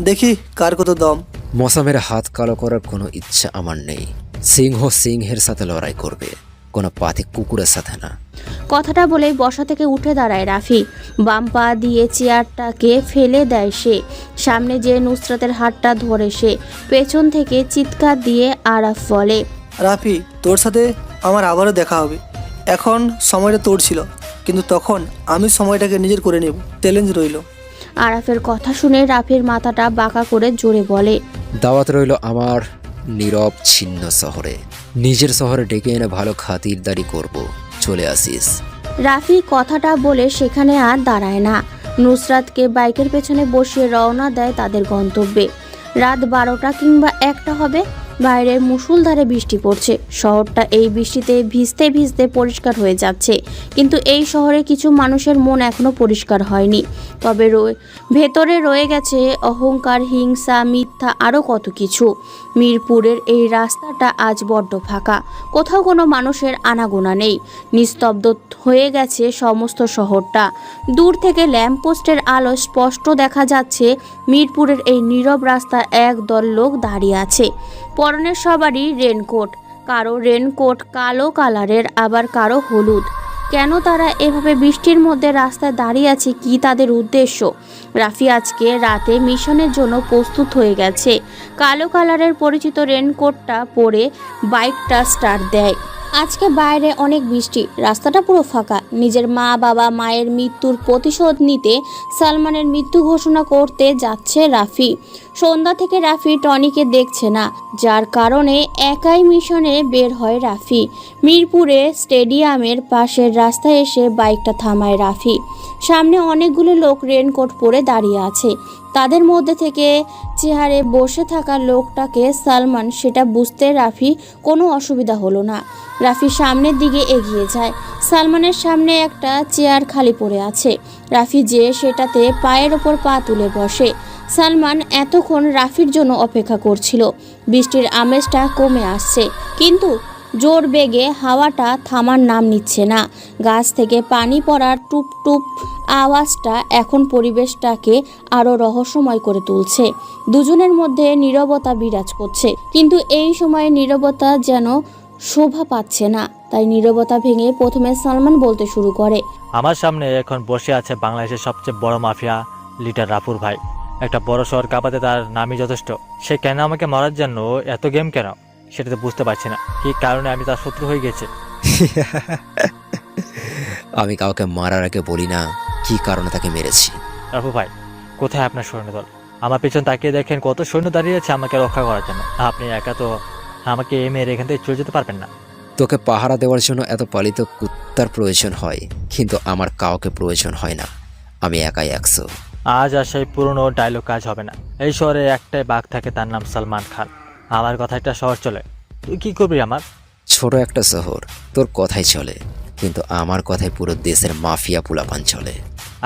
দেখি কার কত দম। মৌসামের হাত কালো করার কোনো ইচ্ছা আমার নেই। সিংহ সিংহের সাথে লড়াই করবে, কোনো পাতি কুকুরের সাথে না। কথাটা বলেই বসা থেকে উঠে দাঁড়ায় রাফি। বাম পা দিয়ে চেয়ারটাকে ফেলে দেয় সে। সামনে যে নুসরাতের হাতটা ধরে সে। পেছন থেকে চিৎকার দিয়ে আরাফ বলে, রাফি, তোর সাথে আমার আবারও দেখা হবে। এখন সময়টা তোর ছিল, কিন্তু তখন আমি সময়টাকে নিজের করে নেব। চ্যালেঞ্জ রইল। আরাফের কথা শুনে রাফির মাথাটা বাঁকা করে জোরে বলে, দাওয়াত রইল আমার নীরব ছিন্ন শহরে। নিজের শহরে ডেকে এনে ভালো খাতিরদারি করব, চলে আসিস। রাফি কথাটা বলে সেখানে আর দাঁড়ায় না। নুসরাতকে বাইকের পেছনে বসিয়ে রওনা দেয় তাদের গন্তব্যে। রাত 12টা কিংবা 1টা হবে। বাইরে মুষলধারে বৃষ্টি পড়ছে। শহরটা এই বৃষ্টিতে ভিজতে ভিজতে পরিষ্কার হয়ে যাচ্ছে, কিন্তু এই শহরে কিছু মানুষের মন এখনো পরিষ্কার হয়নি। তবে ভেতরে রয়ে গেছে অহংকার, হিংসা, মিথ্যা, আরও কত কিছু। মিরপুরের এই রাস্তাটা আজ বড্ড ফাঁকা, কোথাও কোনো মানুষের আনাগোনা নেই। নিস্তব্ধ হয়ে গেছে সমস্ত শহরটা। দূর থেকে ল্যাম্পপোস্টের আলো স্পষ্ট দেখা যাচ্ছে। মিরপুরের এই নীরব রাস্তায় একদল লোক দাঁড়িয়ে আছে। পরনের সবারই রেনকোট, কারো রেনকোট কালো কালারের, আবার কারো হলুদ। কেন তারা এভাবে বৃষ্টির মধ্যে রাস্তায় দাঁড়িয়ে আছে, কি তাদের উদ্দেশ্য? রাফি আজকে রাতে মিশনের জন্য প্রস্তুত হয়ে গেছে। কালো কালারের পরিচিত রেনকোটটা পরে বাইকটা স্টার্ট দেয়। আজকে বাইরে অনেক বৃষ্টি, রাস্তাটা পুরো ফাঁকা। নিজের মা বাবা মায়ের মৃত্যুর প্রতিশোধ নিতে সালমানের মৃত্যু ঘোষণা করতে যাচ্ছে রাফি। সন্ধ্যা থেকে রাফি টনিকে দেখছে না, যার কারণে একাই মিশনে বের হয় রাফি। মিরপুরে স্টেডিয়ামের পাশের রাস্তায় এসে বাইকটা থামায় রাফি। সামনে অনেকগুলো লোক রেনকোট পরে দাঁড়িয়ে আছে। তাদের মধ্যে থেকে চেয়ারে বসে থাকা লোকটাকে সালমান, সেটা বুঝতে রাফি কোনো অসুবিধা হলো না। রাফি সামনের দিকে এগিয়ে যায়। সালমানের সামনে একটা চেয়ার খালি পড়ে আছে। রাফি যে সেটাতে পায়ের ওপর পা তুলে বসে। সালমান এতক্ষণ রাফির জন্য অপেক্ষা করছিল। বৃষ্টির আমেজটা কমে আসছে, কিন্তু জোর বেগে হাওয়াটা থামার নাম নিচ্ছে না। গাছ থেকে পানি পড়ার টুপ টুপ আওয়াজটা এখন পরিবেশটাকে আরও রহস্যময় করে তুলছে। দুজনের মধ্যে নীরবতা বিরাজ করছে, কিন্তু এই সময়ে নীরবতা যেন শোভা পাচ্ছে না। তাই নীরবতা ভেঙে প্রথমে সালমান বলতে শুরু করে, আমার সামনে এখন বসে আছে বাংলাদেশের সবচেয়ে বড় মাফিয়া লিডার রাফুর ভাই। একটা বড় শহর কাঁপাতে তার নামই যথেষ্ট। সে কেন আমাকে মারার জন্য এত গেম কেন, সেটা তো বুঝতে পারছি না। কি কারণে আমি তার শত্রু হয়ে গেছি? আমি কাউকে মারার আগে বলি না কি কারণে তাকে মেরেছি। রাফু ভাই, কোথায় আপনার সৈন্যদল? আমার পেছন তাকিয়ে দেখেন কত সৈন্য দাঁড়িয়ে আছে আমাকে রক্ষা করার জন্য। আপনি একা তো আমাকে মেরে এখান থেকে চলে যেতে পারবেন না। তোকে পাহারা দেওয়ার জন্য এত পালিত কুত্তার প্রয়োজন হয়, কিন্তু আমার কাউকে প্রয়োজন হয় না। আমি একাই 100। আজ আর সেই পুরনো ডায়লগ কাজ হবে না। এই শহরে একটাই বাঘ থাকে, তার নাম সালমান খান। আমার কথা একটা শহর চলে, তুই কি করবি? আমার ছোট একটা শহর, তোর কথাই চলে, কিন্তু আমার কথায় পুরো দেশের মাফিয়া পুলাপান চলে।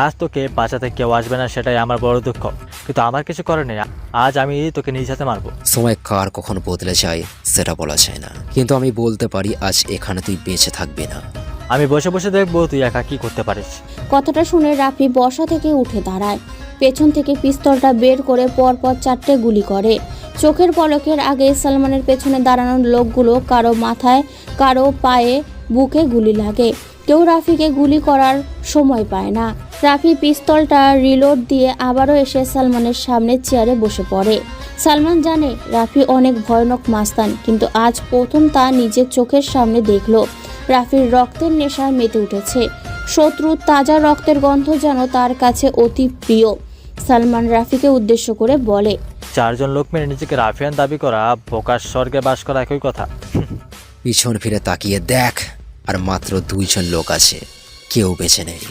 আজ তোকে বাঁচাতে কেউ আসবে না, সেটাই আমার বড় দুঃখ, কিন্তু আমার কিছু করার নেই। আজ আমি তোকে নিজ হাতে মারবো। সময় কার কখন বদলে যায় সেটা বলা যায় না, কিন্তু আমি বলতে পারি আজ এখানে তুই বেঁচে থাকবি না। আমি বসে বসে দেখবো তুই একা কি করতে পারিস। কথাটা শুনে রাফি বসা থেকে উঠে দাঁড়ায়। পেছন থেকে পিস্তলটা বের করে পরপর 4টে গুলি করে। চোখের পলকের আগে সালমানের পেছনে দাঁড়ানো লোকগুলো কারো মাথায়, কারো পায়ে, বুকে গুলি লাগে। কেউ রাফিকে গুলি করার সময় পায় না। রাফি পিস্তলটা রিলোড দিয়ে আবারও এসে সালমানের সামনে চেয়ারে বসে পড়ে। সালমান জানে রাফি অনেক ভয়ানক মাস্তান, কিন্তু আজ প্রথম তা নিজের চোখের সামনে দেখলো। রাফির রক্তের নেশায় মেতে উঠেছে। শত্রুর তাজা রক্তের গন্ধ যেন তার কাছে অতি প্রিয়। সালমান রাফিকে উদ্দেশ্য করে বলে, 4 জন লোক মেরে নিজেকে রাফিয়ান দাবি করা বোকার স্বর্গে বাস করা একই কথা। পিছন ফিরে তাকিয়ে দেখ, আর মাত্র 2 জন লোক আছে, কেউ বেঁচে নেই।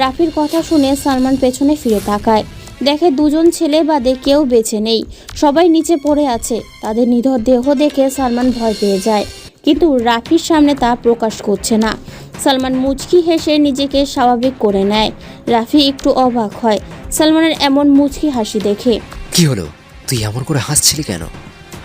রাফির কথা শুনে সালমান পেছনে ফিরে তাকায়। দেখে 2 জন ছেলে বাদে কেউ বেঁচে নেই, সবাই নিচে পড়ে আছে। তাদের নিধর দেহ দেখে সালমান ভয় পেয়ে যায়, কিন্তু রাফির সামনে তা প্রকাশ করছে না। সালমান মুচকি হেসে নিজেকে স্বাভাবিক করে নেয়। রাফি একটু অবাক হয় সালমানের এমন মুচকি হাসি দেখে। কি হলো, তুই এমন করে হাসছিলি কেন?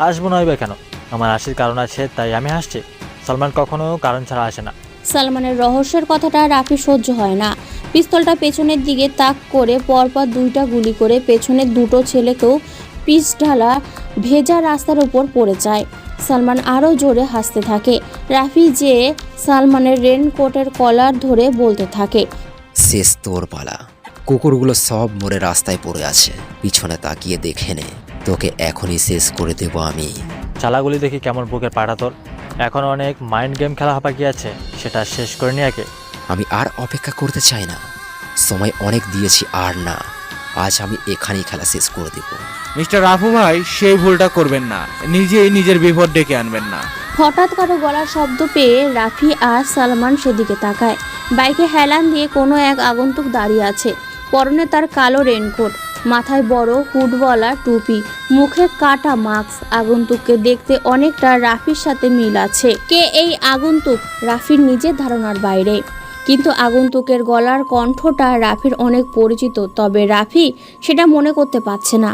হাসবো নয় বা কেন, আমার হাসির কারণ আছে তাই আমি হাসছি। সালমান কখনো কারণ ছাড়া আসে না। সালমানের রহস্যের কথাটা রাফি সহ্য হয় না। পিস্তলটা পেছনের দিকে তাক করে পরপর 2টা গুলি করে পেছনের 2টো ছেলেকেও পিচ ঢালা ভেজা রাস্তার উপর পড়ে যায়। সালমান আরও জোরে হাসতে থাকে। রাফি যে সালমানের রেনকোটের কলার ধরে বলতে থাকে, শেষ তোর পালা। কুকুরগুলো সব মরে রাস্তায় পড়ে আছে, পিছনে তাকিয়ে দেখে নে, তোকে এখনই শেষ করে দেব আমি। চালাগুলি দেখি কেমন বুকের পাটা তোর। এখন অনেক মাইন্ড গেম খেলা বাকি আছে, সেটা শেষ করে নি আগে। আমি আর অপেক্ষা করতে চাই না, সময় অনেক দিয়েছি, আর না, আজ আমি এখানেই খেলা শেষ করে দেব। মিস্টার রাফু ভাই, সেই ভুলটা করবেন না, নিজেই নিজের বিপদ ডেকে আনবেন না। হঠাৎ কারো গলার শব্দ পেয়ে রাফি আর সালমান সেদিকে তাকায়। বাইকে হেলান দিয়ে কোনো এক আগন্তুক দাঁড়িয়ে আছে। পরনে তার কালো রেনকোট, মাথায় বড় হুডওয়ালা টুপি, মুখে কাটা মাস্ক। আগন্তুককে দেখতে অনেকটা রাফির সাথে মিল আছে। কে এই আগন্তুক রাফির নিজের ধারণার বাইরে, কিন্তু আগন্তুকের গলার কণ্ঠটা রাফির অনেক পরিচিত। তবে রাফি সেটা মনে করতে পারছে না।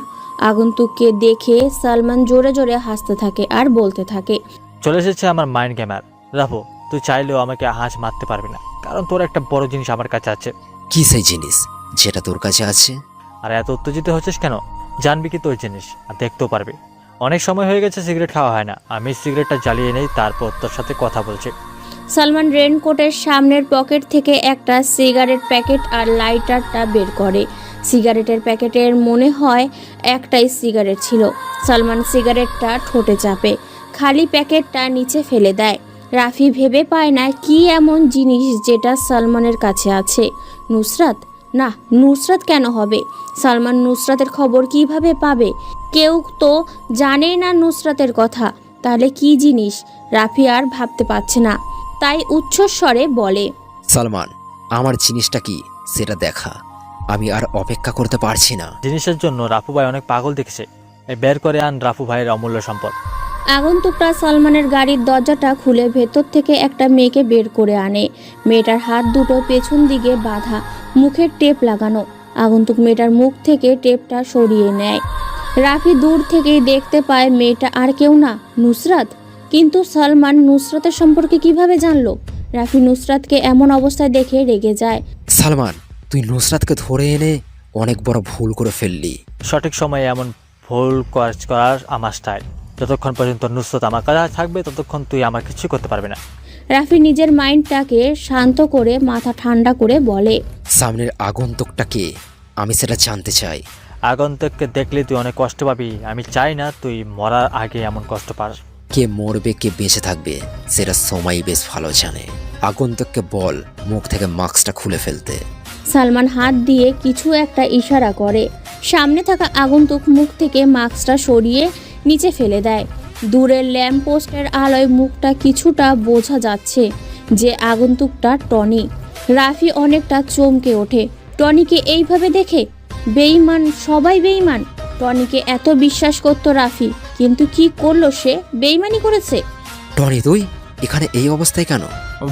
আগন্তুককে দেখে সালমান জোরে জোরে হাসতে থাকে আর বলতে থাকে, চলে এসেছে আমার মাইন্ড গেমার। রাফু, তুই চাইলেও আমাকে হাঁস মারতে পারবি না, কারণ তোর একটা বড় জিনিস আমার কাছে আছে। কি সেই জিনিস যেটা তোর কাছে আছে? আর এত উত্তেজিত হচ্ছিস কেন? জানবি কি তোর জিনিস, আর দেখতেও পারবি। অনেক সময় হয়ে গেছে সিগারেট খাওয়া হয় না, আমি সিগারেটটা জ্বালিয়ে নেই, তারপর তোর সাথে কথা বলছি। সালমান রেনকোটের সামনের পকেট থেকে একটা সিগারেট প্যাকেট আর লাইটারটা বের করে। সিগারেটের প্যাকেটের মনে হয় একটাই সিগারেট ছিল। সালমান সিগারেটটা ঠোঁটে চাপে, খালি প্যাকেটটা নিচে ফেলে দেয়। রাফি ভেবে পায় না কি এমন জিনিস যেটা সালমানের কাছে আছে। নুসরাত? না, নুসরাত কেন হবে? সালমান নুসরাতের খবর কিভাবে পাবে? কেউ তো জানেই না নুসরাতের কথা। তাহলে কি জিনিস? রাফি আর ভাবতে পারছে না, তাই উচ্চস্বরে বলে, সালমান, আমার জিনিসটা কি সেটা দেখা, আমি আর অপেক্ষা করতে পারছি না। জিনিসের জন্য রাফু ভাই অনেক পাগল দেখেছে, এই বের করে আন রাফু ভাইয়ের অমূল্য সম্পদ। আগন্তুকটা সালমানের গাড়ির দরজাটা খুলে ভেতর থেকে একটা মেয়েকে বের করে আনে। মেয়েটার হাত দুটো পেছন দিকে বাঁধা, মুখে টেপ লাগানো। আগন্তুক মেয়েটার মুখ থেকে টেপটা সরিয়ে নেয়। রাফি দূর থেকেই দেখতে পায় মেয়েটা আর কেউ না, নুসরাত। কিন্তু সালমান নুসরাতের সম্পর্কে কিভাবে জানলো? রাফি নুসরাতকে এমন অবস্থায় দেখে রেগে যায়। সালমান, তুই নুসরাতকে ধরে এনে অনেক বড় ভুল করে ফেললি। সঠিক সময়ে এমন ভুল কাজ করার আমার স্টাইল। যতক্ষণ পর্যন্ত নুসরাত আমার কাছে থাকবে ততক্ষণ তুই আমার কিছু করতে পারবি না। রাফি নিজের মাইন্ডটাকে শান্ত করে মাথা ঠান্ডা করে বলে, সামনের আগন্তুকটা কে? আমি সেটা জানতে চাই। আগন্তুককে দেখলে তুই অনেক কষ্ট পাবি। আমি চাই না তুই মরার আগে এমন কষ্ট পাস। কে মরবে কে বেঁচে থাকবে সেটা সময় বেশ ভালো জানে। আগন্তুককে বল মুখ থেকে মাস্কটা খুলে ফেলতে। সালমান হাত দিয়ে কিছু একটা ইশারা করে। সামনে থাকা আগন্তুক মুখ থেকে মাস্কটা সরিয়ে নিচে ফেলে দেয়। দূরের ল্যাম্পপোস্টের আলোয় মুখটা কিছুটা বোঝা যাচ্ছে যে আগন্তুকটা টনি। রাফি অনেকটা চমকে ওঠে। টনিকে এইভাবে দেখে? বেঈমান, সবাই বেঈমান। টনিকে এত বিশ্বাস করতো রাফি, কিন্তু কি করলো সে? বেঈমানি করেছে। টনি, তুই এখানে এই অবস্থায় কেন?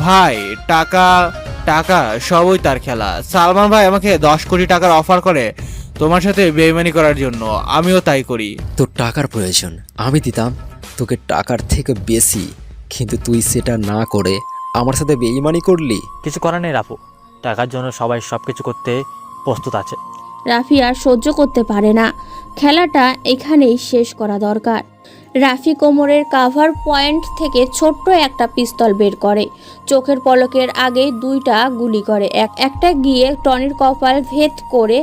ভাই, টাকা টাকা সবই তার খেলা। সালমান ভাই আমাকে 10 কোটি টাকার অফার করে তোমার সাথে বেইমানি করার জন্য, আমিও তাই করি। তোর টাকার প্রয়োজন, আমি দিতাম তোকে টাকার থেকে বেশি, কিন্তু তুই সেটা না করে আমার সাথে বেইমানি করলি। কিছু করার নেই রাফু, টাকার জন্য সবাই সবকিছু করতে প্রস্তুত আছে। রাফি আর সহ্য করতে পারে না। খেলাটা এখানেই শেষ করা দরকার। রাফি কোমরের কাভার পয়েন্ট থেকে ছোট্ট একটা পিস্তল বের করে, চোখের পলকের আগেই 2টা গুলি করে। একটা গিয়ে টনির কপাল ভেদ করে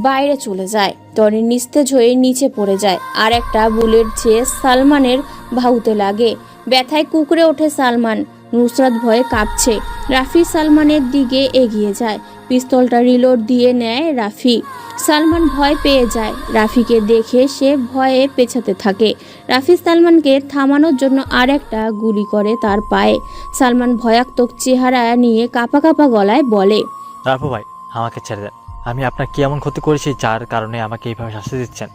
বাইরে চলে যায়। টনি নিস্তেজ হয়ে নিচে পড়ে যায়। আর একটা বুলেট যেয়ে সালমানের বাহুতে লাগে। ব্যথায় কুকড়ে ওঠে সালমান। নুসরাত ভয়ে কাঁপছে। রাফি সালমানের দিকে এগিয়ে যায়। পিস্তলটা রিলোড দিয়ে নেয় রাফি। সালমান ভয় পেয়ে যায়। রাফিকে দেখে সে ভয়ে পেছাতে থাকে। রাফি সালমানকে থামানোর জন্য আর একটা গুলি করে তার পায়ে। সালমান ভয়াত্মক চেহারা নিয়ে কাঁপা কাঁপা গলায় বলে, রাফু ভাই, আমাকে ছেড়ে দেন। আমি আপনার কি এমন ক্ষতি করেছি যার কারণে আমাকে এইভাবে শাস্তি দিচ্ছেন?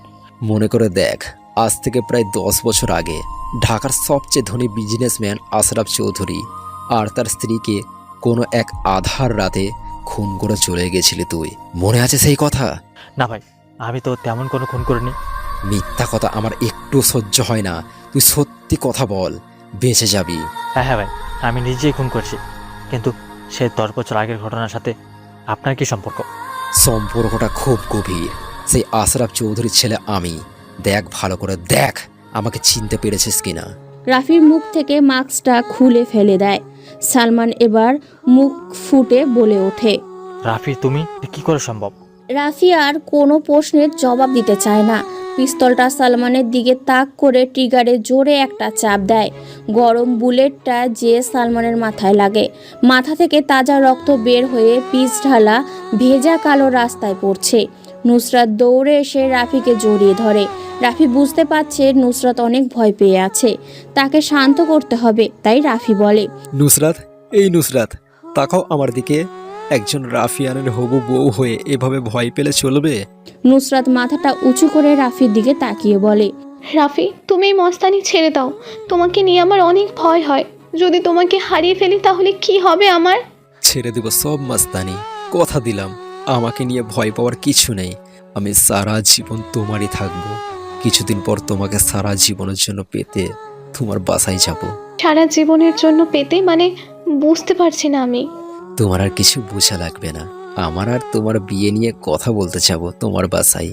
মনে করে দেখ, আজ থেকে প্রায় 10 বছর আগে ঢাকার সবচেয়ে ধনী বিজনেসম্যান আশরাফ চৌধুরী আর তার স্ত্রীকে কোনো এক আধার রাতে খুন করে চলে গেছিলি তুই। মনে আছে সেই কথা? না ভাই, আমি তো তেমন কোনো খুন করিনি। মিথ্যা কথা আমার একটু সহ্য হয় না। তুই সত্যি কথা বল, বেঁচে যাবি। হ্যাঁ ভাই, আমি নিজেই খুন করেছি। কিন্তু সে 10 বছর আগের ঘটনার সাথে আপনার কি সম্পর্ক? সম্পর্কটা খুব গভীর। সেই আশরাফ চৌধুরীর ছেলে আমি। দেখ, ভালো করে দেখ, আমাকে চিনতে পেরেছিস কিনা। রাফির মুখ থেকে মাস্কটা খুলে ফেলে দেয়। সালমান এবার মুখ ফুটে বলে ওঠে, রাফি, তুমি কি করে সম্ভব? রাফি আর কোনো প্রশ্নের জবাব দিতে চায় না। পিস্তলটা সালমানের দিকে তাক করে ট্রিগারে জোরে একটা চাপ দেয়। গরম বুলেটটা যে সালমানের মাথায় লাগে। মাথা থেকে তাজা রক্ত বের হয়ে পিচ ঢালা ভেজা কালো রাস্তায় পড়ছে। নুসরাত দৌড়ে এসে রাফিকে জড়িয়ে ধরে। রাফি বুঝতে পারছে নুসরাত অনেক ভয় পেয়ে আছে। তাকে শান্ত করতে হবে। তাই রাফি বলে, নুসরাত, এই নুসরাত, তাকাও আমার দিকে। একজন রাফিয়ানের হবু বউ হয়ে এভাবে ভয় পেলে চলবে? নুসরাত মাথাটা উঁচু করে রাফির দিকে তাকিয়ে বলে, রাফি, তুমি এই মস্তানি ছেড়ে দাও। তোমাকে নিয়ে আমার অনেক ভয় হয়। যদি তোমাকে হারিয়ে ফেলি তাহলে কি হবে আমার? ছেড়ে দেব সব মাস্তানি, কথা দিলাম। আমাকে নিয়ে ভয় পাওয়ার কিছু নেই। আমি সারা জীবন তোমারই থাকবো। কিছুদিন পর তোমাকে সারা জীবনের জন্য পেতে তোমার বাসায় যাব। সারা জীবনের জন্য পেতে মানে? বুঝতে পারছি না আমি। তোমার আর কিছু বোঝা লাগবে না। আমার আর তোমার বিয়ে নিয়ে কথা বলতে যাব তোমার বাসায়।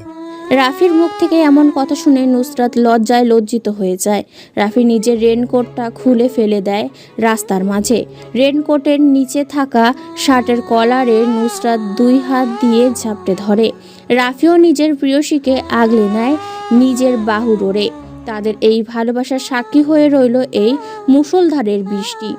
রাফির মুখ থেকে এমন কথা শুনে নুসরাত লজ্জায় লজ্জিত হয়ে যায়। রাফি নিজের রেনকোটটা খুলে ফেলে দেয় রাস্তার মাঝে। রেনকোটের নিচে থাকা শার্টের কলারে নুসরাত 2 হাত দিয়ে ঝাপটে ধরে। রাফিও নিজের প্রিয়সীকে আগলে নেয় নিজের বাহু ডোরে। তাদের এই ভালোবাসার সাক্ষী হয়ে রইল এই মুষলধারের বৃষ্টি।